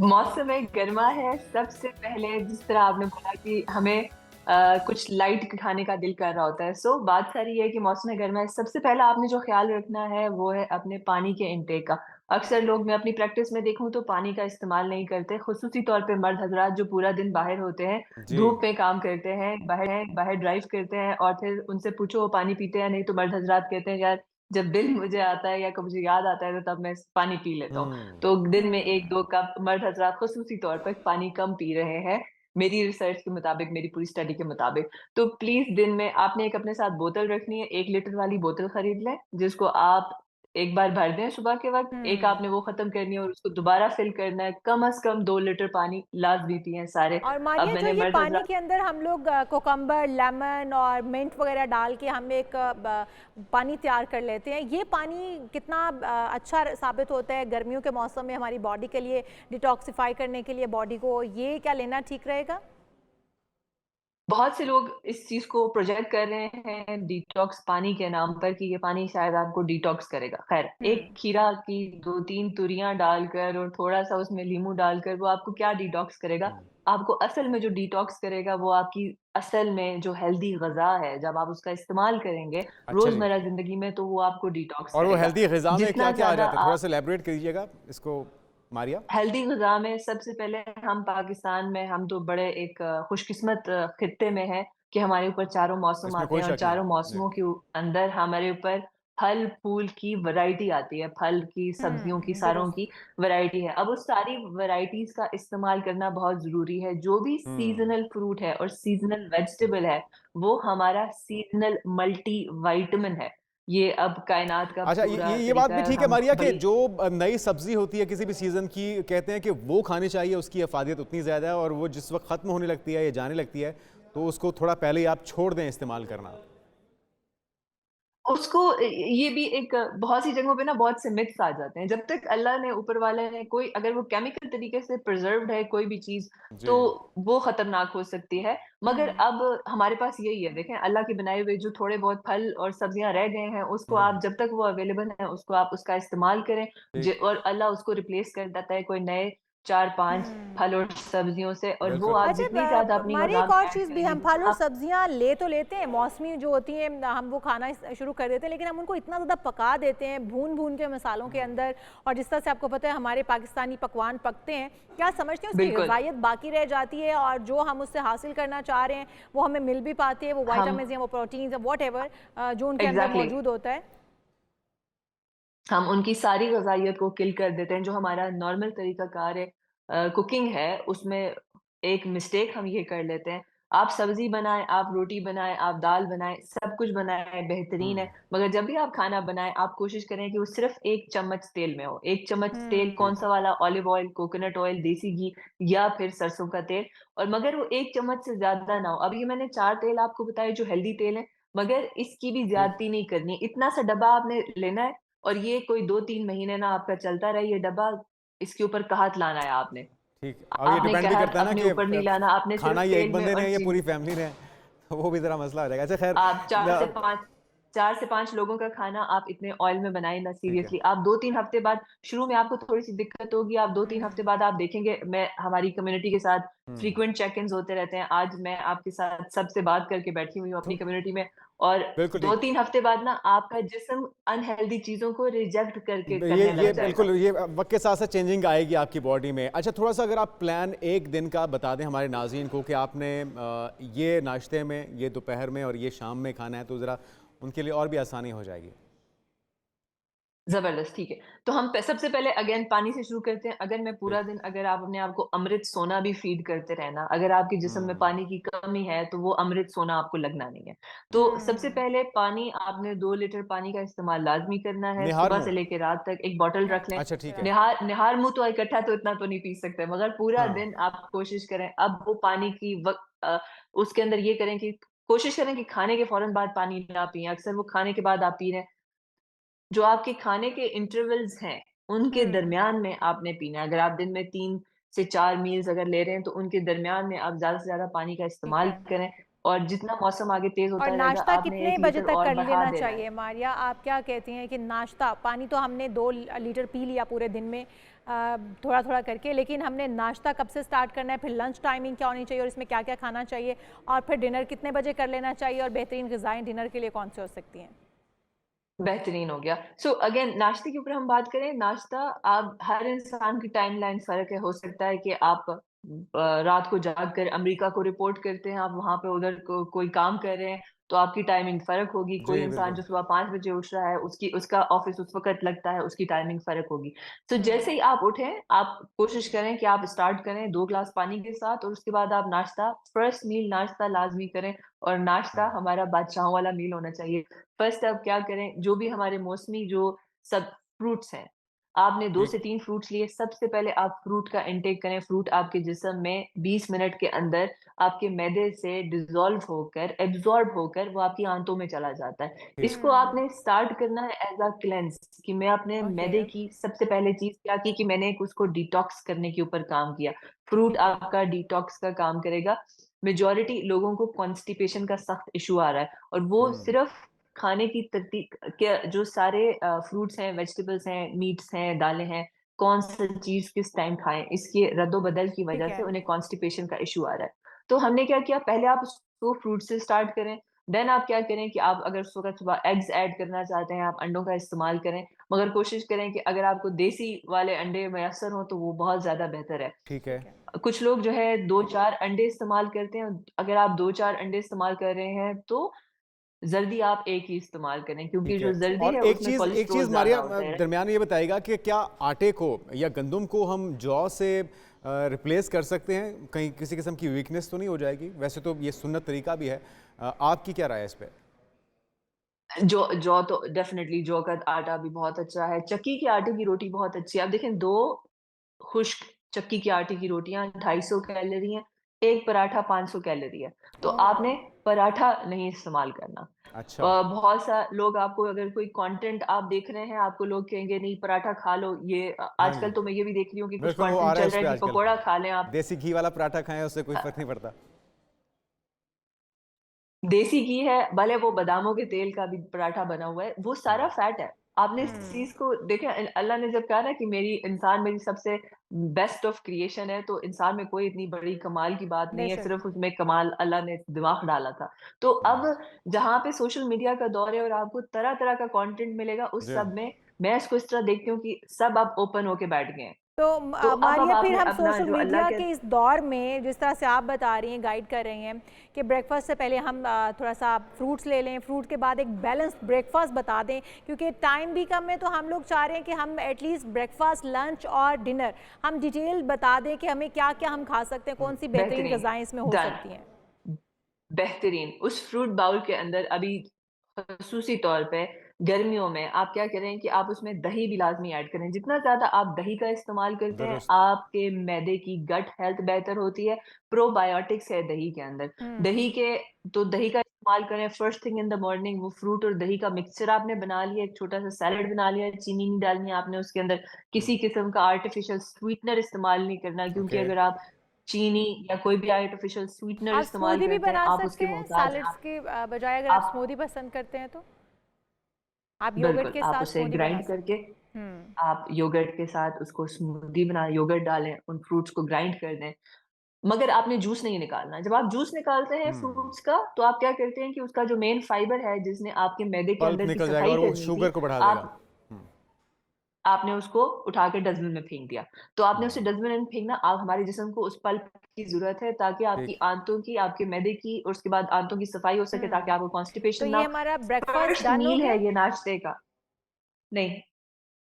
मौसम गर्मा है, सबसे पहले जिस तरह आपने बोला कि हमें कुछ लाइट खाने का दिल कर रहा होता है। सो बात सारी है कि मौसम गर्मा है, सबसे पहला आपने जो ख्याल रखना है वो है अपने पानी के इंटेक का। अक्सर लोग, मैं अपनी प्रैक्टिस में देखूं तो पानी का इस्तेमाल नहीं करते, खुसूसी तौर पे मर्द हजरात जो पूरा दिन बाहर होते हैं, धूप में काम करते हैं, बाहर ड्राइव करते हैं, और फिर उनसे पूछो वो पानी पीते हैं नहीं, तो मर्द हजरात कहते हैं यार जब दिल मुझे आता है या कब मुझे याद आता है तो तब मैं पानी पी लेता हूँ। तो दिन में 1-2 कप मर्द हजरात खुसूसी तौर पर पानी कम पी रहे हैं, मेरी रिसर्च के मुताबिक, मेरी पूरी स्टडी के मुताबिक। तो प्लीज दिन में आपने एक अपने साथ बोतल रखनी है, 1 लीटर वाली बोतल खरीद लें, जिसको आप एक बार भर दें सुबह के वक्त, एक आपने वो खत्म करनी है और उसको दोबारा फिल करना है। कम से कम 2 लीटर पानी लाजमी पिए सारे। और अब मारिया, जो मैंने ये मर्द पानी हजरात के अंदर हम लोग कोकम्बर, लेमन और मिंट वगैरह डाल के हम एक पानी तैयार कर लेते हैं, ये पानी कितना अच्छा साबित होता है गर्मियों के मौसम में हमारी बॉडी के लिए, डिटॉक्सिफाई करने के लिए बॉडी को, ये क्या लेना ठीक रहेगा? बहुत से लोग इस चीज को प्रोजेक्ट कर रहे हैं डिटॉक्स पानी के नाम पर कि ये पानी शायद आपको डिटॉक्स करेगा। खैर, एक खीरा की 2-3 तुरियां डालकर और थोड़ा सा उसमें नींबू डालकर वो आपको क्या डिटॉक्स करेगा? आपको असल में जो डिटॉक्स करेगा वो आपकी असल में जो हेल्दी गज़ा है, जब आप उसका इस्तेमाल करेंगे अच्छा जी। रोज़मर्रा ज़िंदगी में तो वो आपको डिटॉक्स और वो करेगा। हेल्दी ग़िज़ा में जितना क्या-क्या आ ज़्यादा जाता है? आप थोड़ा-सा इलैबोरेट कीजिएगा इसको मारिया। हेल्दी ग़िज़ा में सबसे पहले हम पाकिस्तान में हम तो बड़े एक खुशकिस्मत खित्ते में हैं कि हमारे ऊपर चारों मौसम इसमें आते कोई हैं और शक नहीं। चारों जी। मौसमों के अंदर हमारे ऊपर फल-फूल की वैरायटी आती है, फल की, सब्जियों की, सारों दुरुस्त। की वैरायटी है। अब उस सारी वैराइटीज़ का इस्तेमाल करना बहुत ज़रूरी है। जो भी हुँ। सीज़नल फ्रूट है और सीज़नल वेजिटेबल है, वो हमारा सीज़नल मल्टी विटामिन है। ये अब कायनात का अच्छा, पूरा ये बात तरीका भी है। ठीक है हम मारिया कि बड़ी जो नई सब्ज़ी होती है किसी भी सीज़न की, कहते हैं कि वो खानी चाहिए, उसकी अफ़ादियत उतनी ज़्यादा है और वो जिस वक़्त ख़त्म होने लगती है या जाने लगती है, तो उसको थोड़ा पहले ही आप छोड़ दें इस्तेमाल करना। उसको ये भी एक बहुत सी जगहों पे ना बहुत से मिथ्स आ जाते हैं। जब तक अल्लाह ने ऊपर वाले ने कोई अगर वो केमिकल तरीके से प्रिजर्व्ड है कोई भी चीज़, जी। तो वो खतरनाक हो सकती है। मगर अब हमारे पास यही है, देखें अल्लाह के बनाए हुए जो थोड़े बहुत फल और सब्जियाँ रह गए हैं, उसको आप जब तक वो अवेलेबल है, उसको आप उसका इस्तेमाल करें। ठीक। और अल्लाह उसको रिप्लेस कर देता है कोई नए 4-5 फल और सब्जियों से, और वो बिल्कुल। आप अच्छा, जितनी ज़्यादा अपनी हमारी ग़िज़ा एक में और ऐड चीज़ भी, करेंगे, हम फल जितना और आप सब्जियां ले तो लेते हैं, मौसमी जो होती हैं हम वो खाना शुरू कर देते हैं, लेकिन हम उनको इतना ज़्यादा पका देते हैं भून भून के मसालों के अंदर, और जिस तरह से आपको पता है हमारे पाकिस्तानी पकवान पकते हैं, क्या समझते हैं उसकी बिल्कुल, ग़िज़ाइयत बाकी रह जाती है और जो हम उससे हासिल करना चाह रहे हैं वो हमें मिल भी पाती है, वो हम वाइटामिन या वो प्रोटीन्स या वॉट एवर जो उनके अंदर एग्ज़ैक्टली मौजूद होता है? हम उनकी सारी ग़ज़ाइयत को किल कर देते हैं। जो हमारा नॉर्मल तरीक़ाकार है कुकिंग है, उसमें एक मिस्टेक हम ये कर लेते हैं। आप सब्ज़ी बनाएँ, आप रोटी बनाएँ, आप दाल बनाएँ, सब कुछ बनाएँ, बेहतरीन है। मगर जब भी आप खाना बनाएँ, आप कोशिश करें कि वो सिर्फ़ 1 चम्मच तेल में हो। 1 चम्मच तेल ठीक। कौन-सा वाला? ऑलिव ऑयल, कोकोनट ऑयल, देसी घी या फिर सरसों का तेल, और मगर वो 1 चम्मच से ज़्यादा ना हो। अब ये मैंने 4 तेल आपको बताए जो हेल्दी तेल हैं, मगर इसकी भी ठीक। ज़्यादती नहीं करनी। इतना सा डब्बा आपने लेना है और ये कोई 2-3 महीने ना आपका चलता रहे ये डब्बा, इसके ऊपर कहत लाना है आपने। ठीक। अब ये आपने डिपेंड भी कहत करता है ना अपने कि ऊपर नहीं लाना, आपने सिर्फ़ खाना ये एक तेल में बंदे और ने या पूरी चीनी। फैमिली ने, तो वो भी ज़रा मसला हो जाएगा। अच्छा खैर आप 4 से न 5 4 से 5 लोगों का खाना आप इतने ऑयल में बनाएँ ना, ठीक है। सीरियसली। आप 2-3 हफ्ते बाद, शुरू में आपको थोड़ी-सी दिक्कत होगी, आप 2-3 हफ्ते बाद आप देखेंगे, मैं हमारी कम्युनिटी के साथ हुँ। फ्रीक्वेंट चेक-इन्स होते रहते हैं। आज मैं आपके साथ सबसे बात करके बैठी हुई हूँ अपनी तो कम्युनिटी में, और बिल्कुल ठीक। 2-3 हफ्ते बाद ना आपका जिस्म अनहेल्दी चीज़ों को रिजेक्ट करके ब करने ये लग जाएगा। बिल्कुल ये वक़्त के साथ-साथ चेंजिंग आएगी आपकी बॉडी में। अच्छा, थोड़ा-सा अगर आप प्लान 1 दिन का बता दें हमारे नाज़रीन को कि आपने ये नाश्ते में, ये दोपहर में और ये शाम में खाना है, तो ज़रा उनके लिए और भी आसानी हो जाएगी। ज़बरदस्त, ठीक है। तो हम प सबसे पहले अगेन पानी से शुरू करते हैं। अगर मैं पूरा ठीक। दिन, अगर आप अपने आप को अमृत सोना भी फ़ीड करते रहना, अगर आपके जिस्म में हुँ। पानी की कमी है, तो वो अमृत सोना आपको लगना नहीं है। तो सबसे पहले पानी आपने 2 लीटर पानी का इस्तेमाल लाज़मी करना है, निहार सुबह मुँह? से लेके रात तक एक बॉटल रख लें। अच्छा ठीक है। निहार निहार मुँह तो इकट्ठा तो इतना तो नहीं पी सकते, मगर पूरा हाँ। दिन आप कोशिश करें। अब वो पानी की उसके अंदर ये करें कि कोशिश करें कि खाने के फ़ौरन बाद पानी ना पिएँ। अक्सर वो खाने के बाद आप पी रहे हैं, जो आपके खाने के इंटरवल्स हैं, उनके दरमियान में आपने पीना है। अगर आप दिन में 3 से 4 मील्स अगर ले रहे हैं, तो उनके दरमियान में आप ज़्यादा से ज़्यादा पानी का ठीक इस्तेमाल है। करें, और जितना मौसम आगे तेज़ और होता रहेगा, नाश्ता आपने कितने 1 बजे लीटर तक और कर बढ़ा लेना देना है। चाहिए मारिया, आप क्या कहती हैं कि नाश्ता, पानी तो हमने 2 लीटर पी लिया पूरे दिन में थोड़ा थोड़ा करके, लेकिन हमने नाश्ता कब से स्टार्ट करना है, फिर लंच टाइमिंग क्या होनी चाहिए और इसमें क्या क्या खाना चाहिए, और फिर डिनर कितने बजे कर लेना चाहिए, और बेहतरीन ग़िज़ाएँ डिनर के लिए कौन सी हो सकती हैं? बेहतरीन हो गया। सो अगेन नाश्ते के ऊपर हम बात करें, नाश्ता आप हर इंसान की टाइमलाइन फ़र्क है। हो सकता है कि आप रात को जाग कर अमेरिका को रिपोर्ट करते हैं, आप वहाँ पे उधर कोई काम कर रहे हैं, तो आपकी टाइमिंग फ़र्क होगी। कोई जी, इंसान बिल्कुल। जो सुबह 5 बजे उठ रहा है, उसका ऑफ़िस उस वक़्त लगता है, उसकी टाइमिंग फ़र्क होगी। तो जैसे ही आप उठें, आप कोशिश करें कि आप स्टार्ट करें 2 ग्लास पानी के साथ, और उसके बाद आप नाश्ता, फर्स्ट मील नाश्ता लाज़मी करें, और नाश्ता हुँ। हमारा बादशाहों वाला मील होना चाहिए। फर्स्ट अब क्या करें, जो भी हमारे मौसमी जो सब फ्रूट्स हैं। आपने 2 से 3 फ्रूट्स लिए, सबसे पहले आप फ्रूट का इंटेक करें। फ्रूट आपके जिस्म में 20 मिनट के अंदर आपके मैदे से डिसॉल्व होकर, एब्ज़ॉर्ब होकर वो आपकी आंतों में चला जाता है। इसको आपने स्टार्ट करना है एज़ अ क्लेंज़ कि मैं अपने ओके, मैदे की सबसे पहले चीज़ क्या की कि मैंने एक उसको डिटॉक्स करने के ऊपर काम किया। फ्रूट ठीक है। आपका डिटॉक्स का काम करेगा। मेजॉरिटी लोगों को कॉन्स्टिपेशन का सख्त इश्यू आ रहा है और वो सिर्फ़ खाने की तरतीब के जो सारे फ्रूट्स हैं, वेजिटेबल्स हैं, मीट्स हैं, दालें हैं, कौन-सा चीज़ किस टाइम खाएँ, इसके रद्द-ओ-बदल की ठीक वजह से है। उन्हें कॉन्स्टिपेशन का इश्यू आ रहा है। तो हमने क्या किया, पहले आप उसको फ्रूट से स्टार्ट करें, देन आप क्या करें कि आप अगर सुबह-सुबह एग्स ऐड करना चाहते हैं, आप अंडों का इस्तेमाल करें, मगर कोशिश करें कि अगर आपको देसी वाले अंडे मयस्सर हों, तो वो बहुत ज़्यादा बेहतर है। ठीक है। ठीक है। कुछ लोग जो है 2-4 अंडे इस्तेमाल करते हैं, अगर आप 2-4 अंडे इस्तेमाल कर रहे हैं, तो ज़र्दी आप एक ही इस्तेमाल करें क्योंकि ठीक जो है। ज़र्दी और है एक उसमें चीज़ कोलेस्ट्रॉल मारिया ज़्यादा होता है। दरमियान ये बताइएगा कि क्या आटे को या गंदम को हम जौ से रिप्लेस कर सकते हैं? कहीं किसी किस्म की वीकनेस तो नहीं हो जाएगी? वैसे तो ये सुन्नत तरीका भी है। आपकी क्या राय है इस पे? जौ जौ तो डेफ़िनेटली जौ का आटा भी बहुत अच्छा है। चक्की के आटे की रोटी बहुत अच्छी है। आप देखें 2 खुश्क चक्की के आटे की रोटियाँ 250 कैलोरी हैं, 1 पराठा 500 कैलोरी है। तो ओह! आपने पराठा नहीं इस्तेमाल करना। अच्छा। बहुत सा लोग आपको अगर कोई कंटेंट आप देख रहे हैं, आपको लोग कहेंगे नहीं पराठा खा लो, ये हाँ आजकल जी। तो मैं ये भी देख रही हूँ कि कुछ बिल्कुल वो आ कंटेंट रहा है चल इस रहा पे है कि आजकल। पकोड़ा खा लें आप। देसी घी वाला पराठा खाएँ उससे कोई फ़र्क नहीं पड़ता। देसी घी है, भले वो बादामों के तेल का भी पराठा बना हुआ है, वो सारा फैट है। आपने इस हुँ। चीज़ को देखें अल्लाह ने जब कहा ना कि मेरी सबसे बेस्ट ऑफ क्रिएशन है, तो इंसान में कोई इतनी बड़ी कमाल की बात नहीं है, बेशक। सिर्फ़ उसमें कमाल अल्लाह ने दिमाग डाला था। तो अब जहाँ पे सोशल मीडिया का दौर है और आपको तरह-तरह का कंटेंट मिलेगा, उस जी हाँ। सब में मैं इसको इस तरह देखती हूँ कि सब अब ओपन होके बैठ गए हैं। तो तो अब मारिया फिर आपने हम अपना सोशल जो अल्लाह मीडिया के के इस दौर में जिस तरह से आप बता रही हैं, गाइड कर रही हैं कि ब्रेकफास्ट से पहले हम थोड़ा सा फ्रूट्स ले लें, फ्रूट के बाद एक बैलेंस्ड ब्रेकफास्ट बता दें क्योंकि टाइम भी कम है, तो हम लोग चाह रहे हैं कि हम एटलीस्ट ब्रेकफास्ट, लंच और डिनर हम डिटेल बता दें कि हमें क्या क्या हम खा सकते हैं, कौन सी बेहतरीन बेहतरीन, ग़िज़ाएँ इसमें हो डन। सकती हैं। बेहतरीन, उस फ्रूट बाउल के अंदर अभी ख़ुसूसी तौर पे गर्मियों में आप क्या करें कि आप उसमें दही भी लाज़मी ऐड करें। जितना ज़्यादा आप दही का इस्तेमाल करते हैं, दुरुस्त। आपके मैदे की गट हेल्थ बेहतर होती है। प्रोबायोटिक्स है दही के अंदर। हुँ। दही के तो दही का इस्तेमाल करें first thing in the morning. वो फ्रूट और दही का मिक्सचर आपने बना लिया, एक छोटा-सा सैलेड बना लिया, चीनी नहीं डालनी है आपने उसके अंदर। किसी किस्म का आर्टिफ़िशियल स्वीटनर इस्तेमाल नहीं करना क्योंकि ओके। अगर आप चीनी या कोई भी आर्टिफ़िशियल स्वीटनर आप इस्तेमाल स्मूदी भी करते हैं, बना आप उसके सकते हैं मोहताज हैं। सैलड्स के बजाय, अगर आप आप स्मूदी पसंद करते हैं तो? आप योगर्ट बिल्कुल, के आप साथ उसे स्मूदी बना ग्राइंड सकते करके हैं। हुँ। आप योगर्ट के साथ उसको स्मूदी बना योगर्ट डालें, उन फ्रूट्स को ग्राइंड कर दें। मगर आपने जूस नहीं निकालना। जब आप जूस निकालते हैं फ्रूट्स का, तो आप क्या करते हैं कि उसका जो मेन फाइबर है, जिसने आपके मैदे के पल्प अंदर की निकल जाएगा सफाई और वो करनी थी, शुगर को बढ़ा देगा। आप आपने उसको उठा के डस्टबिन में फेंक दिया। तो आपने उसे डस्टबिन में फेंकना, आप हमारे जिस्म को उस पल्प की ज़रूरत है ताकि आपकी ठीक। आंतों की, आपके मैदे की और उसके बाद आंतों की सफाई हो सके ताकि हुँ। आपको तो कॉन्स्टिपेशन ना ये हो। हमारा ब्रेकफ़ास्ट फर्स्ट डन हो मील गया? है ये नाश्ते का। नहीं,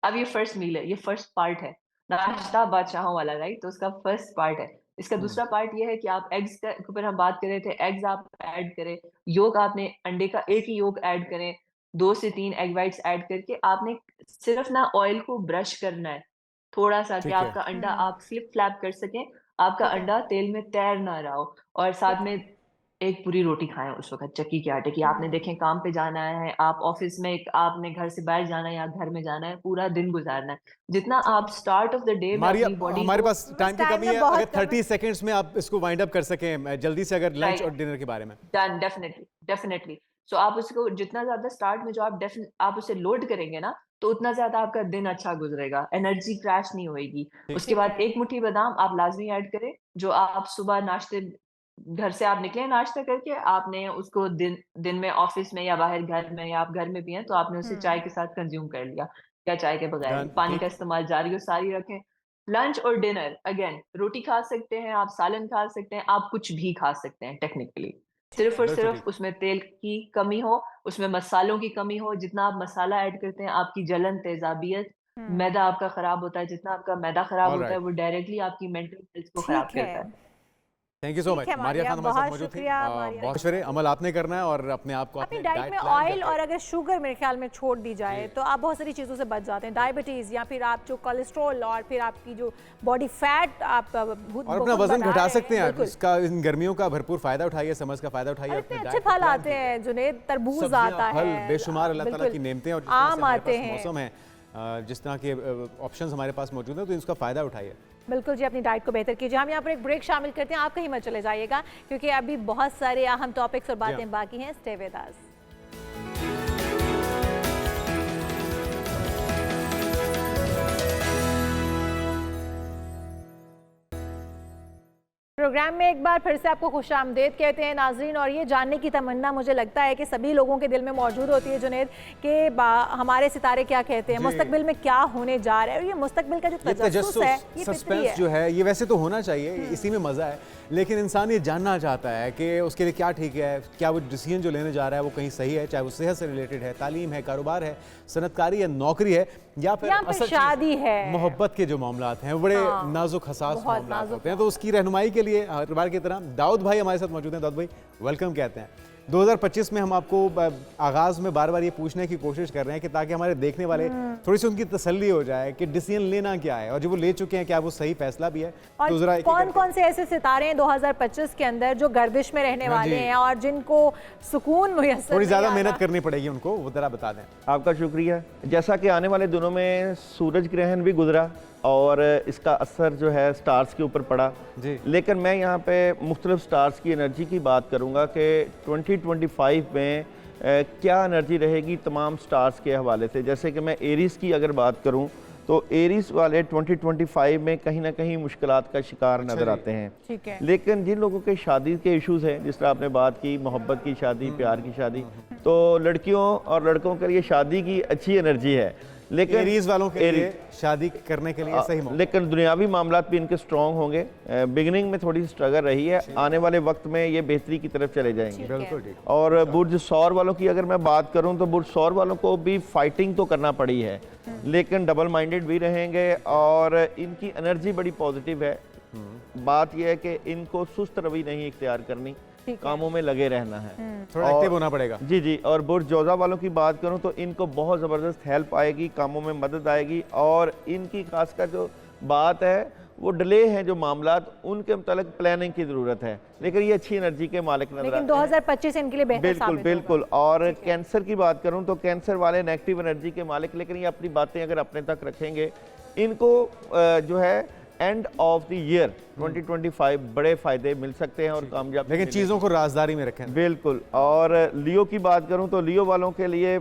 अब ये फर्स्ट मील है, ये फर्स्ट पार्ट है। हुँ। नाश्ता बादशाहों वाला राइट? तो उसका फर्स्ट पार्ट है। इसका दूसरा पार्ट ये है कि आप एग्स का के ऊपर हम बात कर रहे थे, एग्स आप ऐड करें, यolk आपने अंडे का एक ही yolk ऐड करें, 2 से 3 एग व्हाइट्स ऐड करके आपने सिर्फ़ ना ऑयल को ब्रश करना है, थोड़ा-सा कि ठीक है। आपका अंडा हुँ। आप फ्लिप-फ्लैप कर सकें, आपका ठीक है, अंडा तेल में तैर ना रहा हो और साथ ठीक में है। एक पूरी रोटी खाएँ उस वक़्त चक्की के आटे की। आपने हुँ। देखें काम पे जाना है, आप ऑफ़िस में आपने घर से बाहर जाना है या घर में जाना है, पूरा दिन गुज़ारना है। जितना ठीक आप है। स्टार्ट ऑफ द डे में मारिया अपनी बॉडी हमारे को पास बस टाइम की टाइम कमी ना है, अगर बहुत कम है। 30 सेकंड्स में आप इसको वाइंड अप कर सकें जल्दी से, अगर लंच और राइट, डिनर के बारे में। Done definitely, definitely. सो आप उसको जितना ज़्यादा स्टार्ट में जो आप उसे लोड करेंगे ना, तो उतना ज़्यादा आपका दिन अच्छा गुज़रेगा, एनर्जी क्रैश नहीं होएगी। ठीक। उसके ठीक बाद है। 1 मुट्ठी बादाम आप लाज़मी ऐड करें, जो आप सुबह नाश्ते घर से आप निकले नाश्ता करके, आपने उसको दिन दिन में ऑफ़िस में या बाहर घर में या आप घर में भी हैं, तो आपने उसे चाय हुँ। के साथ कंज़्यूम कर लिया या चाय के बगैर भी। डन। पानी का ठीक। इस्तेमाल जारी और सारी रखें। लंच और डिनर अगेन रोटी खा सकते हैं, आप सालन खा सकते हैं, आप कुछ भी खा सकते हैं टेक्निकली। ठीक सिर्फ़ है। और बिल्कुल सिर्फ़ ठीक। उसमें तेल की कमी हो, उसमें मसालों की कमी हो, जितना आप मसाला ऐड करते हैं, आपकी जलन, तेज़ाबियत, हुँ। मैदा आपका ख़राब होता है, जितना आपका मैदा ख़राब होता है, ऑलराइट। वो डायरेक्टली आपकी मेंटल हेल्थ को ख़राब ठीक करता है। है। Thank you so much. ठीक है, मारिया खान हमारे साथ बहुत मौजूद थी। शुक्रिया, मारिया। बहुत शुक्रिया। अमल आपने करना है और अपने आप को अपनी डाइट में ऑयल और अगर शुगर मेरे ख्याल में छोड़ दी जाए तो आप बहुत सारी चीज़ों से बच जाते हैं, डायबिटीज़ या फिर आप जो कोलेस्ट्रॉल और फिर आपकी जो बॉडी फैट आप और अपना वजन घटा सकते हैं आप। इसका इन गर्मियों का भरपूर फायदा उठाइए, समझ का फायदा उठाइए। इतने अच्छे फल आते हैं जुनेद, तरबूज आता है, फल बेशुमार अल्लाह ताला की नेमतें और आम आते हैं, मौसम है, जिस तरह के ऑप्शंस हमारे पास मौजूद हैं, तो इसका फायदा उठाइए। बिल्कुल जी, अपनी डाइट को बेहतर कीजिए। हम यहाँ पर एक ब्रेक शामिल करते हैं, आप कहीं मत चले जाइएगा क्योंकि अभी बहुत सारे अहम टॉपिक्स और बातें बाकी हैं। Stay with us. प्रोग्राम में एक बार फिर से आपको खुशामदीद कहते हैं नाजरीन, और ये जानने की तमन्ना मुझे लगता है कि सभी लोगों के दिल में मौजूद होती है जुनेद कि हमारे सितारे क्या कहते हैं, मुस्तकबिल में क्या होने जा रहा है। और ये मुस्तकबिल का जो तजस्सुस है, ये सस्पेंस जो है, ये वैसे तो होना चाहिए, इसी में मज़ा है, लेकिन इंसान ये जानना चाहता है कि उसके लिए क्या ठीक है, क्या वो डिसीजन जो लेने जा रहा है वो कहीं सही है, चाहे वो सेहत से रिलेटेड है, तालीम है, कारोबार है, सनतकारी है, नौकरी है, या फिर शादी है, मोहब्बत के जो मामलात हैं बड़े नाजुक हसास मामलात होते हैं। तो उसकी रहनुमाई के लिए हर बार की तरह दाऊद भाई हमारे साथ मौजूद हैं। दाऊद भाई वेलकम कहते हैं। 2025 में हम आपको आगाज़ में बार बार ये पूछने की कोशिश कर रहे हैं कि ताकि हमारे देखने वाले थोड़ी सी उनकी तसल्ली हो जाए कि डिसीजन लेना क्या है, और जो वो ले चुके हैं क्या वो सही फैसला भी है। और तो जरा कौन कौन से ऐसे सितारे हैं 2025 के अंदर जो गर्दिश में रहने वाले हैं और जिनको सुकून मुयस्सर, थोड़ी ज़्यादा मेहनत करनी पड़ेगी उनको, वो जरा बता दें। आपका शुक्रिया। जैसा कि आने वाले दिनों में सूरज ग्रहण भी गुजरा और इसका असर जो है स्टार्स के ऊपर पड़ा जी, लेकिन मैं यहाँ पे मुख्तलिफ स्टार्स की एनर्जी की बात करूँगा कि 2025 में क्या एनर्जी रहेगी तमाम स्टार्स के हवाले से। जैसे कि मैं एरीज की अगर बात करूँ तो एरीज वाले 2025 में कहीं ना कहीं मुश्किलात का शिकार नज़र आते हैं। ठीक है। लेकिन जिन लोगों के शादी के इश्यूज़ हैं, जिस तरह आपने बात की मोहब्बत की शादी, प्यार की शादी, तो लड़कियों और लड़कों के लिए शादी की अच्छी एनर्जी है। लेकिन एरीज वालों के लिए शादी करने के लिए सही मौका। लेकिन दुनियावी मामलात भी इनके स्ट्रॉन्ग होंगे। बिगिनिंग में थोड़ी सी स्ट्रगल रही है, आने वाले वक्त में ये बेहतरी की तरफ चले जाएंगे। बिल्कुल ठीक। और बुर्ज सौर वालों की अगर मैं बात करूं तो बुर्ज सौर वालों को भी फाइटिंग तो करना पड़ी है, लेकिन डबल माइंडेड भी रहेंगे और इनकी एनर्जी बड़ी पॉजिटिव है। बात यह है कि इनको सुस्त रवि नहीं इख्तियार करनी, कामों में लगे रहना है, थोड़ा एक्टिव होना पड़ेगा। जी जी। और बुर्ज जौजा वालों की बात करूं तो इनको बहुत ज़बरदस्त हेल्प आएगी, कामों में मदद आएगी, और इनकी खासकर जो बात है वो डिले हैं जो मामलात, उनके मुतालिक प्लानिंग की ज़रूरत है, लेकिन ये अच्छी एनर्जी के मालिक नजर आते हैं। 2025 इनके लिए बेहतर बिल्कुल साबित बिल्कुल। और कैंसर की बात करूं तो कैंसर वाले नेगेटिव एनर्जी के मालिक, लेकिन ये अपनी बातें अगर अपने तक रखेंगे, इनको जो है एंड ऑफ द ईयर 2025 बड़े फायदे मिल सकते हैं और कामयाब, लेकिन चीज़ों को राजदारी में रखें। बिल्कुल। और लियो की बात करूं तो लियो वालों के लिए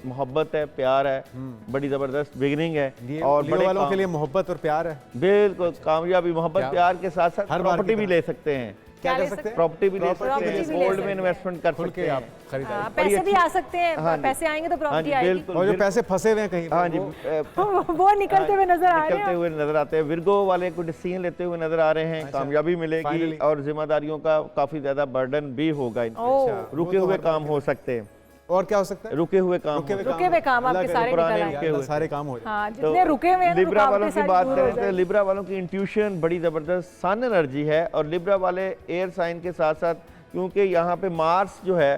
मोहब्बत है, प्यार है, बड़ी ज़बरदस्त बिगिनिंग है, और लियो वालों के लिए मोहब्बत और प्यार है। बिल्कुल कामयाबी, मोहब्बत प्यार के साथ साथ प्रॉपर्टी भी ले सकते हैं। क्या कर सकते हैं? प्रॉपर्टी भी ले सकते हैं, गोल्ड में इन्वेस्टमेंट कर सकते हैं आप, खरीदारी, पैसे भी आ सकते हैं, पैसे आएंगे तो प्रॉपर्टी आएगी। और जो पैसे फंसे हुए हैं कहीं, हाँ जी, वो निकलते हुए नजर आ रहे हैं, निकलते हुए नजर आते हैं। विर्गो वाले को डिसीजन लेते हुए नजर आ रहे हैं, कामयाबी मिलेगी और जिम्मेदारियों का काफी ज्यादा बर्डन भी होगा। रुके हुए काम हो सकते हैं। और क्या हो सकता है? रुके हुए काम रुके हुए काम आपके सारे काम हो जाए, जितने रुके हुए हैं। लिब्रा वालों की बात करें तो लिब्रा वालों की इंट्यूशन बड़ी जबरदस्त सन एनर्जी है, और लिब्रा वाले एयर साइन के साथ साथ, क्योंकि यहाँ पे मार्स जो है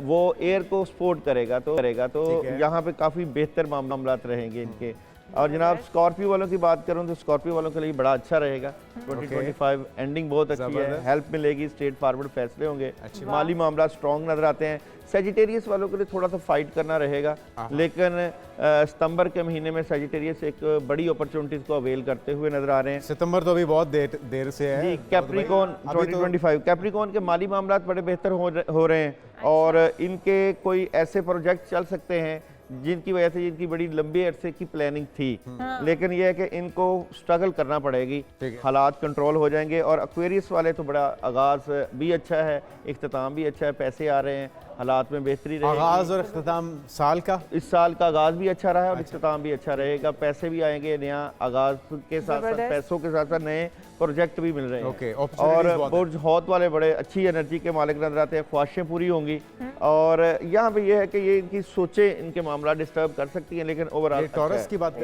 वो एयर को सपोर्ट करेगा, तो यहाँ पे काफी बेहतर मामलात रहेंगे इनके। और जनाब स्कॉर्पियो वालों की बात करूं तो स्कॉर्पियो वालों के लिए बड़ा अच्छा रहेगा। 2025 एंडिंग बहुत अच्छी है, हेल्प मिलेगी, स्ट्रेट फॉरवर्ड फैसले होंगे, माली मामला स्ट्रॉन्ग नजर आते हैं। सेजिटेरियस वालों के लिए थोड़ा सा फाइट करना रहेगा, लेकिन सितंबर के महीने में सेजिटेरियस एक बड़ी अपॉर्चुनिटीज को अवेल करते हुए नजर आ रहे हैं। सितंबर तो अभी बहुत देर से है जी। कैप्रिकॉन 2025 कैप्रिकॉन के माली मामला बड़े बेहतर हो रहे हैं, और इनके कोई ऐसे प्रोजेक्ट चल सकते हैं जिनकी वजह से जिनकी बड़ी लंबे अरसे की प्लानिंग थी, लेकिन यह है कि इनको स्ट्रगल करना पड़ेगी, हालात कंट्रोल हो जाएंगे। और एक्वेरियस वाले तो बड़ा आगाज भी अच्छा है, इख्तिताम भी अच्छा है, पैसे आ रहे हैं, हालात में बेहतरी रहेगी। आगाज और इख्तिताम साल का, इस साल का आगाज भी अच्छा रहा है और इख्तिताम भी अच्छा रहेगा, पैसे भी आएंगे, नया आगाज के साथ साथ पैसों के साथ साथ नए प्रोजेक्ट भी मिल रहे हैं। और बुर्ज हौत वाले बड़े अच्छी एनर्जी के मालिक नजर आते हैं, ख्वाहिशें पूरी होंगी। और यहाँ पे ये है कि ये इनकी सोचें इनके मामला डिस्टर्ब कर सकती हैं, लेकिन ओवरऑल टॉरस की बात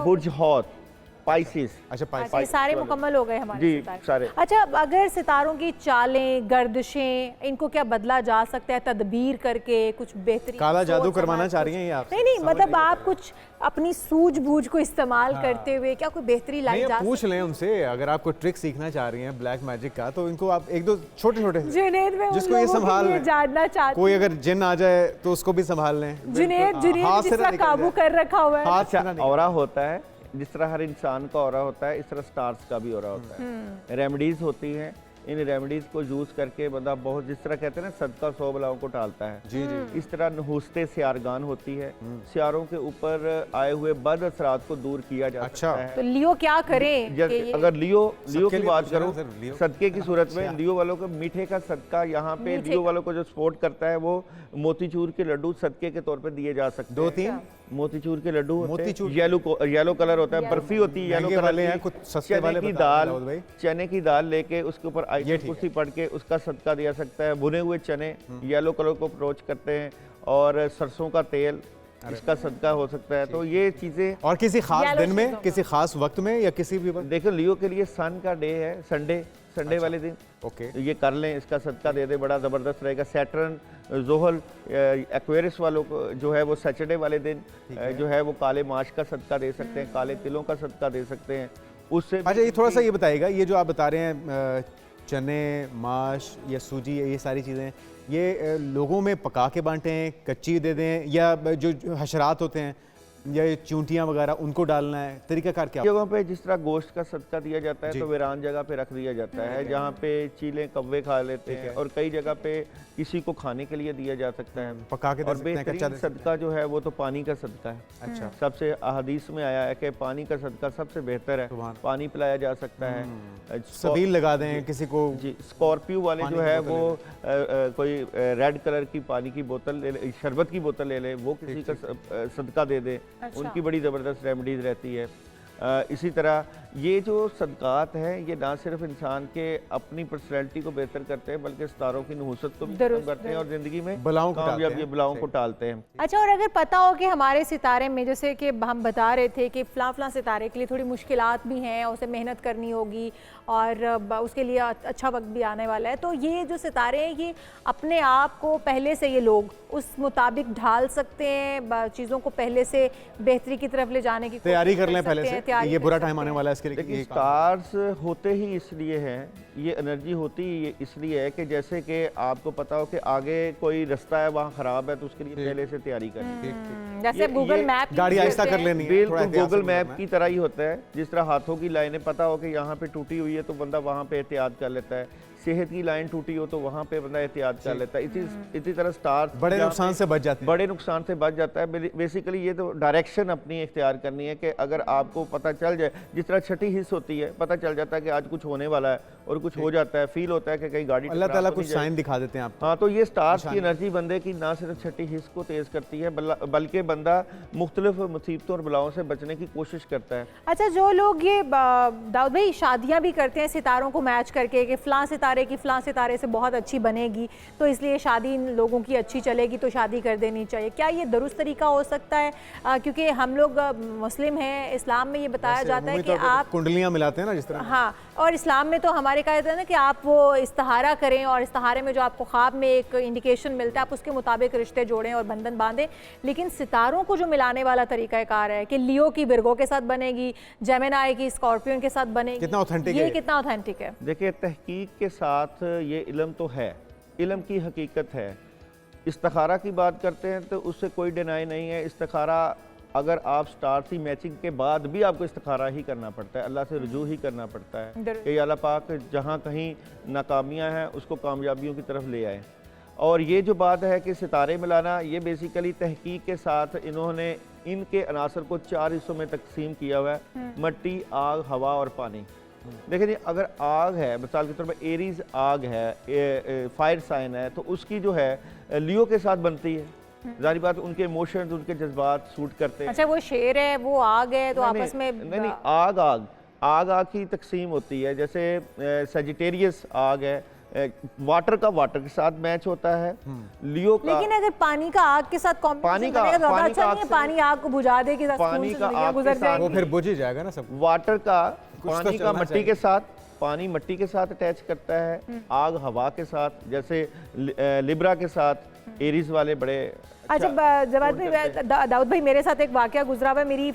बुर्ज हौत पाइसिस। अच्छा अच्छा, ये सारे मुकम्मल हो गए हमारे जी, सितारे। सारे। अच्छा, अगर सितारों की चालें, गर्दिशें, इनको क्या बदला जा सकता है तदबीर करके, कुछ बेहतरीन काला जादू सोच करवाना समाज चाह कुछ- रही हैं ये आप? नहीं नहीं, मतलब आप कुछ अपनी सूझबूझ को इस्तेमाल करते हुए क्या कोई बेहतरी लाई जा पूछ लें उनसे, अगर आप कोई ट्रिक सीखना चाह रही हैं ब्लैक मैजिक का, तो इनको आप एक दो छोटे छोटे जुनेद में जिसको ये संभाल लें, जानना चाहती कोई अगर जिन आ जाए तो उसको भी संभाल लें। जुनेद हाथ से ना जिसका निकल काबू जाए। कर रखा हुआ है। हाथ से ना अच्छा, निकल ऑरा होता है, जिस तरह हर इंसान का ऑरा होता है, इस तरह स्टार्स का भी ऑरा होता है। रेमेडीज होती हैं, इन रेमेडीज को यूज करके बंदा बहुत, जिस तरह कहते हैं ना सदका 100 बलाओं को टालता है, जी जी। इस तरह नहुस्ते सियारगान होती है, सियारों के ऊपर आए हुए बद असरात को दूर किया जा अच्छा। सकता है। तो लियो क्या करें? जैसे कि ये- अगर लियो सबके की लिए बात पूछ रहा करो, हूं सर, लियो। सदके की सूरत में लियो वालों को मीठे का सदका, यहाँ पे मीठे लियो का। वालों को जो सपोर्ट करता है वो मोतीचूर के लड्डू सदके के तौर पे दिए जा सकते हैं। 2-3 मोतीचूर के लड्डू होते हैं, मोतीचूर येलो कलर होता है, बर्फी होती है येलो महंगे कलर वाले की, हैं, कुछ सस्ते चने वाले की बता दाल, दें दाऊद भाई। चने की दाल लेके उसके ऊपर ये आयत ठीक कुर्सी पढ़ के उसका सदका दिया सकता है। भुने हुए चने येलो कलर को अप्रोच करते हैं, और सरसों का तेल, इसका सदका हो सकता है। तो ये चीज़ें, और किसी खास येलो दिन में, चीज़ों का। किसी खास वक्त में, या किसी भी वक्त? देखो लियो के लिए सन का डे है, संडे वाले दिन ओके। ये कर लें, इसका सदका दे दे, बड़ा ज़बरदस्त रहेगा। सैटर्न, जोहल, एक्वेरियस वालों को जो है वो सैटरडे वाले दिन जो है वो काले माश का सदका दे सकते हैं, काले तिलों का सदका दे सकते हैं। उससे अच्छा, ये थोड़ा सा ये बताइएगा, ये जो आप बता रहे हैं चने, माश या सूजी, ये सारी चीज़ें, ये लोगों में पका के बांटें, कच्ची दे दें, या जो हशरात होते हैं या ये चूंटियाँ वगैरह उनको डालना है, तरीकाकार क्या? जगहों पे जिस तरह गोश्त का सदका दिया जाता है जी। तो वीरान जगह पे रख दिया जाता है, जहाँ पे चीलें कौवे खा लेते हैं, और कई जगह पे किसी को खाने के लिए दिया जा सकता है। पका के दे और सकते हैं, कच्चा बेहतरीन दे सकते सदका जो है वो तो पानी का सदका है। अच्छा। सबसे अहदीस में आया है कि पानी का सदका सबसे बेहतर है, सुभान। पानी पिलाया जा सकता है। सबील लगा दें किसी को। जी, स्कॉर्पियो वाले पानी जो की है बोतल वो कोई रेड कलर की पानी की बोतल ले ले, शरबत की बोतल ले ले, वो किसी का सदका दे दे, अच्छा। उनकी बड़ी ज़बरदस्त रेमेडीज रहती है। इसी तरह ये जो सदकात हैं ये ना सिर्फ इंसान के अपनी पर्सनैलिटी को बेहतर करते हैं, बल्कि सितारों की नहुसत को भी खत्म करते हैं और ज़िंदगी में बलाओं को टालते कामयाबी हैं। बलाओं को टालते हैं। अच्छा, और अगर पता हो कि हमारे सितारे में, जैसे कि हम बता रहे थे कि फ़लाँ सितारे के लिए थोड़ी मुश्किलात भी हैं, उसे मेहनत करनी होगी और उसके लिए अच्छा वक्त भी आने वाला है, तो ये जो सितारे हैं ये अपने आप को पहले से ये लोग उस मुताबिक ढाल सकते हैं, चीज़ों को पहले से बेहतरी की तरफ ले जाने की तैयारी कोशिश कर लें सकते पहले हैं, से, तैयारी ये कर बुरा सकते टाइम आने हैं। वाला है, इसके लिए लेकिन ये काम। स्टार्स होते ही इसलिए हैं, ये एनर्जी होती ही इसलिए है कि जैसे कि आपको पता हो कि आगे कोई रास्ता है वहाँ ख़राब है, तो उसके लिए पहले से तैयारी करनी। जैसे गूगल मैप गाड़ी आहिस्ता कर लेनी है, थोड़ा बिल्कुल एहतियात से गूगल मैप गुजरना है। की तरह ही होता है। जिस तरह हाथों की लाइनें पता हो कि यहाँ पे टूटी हुई है तो बंदा वहाँ पे एहतियात कर लेता है, सेहत की लाइन टूटी हो तो वहाँ पे बंदा एहतियात कर लेता है। इसी तरह स्टार बड़े नुकसान से बच जाते हैं। बड़े नुकसान से बच जाता है। बेसिकली ये तो डायरेक्शन अपनी इख्तियार करनी है कि अगर आपको पता चल जाए, जिस तरह छठी हिस्स होती है, पता चल जाता है कि आज कुछ होने वाला है और कुछ हो जाता है, फील होता है कि कहीं गाड़ी अल्लाह टकरा ताला तो कुछ नहीं जाएगी। साइन दिखा देते हैं आपको। हाँ, तो ये स्टार्स की एनर्जी बंदे की ना सिर्फ छठी हिस्स को तेज़ करती है, बल्कि बंदा मुख्तलिफ मुसीबतों और बलाओं से बचने की कोशिश करता है। अच्छा, जो लोग ये दाऊद भाई शादियां भी करते हैं सितारों को मैच करके कि फ़लाँ सितारे की फ़लाँ सितारे से बहुत अच्छी बनेगी, तो इसलिए शादी इन लोगों की अच्छी चलेगी तो शादी कर देनी चाहिए, क्या ये दुरुस्त तरीका हो सकता है? क्योंकि हम लोग मुस्लिम हैं, इस्लाम में ये बताया जाता है कि आप कुंडलियां मिलाते हैं ना जिस तरह। हाँ, और इस्लाम में तो हमारे कहा जाता है ना कि आप वो इस्तिहारा करें, और इस्तिहारे में जो आपको ख्वाब में एक इंडिकेशन मिलता है आप उसके मुताबिक रिश्ते जोड़ें और बंधन बांधें। लेकिन सितारों को जो मिलाने वाला तरीकाकार है कि लियो की विर्गो के साथ बनेगी, जेमिनाई की स्कॉर्पियन के साथ बनेगी, कितना ऑथेंटिक ये है? कितना ऑथेंटिक है? देखिए, तहकीक के साथ ये इल्म तो है, इल्म की हकीकत है। इस्तिखारा की बात करते हैं तो उससे कोई डिनाई नहीं है। इस्तिखारा अगर आप स्टार की मैचिंग के बाद भी आपको इस्तिखारा ही करना पड़ता है, अल्लाह से रुजू ही करना पड़ता है कि अल्लाह पाक जहाँ कहीं नाकामियाँ हैं उसको कामयाबियों की तरफ ले आए। और ये जो बात है कि सितारे मिलाना, ये बेसिकली तहकीक के साथ इन्होंने इनके अनासर को 4 हिस्सों में तकसीम किया हुआ है, मिट्टी, आग, हवा और पानी। देखिए जी, अगर आग है, मिसाल के तौर पर एरीज आग है, फायर साइन है, तो उसकी जो है लियो के साथ बनती है। जाहिर बात उनके इमोशंस, उनके जज्बात सूट करते हैं। अच्छा, वो शेर है, वो आग है, तो आपस में नहीं, आग की तकसीम होती है। जैसे सजिटेरियस आग है, वाटर का वाटर के साथ मैच होता है, लियो का लेकिन अगर पानी का आग के साथ पानी कॉम्बिनेशन का- बनेगा तो ज़्यादा पानी अच्छा का नहीं है? आग से- पानी आग को बुझा दे कि पानी का आग के गुजर साथ- जाएगी। वो फिर बुझ ही जाएगा ना सब। वाटर का कुछ तो पानी का चलना मट्टी चाहिए। के साथ, पानी मट्टी के साथ अटैच करता है, आग हवा के साथ, जैसे लिब्रा के साथ एरीज वाले बड़े अच्छा जवाद भाई, दाऊद भाई, मेरे साथ एक वाकया गुजरा हुआ है। मेरी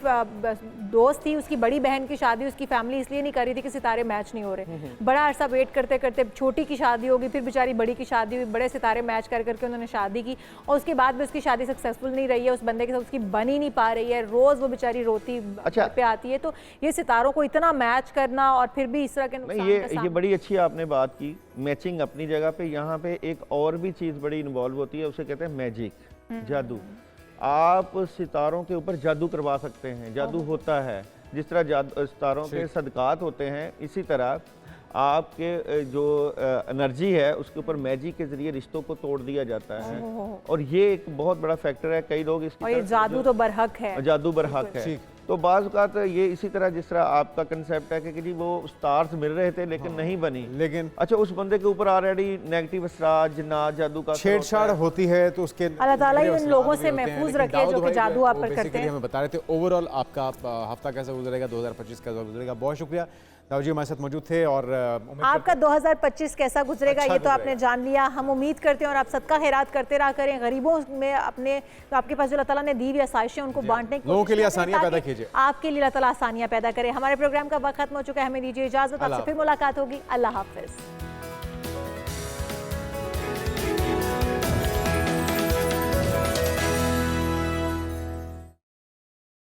दोस्त थी, उसकी बड़ी बहन की शादी उसकी फैमिली इसलिए नहीं कर रही थी कि सितारे मैच नहीं हो रहे। बड़ा अरसा वेट करते करते छोटी की शादी होगी, फिर बेचारी बड़ी की शादी हुई, बड़े सितारे मैच कर करके उन्होंने शादी की और उसके बाद भी उसकी शादी सक्सेसफुल नहीं रही है, उस बंदे के साथ उसकी बन ही नहीं पा रही है, रोज़ वो बेचारी रोती अच्छा। पे आती है। तो ये सितारों को इतना मैच करना और फिर भी इस तरह के नहीं, नुकसान का ये सामना- बड़ी अच्छी आपने बात की। मैचिंग अपनी जगह पे, यहाँ पे एक और भी चीज़ बड़ी इन्वॉल्व होती है, उसे कहते हैं मैजिक, जादू। आप सितारों के ऊपर जादू करवा सकते हैं, जादू होता है। जिस तरह सितारों के सदकात होते हैं, इसी तरह आपके जो एनर्जी है उसके ऊपर मैजिक के जरिए रिश्तों को तोड़ दिया जाता है, और ये एक बहुत बड़ा फैक्टर है। कई लोग इसकी और ये तरफ जादू तो बरहक है। जादू बरहक है। तो बाज़ औक़ात ये इसी तरह जिस तरह आपका कंसेप्ट है कि जी वो स्टार्स मिल रहे थे लेकिन नहीं बनी, लेकिन अच्छा उस बंदे के ऊपर ऑलरेडी नेगेटिव असरात, जिन्नात, जादू का असर छेड़छाड़ होता है। होती है तो उसके अल्लाह ताला ही उन असरात लोगों भी से होते हैं। महफूज लेकिन रखे जो दाऊद कि भाई जादू आप वो पर करते basically हैं। हमें बता रहे थे ओवरऑल आपका हफ्ता कैसा गुजरेगा, 2025 कैसा गुजरेगा। बहुत शुक्रिया, दाऊद जी हमारे साथ मौजूद थे। और आपका 2025 कैसा गुजरेगा अच्छा ये तो आपने गुजरेगा। जान लिया। हम उम्मीद करते हैं और आप सदका खैरात करते रहा करें, गरीबों में अपने तो आपके पास जो अल्लाह ताला ने दी हुई आसाइशें उनको बांटने की लोगों के लिए कोशिश करें आसानियां पैदा ताकि कीजिए। आपके लिए अल्लाह ताला आसानियां पैदा करे। हमारे प्रोग्राम का वक्त खत्म हो चुका है, हमें दीजिए इजाजत, आपसे फिर मुलाकात होगी। अल्लाह हाफिज।